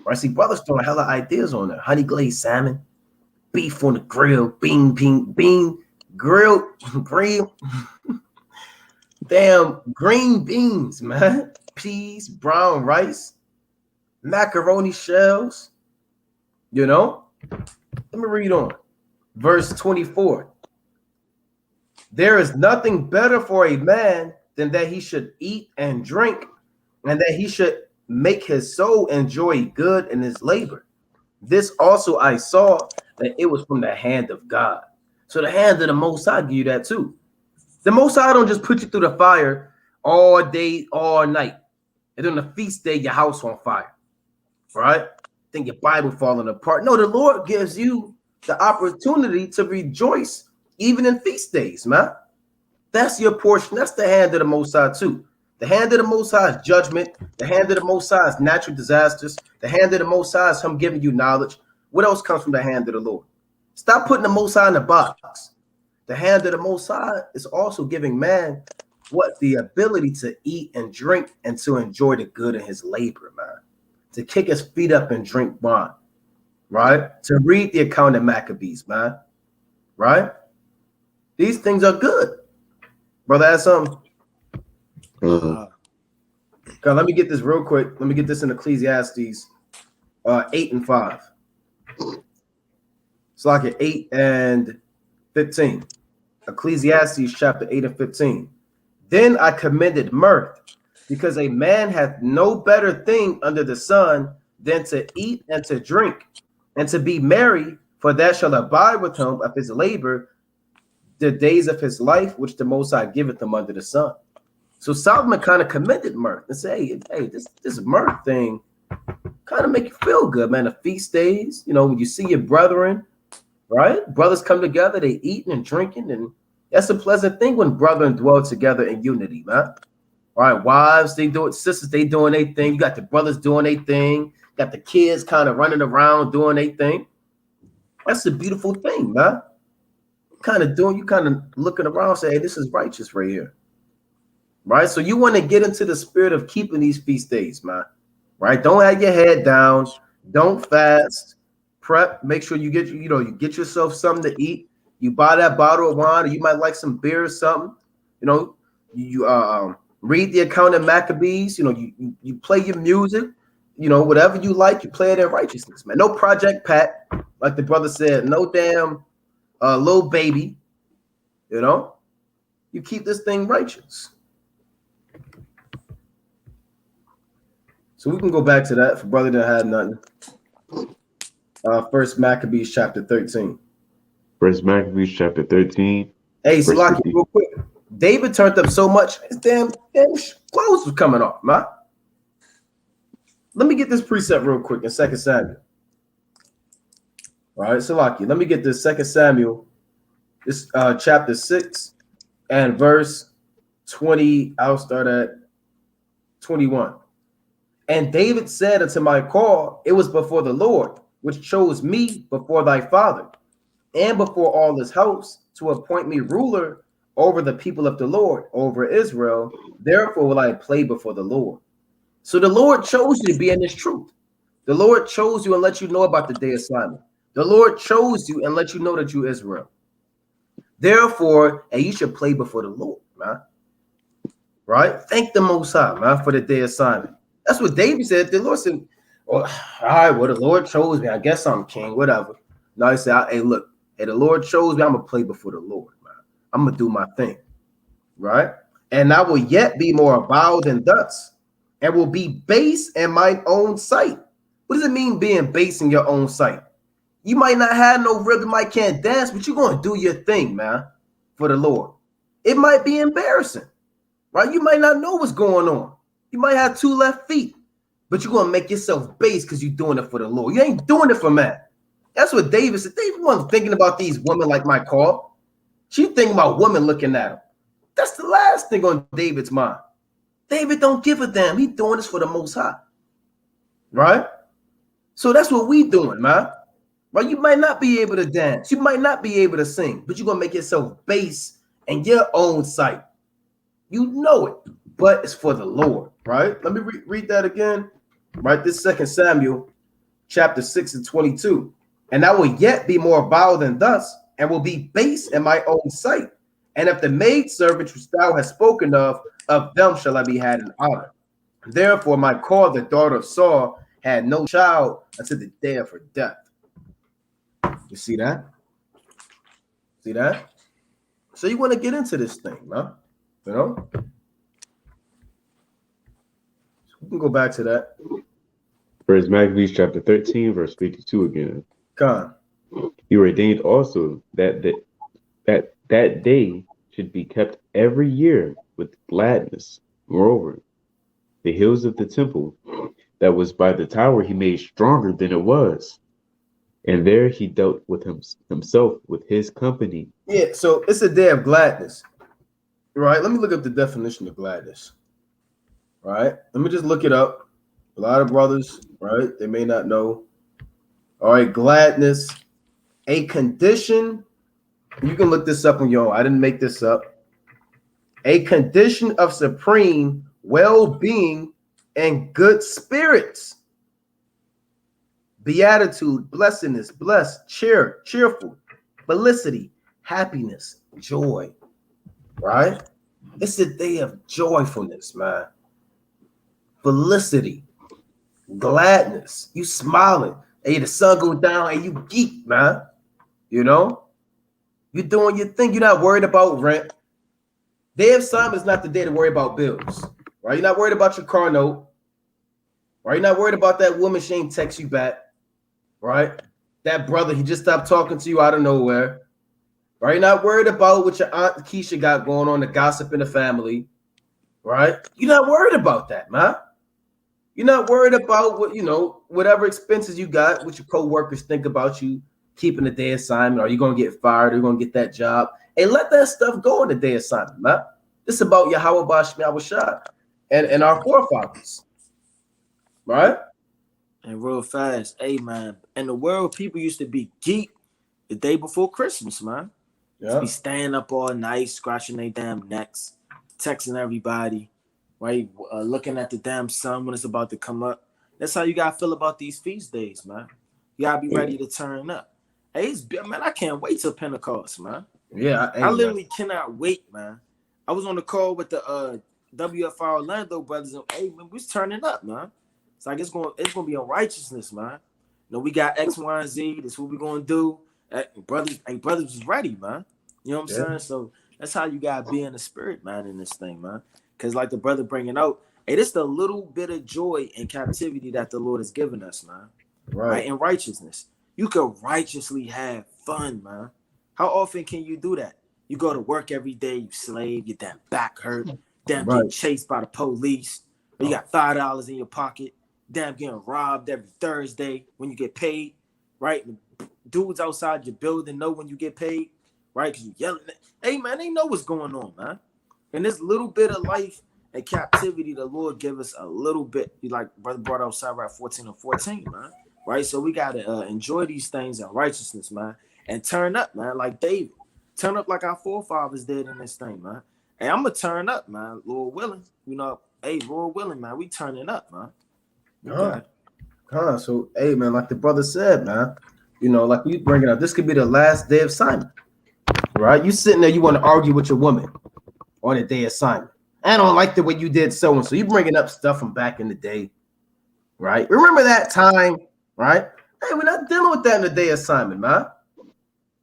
Right? See, brothers throwing hella ideas on there. Honey glazed salmon, beef on the grill, bean, grill, damn green beans, man. peas, brown rice, macaroni shells, you know? Let me read on. Verse 24. There is nothing better for a man than that he should eat and drink, and that he should make his soul enjoy good in his labor. This also I saw that it was from the hand of God. So the hand of the Most High give you that too. The Most High don't just put you through the fire all day, all night. And on the feast day, your house on fire, right? Think your Bible falling apart. No, the Lord gives you the opportunity to rejoice even in feast days, man. That's your portion. That's the hand of the Most High too. The hand of the Most High is judgment. The hand of the Most High is natural disasters. The hand of the Most High is him giving you knowledge. What else comes from the hand of the Lord? Stop putting the Most High in a box. The hand of the Most High is also giving man what? The ability to eat and drink and to enjoy the good of his labor, man. To kick his feet up and drink wine, right? To read the account of Maccabees, man, right? These things are good. Brother, add something. Let me get this real quick. Let me get this in Ecclesiastes 8 and 5. It's like at 8 and 15. Ecclesiastes chapter 8 and 15. Then I commended mirth, because a man hath no better thing under the sun than to eat and to drink and to be merry, for that shall abide with him of his labor the days of his life, which the Most High giveth him under the sun. So Solomon kind of commended mirth and say, hey, this mirth thing kind of make you feel good, man. The feast days, you know, when you see your brethren, right? Brothers come together, they eating and drinking, and that's a pleasant thing when brethren dwell together in unity, man. All right, wives, they do it, sisters, they doing their thing. You got the brothers doing their thing, got the kids kind of running around doing their thing. That's a beautiful thing, man. You kind of looking around and say, hey, this is righteous right here. Right? So you want to get into the spirit of keeping these feast days, man. Right? Don't have your head down. Don't fast. Prep. Make sure you get you get yourself something to eat. You buy that bottle of wine, or you might like some beer or something. You know, you read the account of Maccabees. You know, you play your music. You know, whatever you like, you play it in righteousness, man. No Project Pat, like the brother said. No damn little baby. You know, you keep this thing righteous. So we can go back to that for brother that had nothing. First Maccabees chapter 13. First Maccabees chapter 13. Hey, Salaki, real quick. David turned up so much, his damn clothes was coming off, man. Let me get this precept real quick in 2 Samuel. All right, Salaki, let me get this 2 Samuel, this chapter 6 and verse 20. I'll start at 21. And David said unto my call, it was before the Lord, which chose me before thy father, and before all his house, to appoint me ruler over the people of the Lord, over Israel. Therefore will I play before the Lord. So the Lord chose you to be in this truth. The Lord chose you and let you know about the day of Simon. The Lord chose you and let you know that you Israel. Therefore, and you should play before the Lord, man. Right? Thank the Most High, man, for the day of Simon. That's what David said. The Lord said, well, all right, well, the Lord chose me. I guess I'm king, whatever. No, he said, hey, look, hey, the Lord chose me. I'm going to play before the Lord, man. I'm going to do my thing, right? And I will yet be more avowed than thus, and will be base in my own sight. What does it mean being base in your own sight? You might not have no rhythm, I can't dance, but you're going to do your thing, man, for the Lord. It might be embarrassing, right? You might not know what's going on. You might have 2 left feet, but you're going to make yourself base because you're doing it for the Lord. You ain't doing it for man. That's what David said. David wasn't thinking about these women like my call. She thinking about women looking at him. That's the last thing on David's mind. David don't give a damn. He's doing this for the Most High, right? So that's what we doing, man. Right? You might not be able to dance. You might not be able to sing, but you're going to make yourself base in your own sight. You know it, but it's for the Lord, right? Let me read that again. Right, this 2 Samuel chapter 6 and 22. And I will yet be more vile than thus, and will be base in my own sight. And if the maidservants which thou hast spoken of them shall I be had in honor. Therefore, Michal, the daughter of Saul, had no child until the day of her death. You see that? See that? So you want to get into this thing, man? You know? So we can go back to that. First Maccabees chapter 13, verse 52 again. Con. He ordained also that day should be kept every year with gladness. Moreover, the hills of the temple that was by the tower he made stronger than it was. And there he dealt with himself with his company. Yeah, so it's a day of gladness. Right? Let me look up the definition of gladness. Right? Let me just look it up. A lot of brothers, right? They may not know. All right, gladness, a condition. You can look this up on your own. I didn't make this up. A condition of supreme well-being and good spirits. Beatitude, blessedness, blessed, cheerful, felicity, happiness, joy. Right? It's a day of joyfulness, man. Felicity, gladness. You smiling. Hey, the sun go down and you geek, man. You know? You're doing your thing. You're not worried about rent. Day of Simon is not the day to worry about bills. Right? You're not worried about your car note. Right? You're not worried about that woman she ain't text you back. Right? That brother, he just stopped talking to you out of nowhere. Right? You're not worried about what your aunt Keisha got going on, the gossip in the family. Right? You're not worried about that, man. You're not worried about what, whatever expenses you got, what your co-workers think about you keeping the day assignment. Are you going to get fired? Are you going to get that job? Hey, let that stuff go in the day assignment, man. This is about Yahuwah Bashmiawashad and our forefathers. Right? And real fast, hey man, in the world, people used to be geek the day before Christmas, man. Yeah. Be staying up all night, scratching their damn necks, texting everybody, right? Looking at the damn sun when it's about to come up. That's how you gotta feel about these feast days, man. You gotta be ready to turn up. Hey, man, I can't wait till Pentecost, man. Yeah, I literally cannot wait, man. I was on the call with the WFR Orlando brothers, and hey, man, we's turning up, man. It's like it's gonna be on righteousness, man. We got X, Y, and Z. That's what we're gonna do. Brothers is ready, man. You know what I'm saying? So that's how you gotta be in the spirit, man, in this thing, man. Because like the brother bringing out, hey, this the little bit of joy and captivity that the Lord has given us, man. Right? In righteousness, you could righteously have fun, man. How often can you do that? You go to work every day, you slave, your damn back hurt, damn get chased by the police, or you got $5 in your pocket. Damn, getting robbed every Thursday when you get paid, right? Dudes outside your building know when you get paid, right? Because you yelling at, hey, man, they know what's going on, man. And this little bit of life and captivity, the Lord give us a little bit. You like brother brought outside right 14 and 14, man, right? So we got to enjoy these things in righteousness, man, and turn up, man, like David. Turn up like our forefathers did in this thing, man. And I'm going to turn up, man, Lord willing. Hey, Lord willing, man, we turning up, man. So, hey, man, like the brother said, man, like we bringing up, this could be the last day of Simon, right? You sitting there, you want to argue with your woman on the day of Simon. I don't like the way you did so and so. You bringing up stuff from back in the day, right? Remember that time, right? Hey, we're not dealing with that in the day of Simon, man.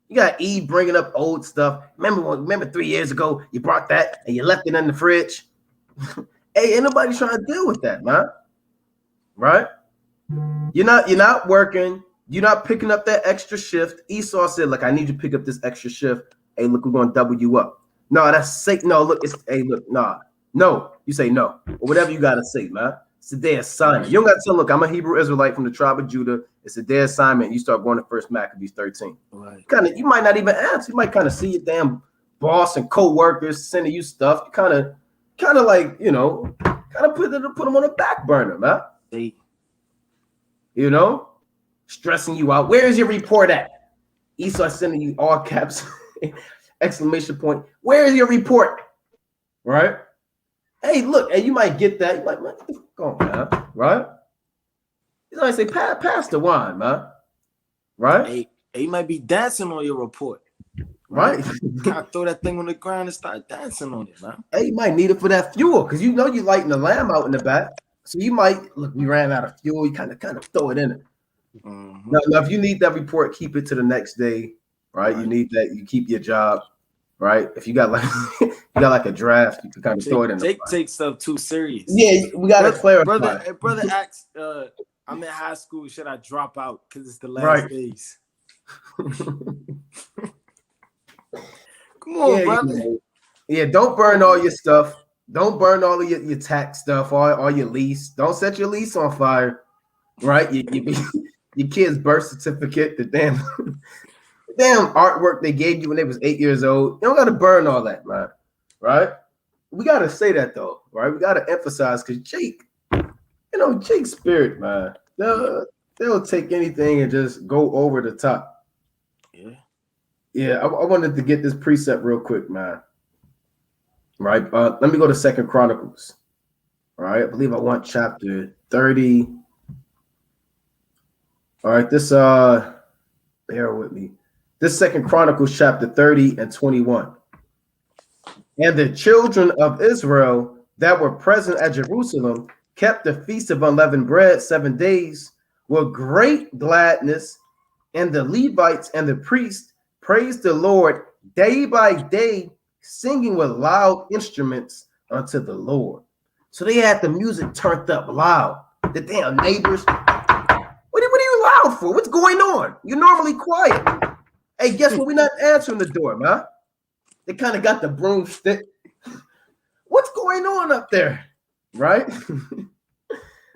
You got Eve bringing up old stuff. Remember 3 years ago you brought that and you left it in the fridge. Hey, ain't nobody trying to deal with that, man. Right? You're not working. You're not picking up that extra shift. Esau said, "Look, I need you to pick up this extra shift. Hey, look, we're gonna double you up." No, that's sick. No, look, no. You say no, or whatever you gotta say, man. It's the day of Simon. You don't gotta tell. Look, I'm a Hebrew Israelite from the tribe of Judah. It's the day of Simon. You start going to First Maccabees 13. Right. You might not even ask. You might kind of see your damn boss and co-workers sending you stuff. You kind of like put them on the back burner, man. Stressing you out. Where is your report at? Esau sending you all caps, exclamation point. Where is your report? Right? Hey, look, and you might get that. You might, man, get the fuck on, man. Right? You might say, pass the wine, man. Right? Hey, you might be dancing on your report. Right? Gotta throw that thing on the ground and start dancing on it, man. Hey, you might need it for that fuel because you lighting the lamb out in the back. So you might look. We ran out of fuel. You kind of throw it in it. Mhm. Now, if you need that report, keep it to the next day. Right? You need that. You keep your job. Right? If you got like a draft, you can kind of throw it in. Jake takes stuff too serious. Yeah, we gotta clarify. Brother asks, I'm in high school. Should I drop out because it's the last Right. days? Come on, brother. Yeah, don't burn all your stuff. Don't burn all of your tax stuff, all your lease. Don't set your lease on fire. Right? Your kid's birth certificate, the damn artwork they gave you when they was 8 years old. You don't gotta burn all that, man. Right? We gotta say that though, right? We gotta emphasize because Jake's spirit, man. They'll take anything and just go over the top. Yeah. I wanted to get this precept real quick, man. Right. Let me go to 2 Chronicles. All right. I believe I want chapter 30. All right. This bear with me. This 2 Chronicles chapter 30 and 21. And the children of Israel that were present at Jerusalem kept the feast of unleavened bread 7 days with great gladness, and the Levites and the priests praised the Lord day by day, singing with loud instruments unto the Lord. So they had the music turned up loud. The damn neighbors, what are you loud for? What's going on? You're normally quiet. Hey, guess what? We're not answering the door, man. They kind of got the broomstick. What's going on up there? Right?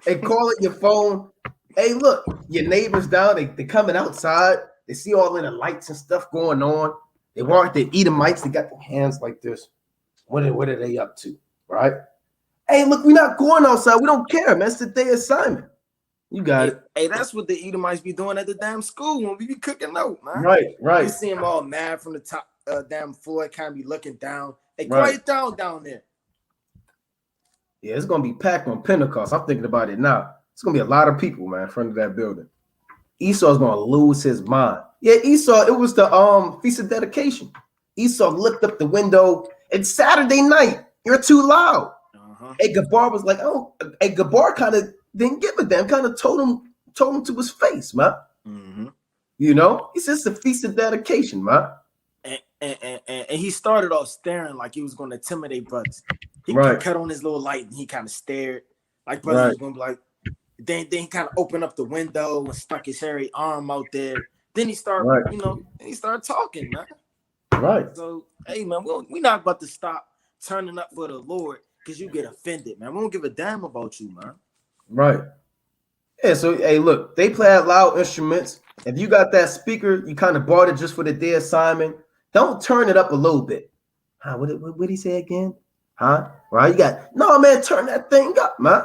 They call it your phone. Hey, look, your neighbors down, they coming outside. They see all of the lights and stuff going on. They walk, they Edomites, they got their hands like this. What are they up to? Right? Hey, look, we're not going outside. We don't care, man. It's the day assignment. You got it. Hey, that's what the Edomites be doing at the damn school when we be cooking out, man. Right. You see them all mad from the top damn floor, kind of be looking down. Hey, Right. quiet down there. Yeah, it's gonna be packed on Pentecost. I'm thinking about it now. It's gonna be a lot of people, man, in front of that building. Esau's gonna lose his mind. Yeah, Esau, it was the Feast of Dedication. Esau looked up the window. It's Saturday night. You're too loud. Hey, Gabar was like, oh, hey, Gabar kind of didn't give a damn, kind of told him to his face, man. You know, he says it's the Feast of Dedication, man. And he started off staring like he was going to intimidate brothers. He cut on his little light and he kind of stared like brothers was going to be like. Then he kind of opened up the window and stuck his hairy arm out there. Then he started, he started talking, man. Right. So, hey, man, we're not about to stop turning up for the Lord because you get offended, man. We don't give a damn about you, man. Right. Yeah, so, hey, look, they play loud instruments. If you got that speaker, you kind of bought it just for the day assignment. Don't turn it up a little bit. What did he say again? Right? No, man, turn that thing up, man.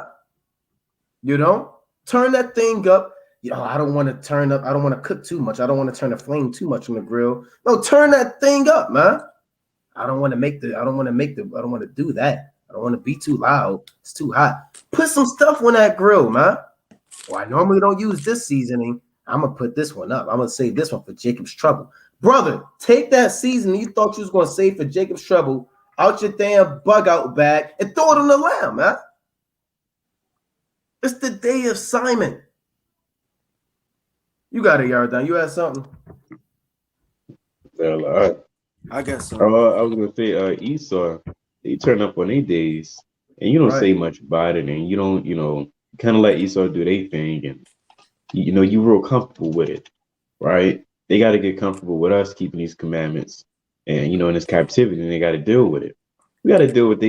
You know, turn that thing up. I don't want to turn up. I don't want to cook too much. I don't want to turn the flame too much on the grill. No, turn that thing up, man. I don't want to do that. I don't want to be too loud. It's too hot. Put some stuff on that grill, man. Well, I normally don't use this seasoning. I'm going to put this one up. I'm going to save this one for Jacob's trouble. Brother, take that seasoning you thought you was going to save for Jacob's trouble out your damn bug out bag and throw it on the lamb, man. It's the day of Simon. You got it, Yardan. You had something? I guess so. I was gonna say, Esau, they turn up on their days, and you don't say much about it, and you don't, kind of let Esau do their thing, and you real comfortable with it, right? They got to get comfortable with us keeping these commandments, and in this captivity, and they got to deal with it. We got to deal with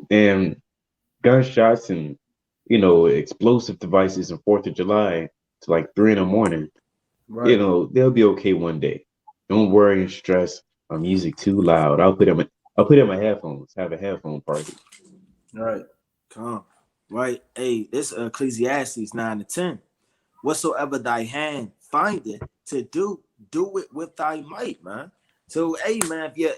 and gunshots and explosive devices and 4th of July to like 3 a.m. Right. They'll be okay one day. Don't worry and stress. My music too loud. I'll put in my headphones. Have a headphone party. Right. Come right. Hey, this Ecclesiastes 9-10. Whatsoever thy hand findeth to do it with thy might, man. So, hey, man, if you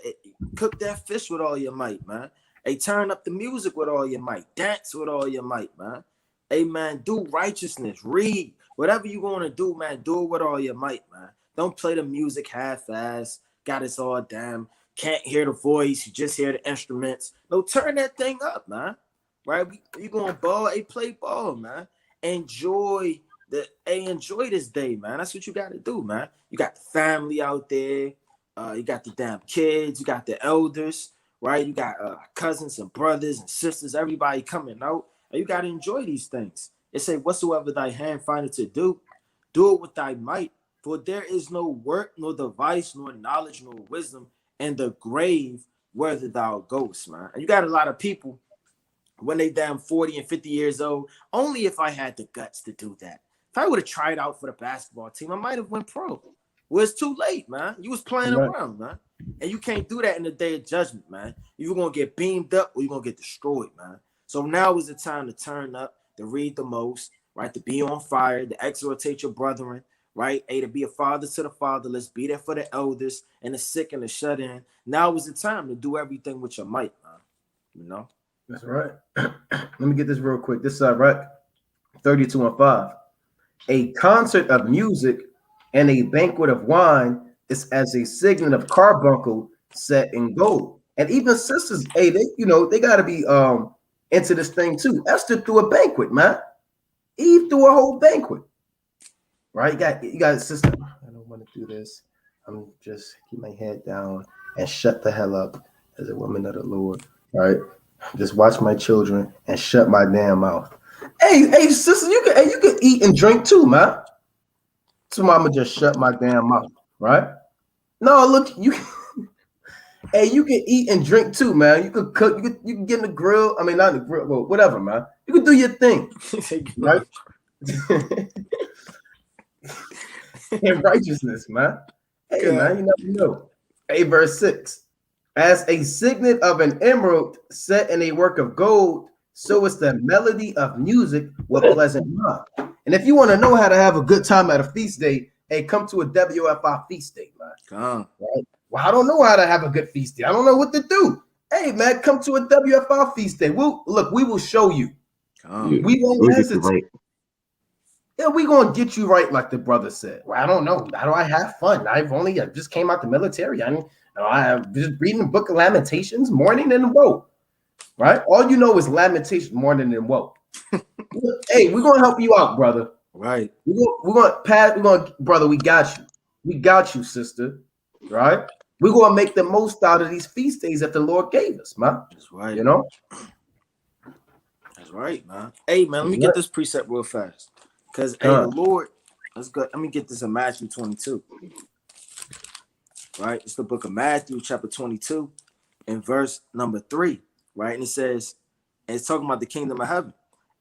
cook that fish with all your might, man. Hey, turn up the music with all your might. Dance with all your might, man. Hey, man, do righteousness. Read. Whatever you want to do, man, do it with all your might, man. Don't play the music half-ass. Got us all damn. Can't hear the voice. You just hear the instruments. No, turn that thing up, man. right? You going ball, play ball, man. Enjoy this day, man. That's what you got to do, man. You got the family out there. You got the damn kids. You got the elders, right? You got cousins and brothers and sisters, everybody coming out. And you got to enjoy these things. It say, whatsoever thy hand findeth to do it with thy might. For there is no work, nor device, nor knowledge, nor wisdom in the grave whether thou goest, man. And you got a lot of people when they damn 40 and 50 years old, only if I had the guts to do that. If I would have tried out for the basketball team, I might have went pro. Well, it's too late, man. You was playing around, man. And you can't do that in the day of judgment, man. You're going to get beamed up or you're going to get destroyed, man. So now is the time to turn up, to read the most, right? To be on fire, to exhortate your brethren, right? To be a father to the fatherless, be there for the elders and the sick and the shut in. Now is the time to do everything with your might, man. You know? That's right. Let me get this real quick. This is right. 32 and 5. A concert of music and a banquet of wine is as a signet of carbuncle set in gold. And even sisters, hey, they gotta be into this thing too. Esther threw a banquet, man. Eve threw a whole banquet. Right? You got sister. I don't want to do this. I'm just keep my head down and shut the hell up as a woman of the Lord. Right? Just watch my children and shut my damn mouth. Hey, sister, you can eat and drink too, man. So I'ma just shut my damn mouth, right? No, look, you you can eat and drink too, man. You can cook, you can get in the grill. I mean, not in the grill, well, whatever, man. You can do your thing, right? In righteousness, man. Hey, man, you never know. Hey, verse 6. As a signet of an emerald set in a work of gold, so is the melody of music with pleasant mind. And if you want to know how to have a good time at a feast day, hey, come to a WFI feast day, man. Right? Well, I don't know how to have a good feast day. I don't know what to do. Hey, man, come to a WFI feast day. We will show you. We won't hesitate. Yeah, we're going to get you right, like the brother said. Well, I don't know. How do I have fun? I just came out the military. I have just reading the book of Lamentations, morning and woe. Right? All you know is Lamentations, morning and woe. Hey, we're going to help you out, brother. Right. We're going to, brother, we got you. We got you, sister. Right? We're going to make the most out of these feast days that the Lord gave us, man. That's right. You know? That's right, man. Hey, man, let me get this precept real fast. Because, the Lord, let's go. Let me get this in Matthew 22. Right? It's the book of Matthew, chapter 22, and verse number 3. Right? And it says, and it's talking about the kingdom of heaven.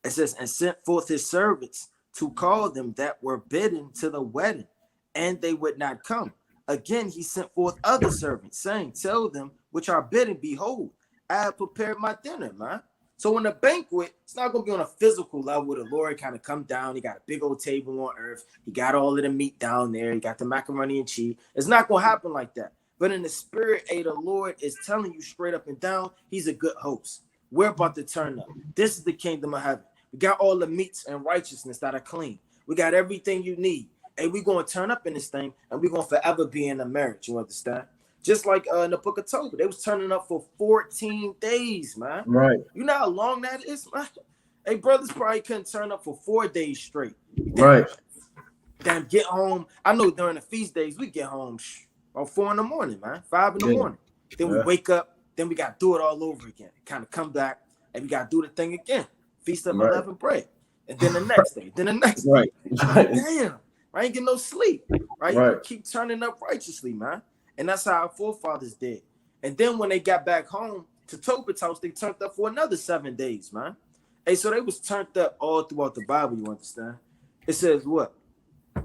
It says, and sent forth his servants to call them that were bidden to the wedding, and they would not come. Again, he sent forth other servants, saying, tell them which are bidden, behold, I have prepared my dinner, man. So in the banquet, it's not going to be on a physical level. The Lord kind of come down. He got a big old table on earth. He got all of the meat down there. He got the macaroni and cheese. It's not going to happen like that. But in the spirit, the Lord is telling you straight up and down, he's a good host. We're about to turn up. This is the kingdom of heaven. We got all the meats and righteousness that are clean. We got everything you need. And we're going to turn up in this thing, and we're going to forever be in a marriage. You understand? Just like in the book of Tobit, they was turning up for 14 days, man. Right. You know how long that is, man? Hey, brothers probably couldn't turn up for 4 days straight. Right. Then get home. I know during the feast days, we get home about 4 in the morning, man. 5 in the morning. Then we wake up. Then we got to do it all over again. Kind of come back, and we got to do the thing again. Feast of unleavened bread. And then the next day. Then the next day. Damn. I ain't getting no sleep. Right? You keep turning up righteously, man. And that's how our forefathers did. And then when they got back home to Tobit's house, they turned up for another 7 days, man. Hey, so they was turned up all throughout the Bible, you understand? It says what?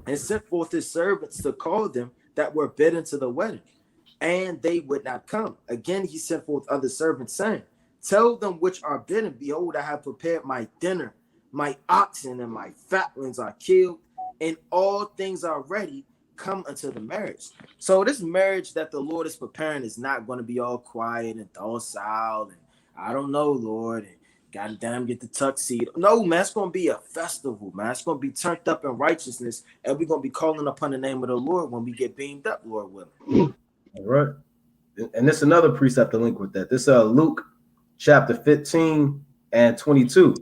And sent forth his servants to call them that were bidden to the wedding, and they would not come. Again, he sent forth other servants, saying, tell them which are bidden, behold, I have prepared my dinner. My oxen and my fatlings are killed, and all things are ready. Come unto the marriage. So this marriage that the Lord is preparing is not going to be all quiet and docile and I don't know, Lord, and goddamn get the tuxedo. No, man, it's going to be a festival, man. It's going to be turned up in righteousness, and we're going to be calling upon the name of the Lord when we get beamed up, Lord willing. All right. And this another precept to link with that. This Luke chapter 15 and 22.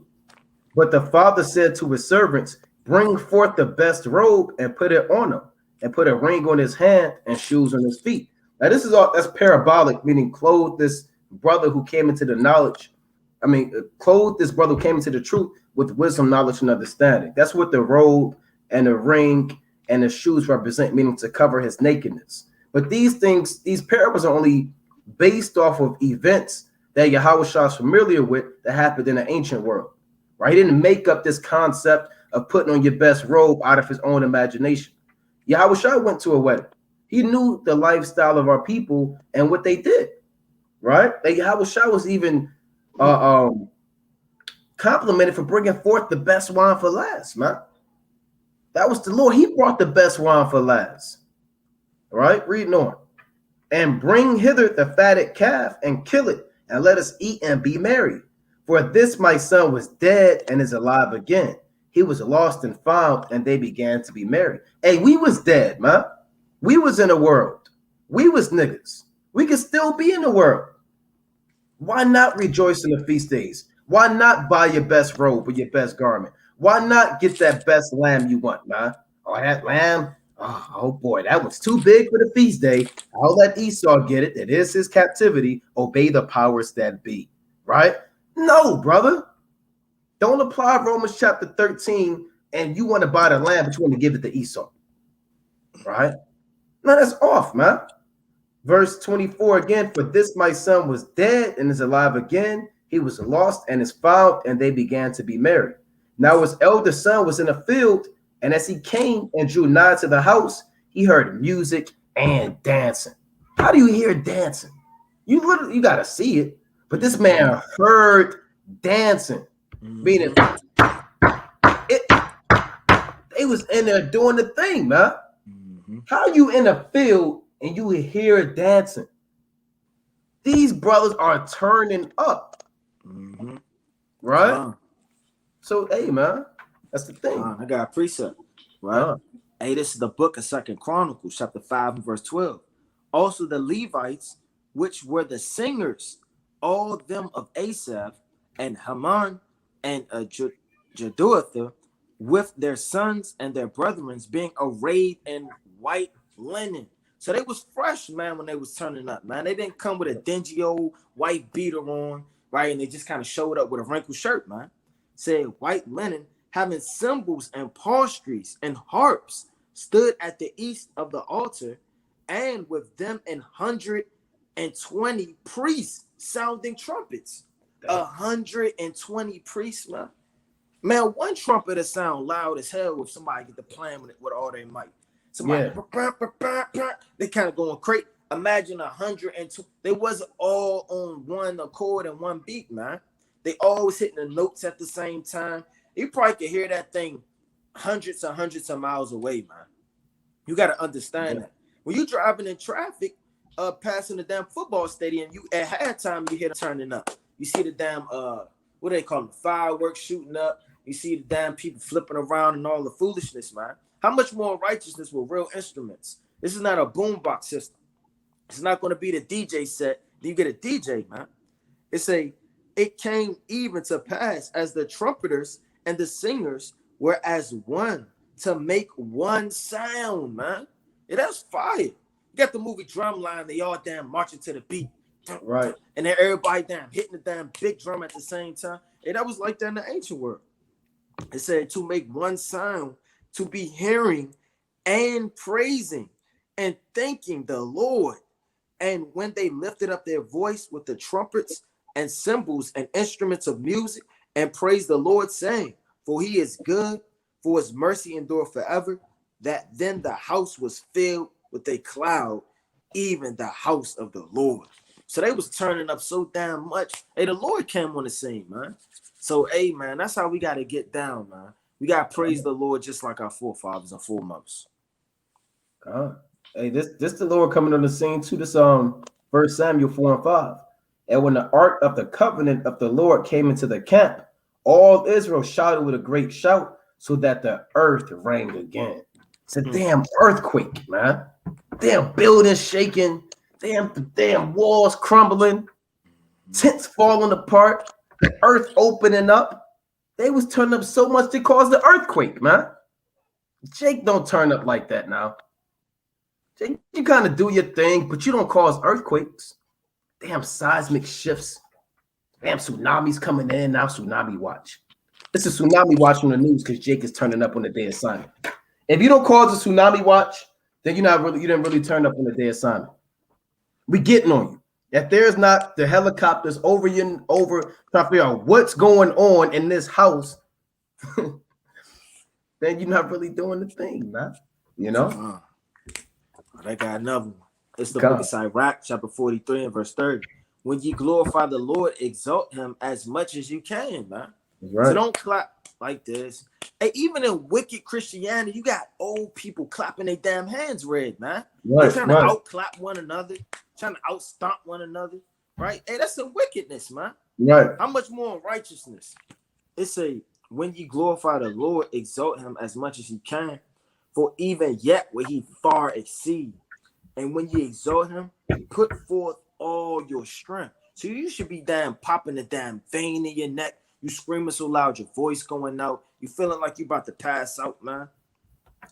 But the father said to his servants, bring forth the best robe and put it on him, and put a ring on his hand and shoes on his feet. Now, this is all that's parabolic, meaning clothe this brother who came into the knowledge. Clothe this brother who came into the truth with wisdom, knowledge, and understanding. That's what the robe and the ring and the shoes represent, meaning to cover his nakedness. But these things, these parables are only based off of events that Yahuwah is familiar with that happened in the ancient world. Right? He didn't make up this concept of putting on your best robe out of his own imagination. Yahuwah went to a wedding. He knew the lifestyle of our people and what they did. Right? Yahuwah was even complimented for bringing forth the best wine for last, man. That was the Lord. He brought the best wine for last. All right, reading on. And bring hither the fatted calf and kill it, and let us eat and be merry. For this my son was dead and is alive again. He was lost and found, and they began to be merry. Hey, we was dead, man. We was in the world. We was niggas. We could still be in the world. Why not rejoice in the feast days? Why not buy your best robe or your best garment? Why not get that best lamb you want, man? Oh, that lamb. Oh boy, that one's too big for the feast day. I'll let Esau get it. It is his captivity. Obey the powers that be. Right? No, brother. Don't apply Romans chapter 13 and you want to buy the lamb, but you want to give it to Esau. Right? No, that's off, man. Verse 24 again, for this my son was dead and is alive again. He was lost and is found, and they began to be merry. Now his elder son was in a field, and as he came and drew nigh to the house, he heard music and dancing. How do you hear dancing? You got to see it. But this man heard dancing, meaning they was in there doing the thing, man. How you in a field and you hear dancing? These brothers are turning up. Right? So, hey, man, that's the thing. I got a precept, right? Hey, this is the book of 2 Chronicles, chapter 5 and verse 12. Also the Levites, which were the singers, all of them of Asaph and Haman and Jeduthun, with their sons and their brethren, being arrayed in white linen. So they was fresh, man, when they was turning up, man. They didn't come with a dingy old white beater on, right? And they just kind of showed up with a wrinkled shirt, man. Said white linen, having cymbals and psalteries and harps, stood at the east of the altar, and with them 120 priests sounding trumpets. 120 priests, man. Man, one trumpeter sound loud as hell if somebody get to playing with it with all their might. Somebody, they kind of going crazy. Imagine 102. They wasn't all on one accord and one beat, man. They always hitting the notes at the same time. You probably could hear that thing hundreds of miles away, man. You got to understand that. When you driving in traffic, passing the damn football stadium, you at halftime you hear them turning up. You see the damn what do they call them? Fireworks shooting up. You see the damn people flipping around and all the foolishness, man. How much more righteousness with real instruments? This is not a boombox system. It's not going to be the DJ set. You get a DJ, man. It came even to pass as the trumpeters and the singers were as one to make one sound, man. Yeah, that's fire. You got the movie Drumline, they all damn marching to the beat. Right. And then everybody damn hitting the damn big drum at the same time. And that was like that in the ancient world. It said to make one sound, to be hearing and praising and thanking the Lord. And when they lifted up their voice with the trumpets and cymbals and instruments of music and praised the Lord, saying, for he is good, for his mercy endure forever, that then the house was filled with a cloud, even the house of the Lord. So they was turning up so damn much. Hey, the Lord came on the scene, man. So, hey, man, that's how we got to get down, man. We got to praise the Lord just like our forefathers and foremothers. God. Hey, this the Lord coming on the scene too. This 1 Samuel 4 and 5. And when the ark of the covenant of the Lord came into the camp, all Israel shouted with a great shout, so that the earth rang again. It's a damn earthquake, man. Damn buildings shaking, damn walls crumbling, tents falling apart. the earth opening up, they was turning up so much they caused the earthquake, man. Jake don't turn up like that now. Jake, you kind of do your thing, but you don't cause earthquakes. Damn seismic shifts. Damn tsunamis coming in now. Tsunami watch. It's a tsunami watch on the news because Jake is turning up on the day of Simon. If you don't cause a tsunami watch, then you didn't really turn up on the day of Simon. We getting on you. If there's not the helicopters over trying to figure out what's going on in this house, then you're not really doing the thing, man. You know? They got another one. It's the book of Sirach, chapter 43 and verse 30. When you glorify the Lord, exalt him as much as you can, man. Right. So don't clap like this. And even in wicked Christianity, you got old people clapping their damn hands red, man. Right, They're trying to out-clap one another, trying to out-stomp one another, right? Hey, that's the wickedness, man. Right. How much more righteousness? It's a, when you glorify the Lord, exalt him as much as you can, for even yet will he far exceed. And when you exalt him, put forth all your strength. So you should be damn popping the damn vein in your neck. You screaming so loud, your voice going out. You feeling like you about to pass out, man.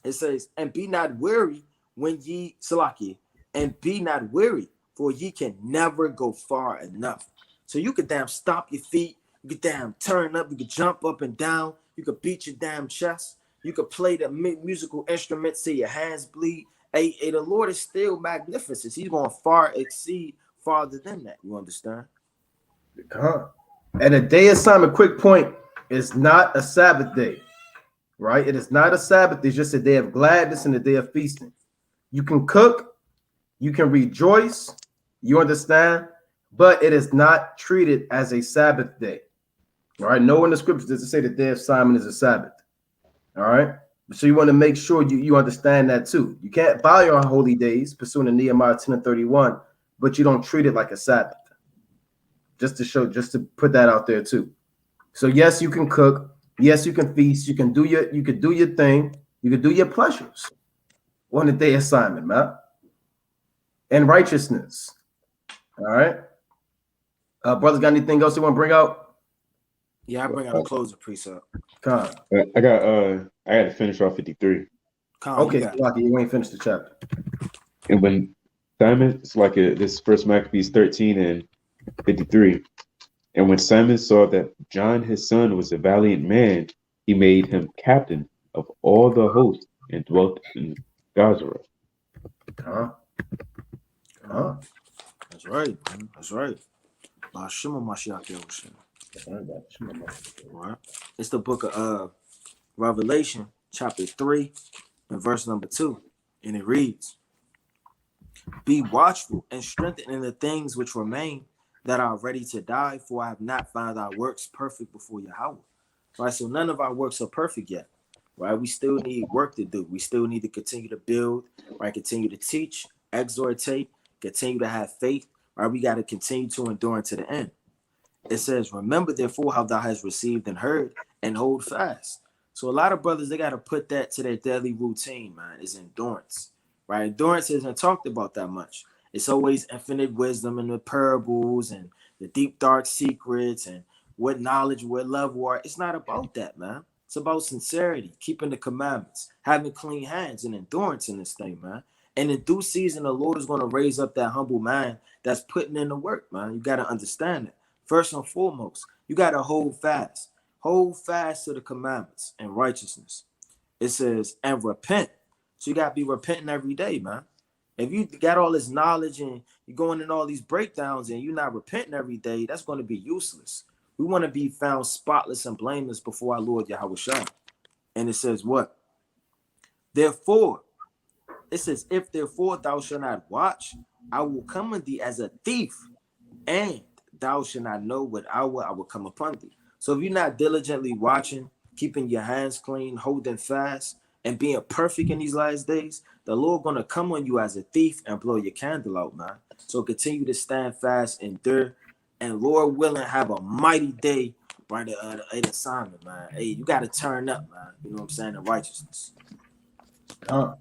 It says, and be not weary when ye, Salaki, and be not weary, for ye can never go far enough. So you could damn stomp your feet. You could damn turn up. You could jump up and down. You could beat your damn chest. You could play the musical instruments till your hands bleed. Hey, the Lord is still magnificent. He's going to far exceed farther than that. You understand? And a day of Simon, quick point, is not a Sabbath day, right? It is not a Sabbath. It's just a day of gladness and a day of feasting. You can cook, you can rejoice, you understand, but it is not treated as a Sabbath day. All right. No one in the scriptures does say the day of Simon is a Sabbath. All right. So you want to make sure you understand that too. You can't buy your holy days, pursuing the Nehemiah 10 and 31, but you don't treat it like a Sabbath. Just to put that out there too. So yes, you can cook. Yes, you can feast. You can do your thing. You can do your pleasures on the day of Simon, man. And righteousness. All right. Brothers, got anything else you want to bring out? Yeah, I bring out a closer precept. Con. I got to finish off 53. Okay, Lucky, you ain't finished the chapter. And when Simon, it's like this first Maccabees 13 and 53. And when Simon saw that John his son was a valiant man, he made him captain of all the host and dwelt in Gaza. That's right. That's right. Right. It's the book of Revelation, chapter 3, and verse number 2. And it reads, be watchful and strengthen in the things which remain that are ready to die, for I have not found our works perfect before Yahuwah. Right. So none of our works are perfect yet. Right. We still need work to do. We still need to continue to build, right? Continue to teach, exhortate, continue to have faith. Right. We got to continue to endure unto the end. It says, remember therefore how thou hast received and heard, and hold fast. So a lot of brothers, they got to put that to their daily routine, man, is endurance. Right? Endurance isn't talked about that much. It's always infinite wisdom and the parables and the deep, dark secrets and what knowledge, what love are. It's not about that, man. It's about sincerity, keeping the commandments, having clean hands and endurance in this thing, man. And in due season, the Lord is going to raise up that humble man that's putting in the work, man. You got to understand it. First and foremost, you got to hold fast. Hold fast to the commandments and righteousness. It says, and repent. So you got to be repenting every day, man. If you got all this knowledge and you're going in all these breakdowns and you're not repenting every day, that's going to be useless. We want to be found spotless and blameless before our Lord Yahuwah. And it says what? Therefore, it says, if therefore thou shalt not watch, I will come on thee as a thief, and thou shalt not know what hour I will come upon thee. So if you're not diligently watching, keeping your hands clean, holding fast, and being perfect in these last days, the Lord going to come on you as a thief and blow your candle out, man. So continue to stand fast, endure, and Lord willing, have a mighty day right at assignment, man. Hey, you got to turn up, man. You know what I'm saying? In righteousness. It's all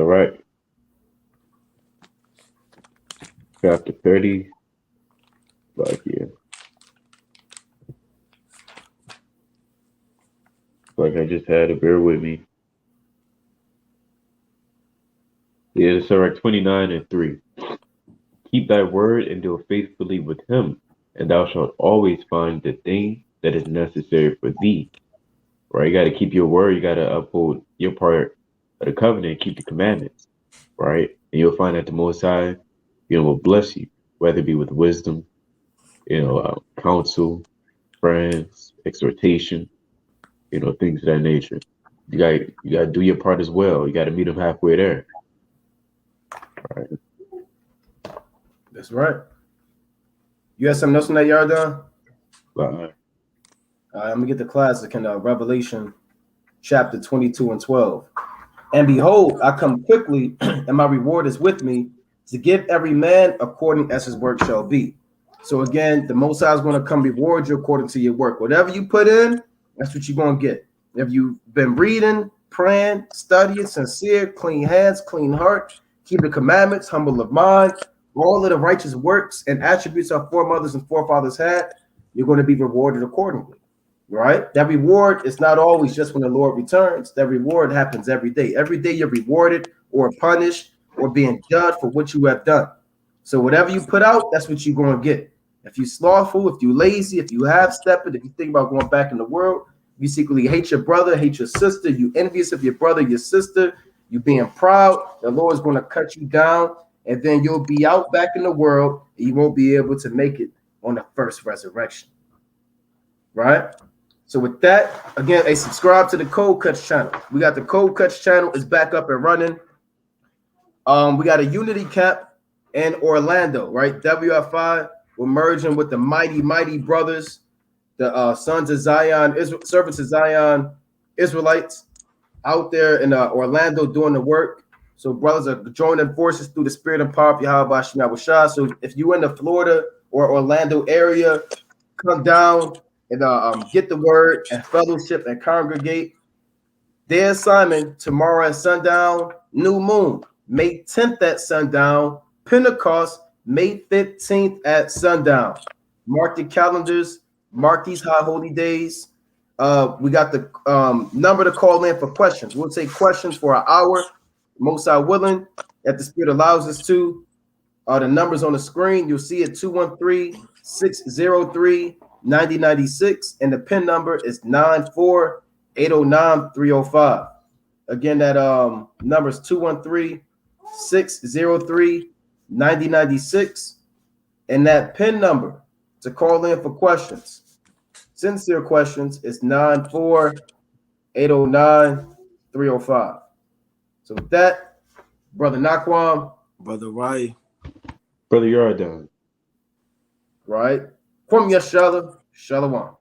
right. Chapter 30 Like, yeah. Like, I just had to bear with me. Yeah, Sirach 29:3. Keep thy word and deal faithfully with him, and thou shalt always find the thing that is necessary for thee. Right? You got to keep your word. You got to uphold your part of the covenant, keep the commandments. Right? And you'll find that the Most High, will bless you, whether it be with wisdom, counsel, friends, exhortation, things of that nature. You got to do your part as well. You got to meet him halfway there. Right. That's right. You have something else on that, yard done? Right. I'm gonna get the classic in Revelation chapter 22 and 12. And behold, I come quickly, and my reward is with me to give every man according as his work shall be. So again, the Most High is going to come reward you according to your work. Whatever you put in, that's what you're going to get. If you've been reading, praying, studying, sincere, clean hands, clean heart, keep the commandments, humble of mind, all of the righteous works and attributes our foremothers and forefathers had, you're going to be rewarded accordingly. Right? That reward is not always just when the Lord returns. That reward happens every day. Every day you're rewarded or punished or being judged for what you have done. So whatever you put out, that's what you're going to get. If you're slothful, if you're lazy, if you half-stepping, if you think about going back in the world, you secretly hate your brother, hate your sister, you envious of your brother, your sister, you being proud, the Lord is going to cut you down, and then you'll be out back in the world, and you won't be able to make it on the first resurrection. Right? So with that, again, subscribe to the Cold Cuts channel. We got the Cold Cuts channel is back up and running. We got a unity camp in Orlando, right? WFI. We're merging with the mighty brothers, the sons of Zion, servants of Zion, Israelites out there in Orlando doing the work. So brothers are joining forces through the spirit and power of Yahuwah Shem Yahushua. So if you're in the Florida or Orlando area, come down and get the word and fellowship and congregate. Their assignment tomorrow at sundown, new moon, May 10th at sundown, Pentecost, May 15th at sundown. Mark the calendars, mark these high holy days. We got the number to call in for questions. We'll take questions for an hour, most are willing, if the Spirit allows us to. The numbers on the screen, you'll see it 213-603-9096, and the PIN number is 94-809-305. Again, that number is 213-603-9096, and that PIN number to call in for questions, sincere questions, is 94-809-305. So with that, Brother Naquam, Brother Rye, Brother Yardan. right? From Yashala, Shalom.